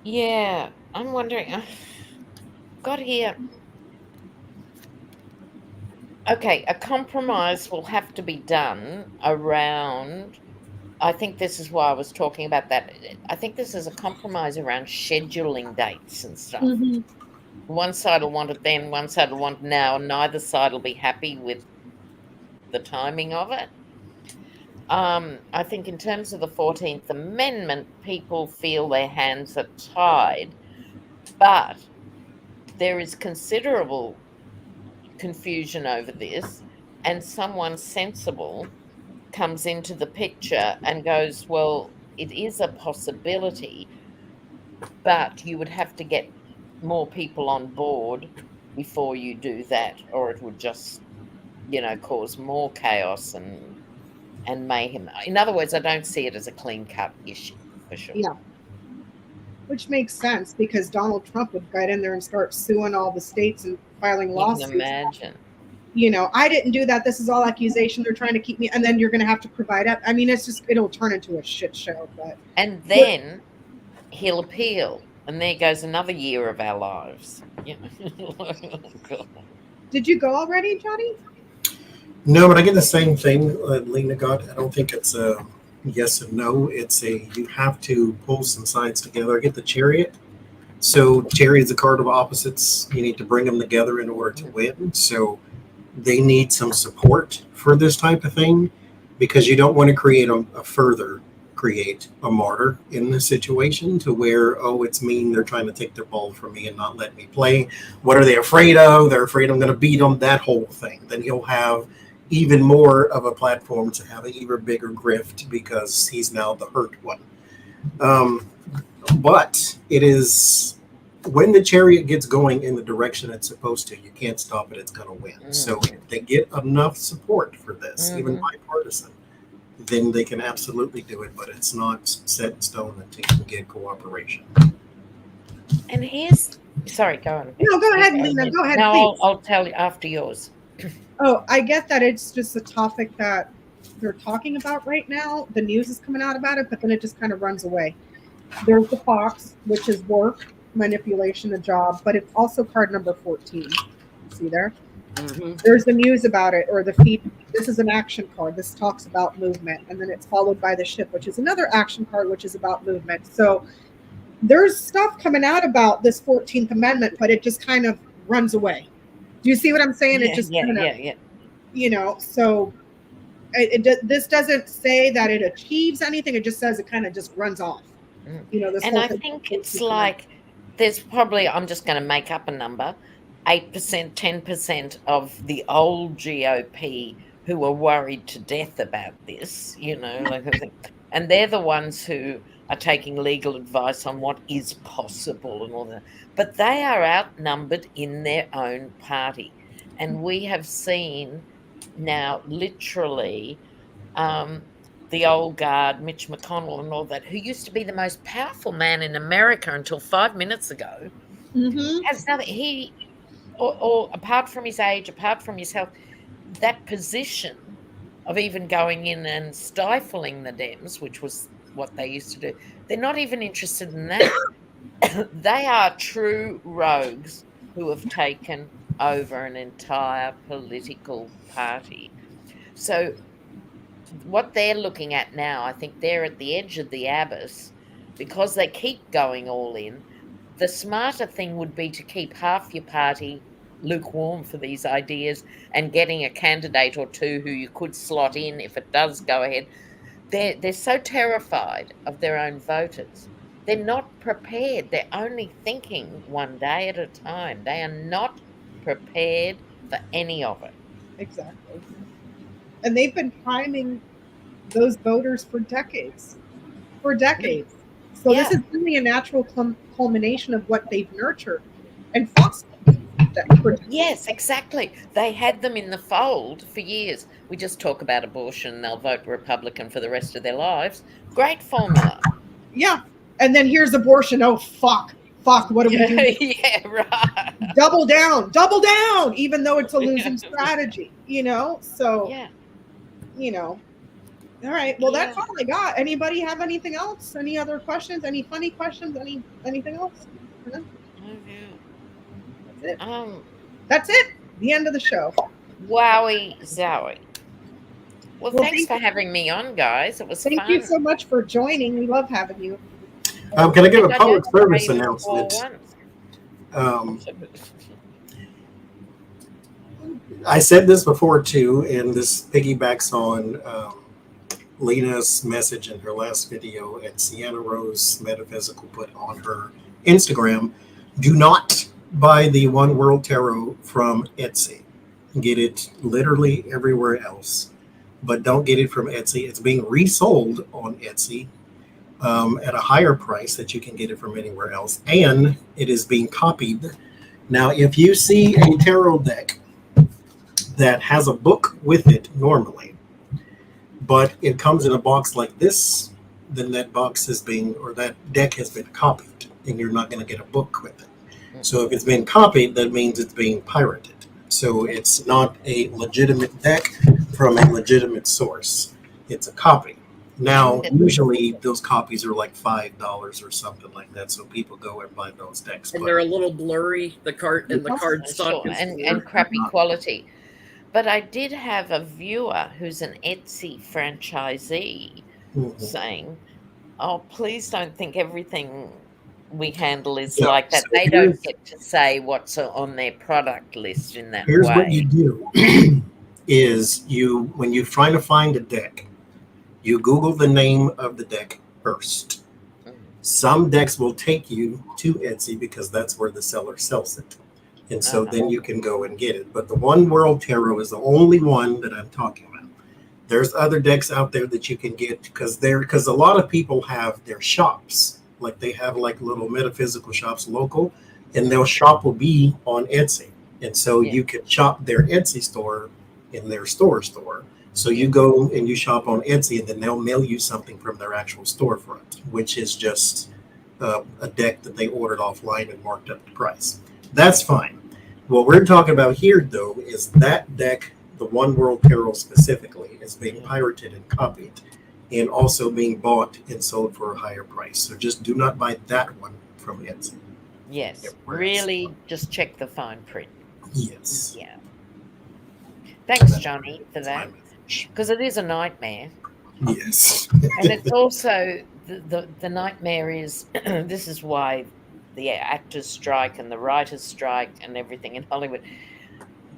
S5: Yeah, I'm wondering. Got here. Okay, a compromise will have to be done around. I think this is why I was talking about that. I think this is a compromise around scheduling dates and stuff.
S1: Mm-hmm.
S5: One side will want it then, one side will want it now. Neither side will be happy with the timing of it. I think in terms of the 14th Amendment, people feel their hands are tied, but there is considerable confusion over this, and someone sensible comes into the picture and goes, well, it is a possibility, but you would have to get more people on board before you do that, or it would just, cause more chaos and mayhem. In other words, I don't see it as a clean-cut issue, for sure.
S1: Yeah. Which makes sense, because Donald Trump would get in there and start suing all the states and filing lawsuits.
S5: You can imagine.
S1: I didn't do that. This is all accusation. They're trying to keep me. And then you're going to have to provide up. I mean, it'll turn into a shit show.
S5: And then he'll appeal. And there goes another year of our lives.
S1: Did you go already, Johnny?
S2: No, but I get the same thing Lena got. I don't think it's a yes and no. It's you have to pull some sides together. I get the Chariot. So Chariot's a card of opposites. You need to bring them together in order to win. So they need some support for this type of thing, because you don't want to create a martyr in this situation to where, it's mean, they're trying to take their ball from me and not let me play. What are they afraid of? They're afraid I'm going to beat them, that whole thing. Then he'll have even more of a platform to have an even bigger grift because he's now the hurt one. But it is, when the Chariot gets going in the direction it's supposed to, you can't stop it. It's going to win. Mm-hmm. So if they get enough support for this, even bipartisan, then they can absolutely do it. But it's not set in stone until you can get cooperation.
S5: And sorry, go on.
S1: No, go ahead, Lena. Go ahead.
S5: No, I'll tell you after yours.
S1: Oh, I get that it's just a topic that they're talking about right now. The news is coming out about it, but then it just kind of runs away. There's the fox, which is work, manipulation, a job, but it's also card number 14. See there?
S3: Mm-hmm.
S1: There's the news about it, or the feed. This is an action card. This talks about movement, and then it's followed by the ship, which is another action card, which is about movement. So there's stuff coming out about this 14th Amendment, but it just kind of runs away. Do you see what I'm saying? It just kind of, you know, so this doesn't say that it achieves anything. It just says it kind of just runs off. You know, this
S5: and I think it's like there's probably, I'm just going to make up a number, 8%, 10% of the old GOP who are worried to death about this, you know, like, and they're the ones who are taking legal advice on what is possible and all that. But they are outnumbered in their own party. And we have seen now literally the old guard, Mitch McConnell and all that, who used to be the most powerful man in America until 5 minutes ago, has nothing. Or apart from his age, apart from his health, that position of even going in and stifling the Dems, which was what they used to do, they're not even interested in that. They are true rogues who have taken over an entire political party. So what they're looking at now, I think they're at the edge of the abyss because they keep going all in. The smarter thing would be to keep half your party lukewarm for these ideas and getting a candidate or two who you could slot in if it does go ahead. They're so terrified of their own voters. They're not prepared. They're only thinking one day at a time. They are not prepared for any of it.
S1: Exactly. And they've been priming those voters for decades. So this is really a natural culmination of what they've nurtured and fostered.
S5: Yes, exactly. They had them in the fold for years. We just talk about abortion, they'll vote Republican for the rest of their lives. Great formula.
S1: Yeah. And then here's abortion. Oh, fuck, what do we do?
S5: Yeah, right.
S1: Double down, even though it's a losing strategy, you know? So, you know. All right. Well, that's all I got. Anybody have anything else? Any other questions? Any funny questions? Anything else? No? That's it. That's it. The end of the show.
S5: Wowie zowie. Well, thanks for having me on, guys. It was fun.
S1: Thank you so much for joining. We love having you.
S2: Can I give a public service announcement? I said this before too, and this piggybacks on Lena's message in her last video and Sienna Rose Metaphysical put on her Instagram. Do not buy the One World Tarot from Etsy. Get it literally everywhere else, but don't get it from Etsy. It's being resold on Etsy at a higher price that you can get it from anywhere else, and it is being copied. Now, if you see a tarot deck that has a book with it normally, but it comes in a box like this, then that box is being, or that deck has been copied, and you're not going to get a book with it. So if it's been copied, that means it's being pirated. So it's not a legitimate deck from a legitimate source. It's a copy. Now, usually those copies are like $5 or something like that. So people go and buy those decks.
S3: And they're a little blurry, the card and the cardstock
S5: and crappy quality. But I did have a viewer who's an Etsy franchisee saying, oh, please don't think everything we handle is like that. So they don't get to say what's on their product list in that way.
S2: Here's what you do is when you're trying to find a deck, you Google the name of the deck first. Some decks will take you to Etsy because that's where the seller sells it. And so then you can go and get it. But the One World Tarot is the only one that I'm talking about. There's other decks out there that you can get because a lot of people have their shops. Like they have like little metaphysical shops local, and their shop will be on Etsy. And so you can shop their Etsy store in their store. So you go and you shop on Etsy, and then they'll mail you something from their actual storefront, which is just a deck that they ordered offline and marked up the price. That's fine. What we're talking about here, though, is that deck, the One World Tarot specifically is being pirated and copied, and also being bought and sold for a higher price. So just do not buy that one from Etsy.
S5: Yes,
S2: Everywhere else.
S5: really, just check the fine print.
S2: Yes.
S5: Yeah. Thanks, Johnny, for
S2: That's
S5: that,
S2: my message.
S5: because it is a nightmare.
S2: Yes.
S5: And it's also the nightmare is this is why the actors strike and the writers strike and everything in Hollywood.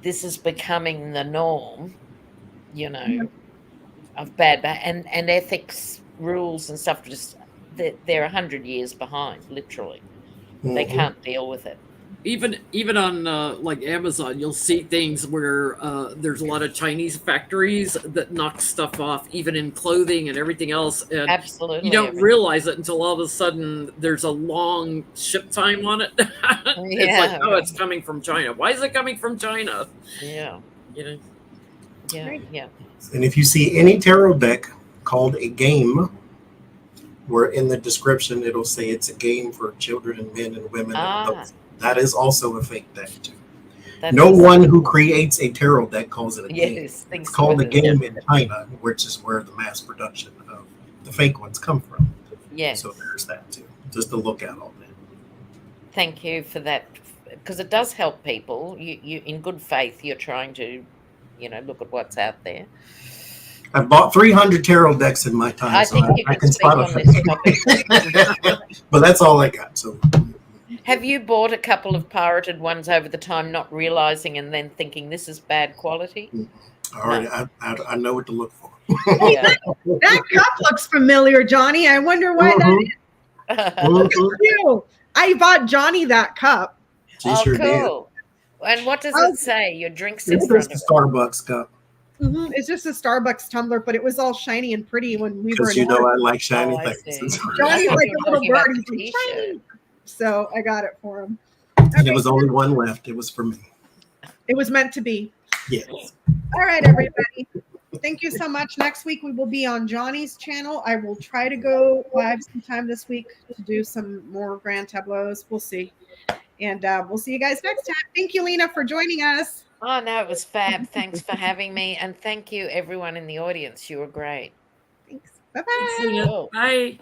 S5: This is becoming the norm, you know, of bad and ethics rules and stuff. Just they're 100 years behind, literally. They
S2: Mhm.
S5: can't deal with it.
S3: Even on like Amazon, you'll see things where there's a lot of Chinese factories that knock stuff off, even in clothing and everything else, and
S5: Absolutely,
S3: you don't
S5: everything.
S3: realize it until all of a sudden there's a long ship time on it. It's like,
S5: Yeah,
S3: oh, it's coming from China. Why is it coming from China?
S5: yeah,
S3: You know,
S5: yeah,
S1: Right.
S5: yeah.
S2: And if you see any tarot deck called a game, where in the description it'll say it's a game for children and men and women and adults, that is also a fake deck too.
S5: That
S2: No
S5: is-
S2: one who creates a tarot deck calls it a game.
S5: Yes,
S2: It's
S5: thinks
S2: called a
S5: with it.
S2: game in China, which is where the mass production of the fake ones come from.
S5: Yes.
S2: So there's that too. Just to look at all that.
S5: Thank you for that, because it does help people. You in good faith, you're trying to, look at what's out there.
S2: I've bought 300 tarot decks in my time,
S5: I
S2: so
S5: think you
S2: I
S5: can
S2: can
S5: speak
S2: spot
S5: on
S2: a
S5: this
S2: fake.
S5: topic.
S2: But that's all I got. So
S5: Have you bought a couple of pirated ones over the time, not realizing, and then thinking this is bad quality?
S2: already, I know what to look for.
S5: Yeah.
S1: That cup looks familiar, Johnny. I wonder why that
S2: Mhm.
S1: is you. I bought Johnny that cup.
S2: She
S5: Oh,
S2: sure did.
S5: cool. And what does
S1: Oh.
S5: it say? Your drinks in
S2: It's
S5: front
S2: just
S5: of
S2: a
S5: it.
S2: Starbucks cup
S1: It's just a Starbucks tumbler, but it was all shiny and pretty when we were
S2: because
S1: in
S2: you know
S1: Oregon.
S2: I like shiny
S5: Oh, I
S2: things.
S5: see.
S1: Johnny's
S5: I thought
S1: like
S5: you
S1: a
S5: were
S1: little
S5: talking about
S1: bird.
S5: the
S1: He's like,
S5: t-shirt.
S1: shiny. So I got it for him.
S2: And
S1: Okay,
S2: there was only one left. It was for me.
S1: it was meant to be.
S2: Yes.
S1: All right, everybody. Thank you so much. Next week we will be on Johnny's channel. I will try to go live sometime this week to do some more grand tableaus. We'll see. And we'll see you guys next time. Thank you, Lena, for joining us.
S5: Oh, no, it was fab. Thanks for having me. And thank you, everyone in the audience. You were great.
S1: Thanks. Bye-bye.
S3: Thanks, Lena.
S5: Cool.
S3: Bye.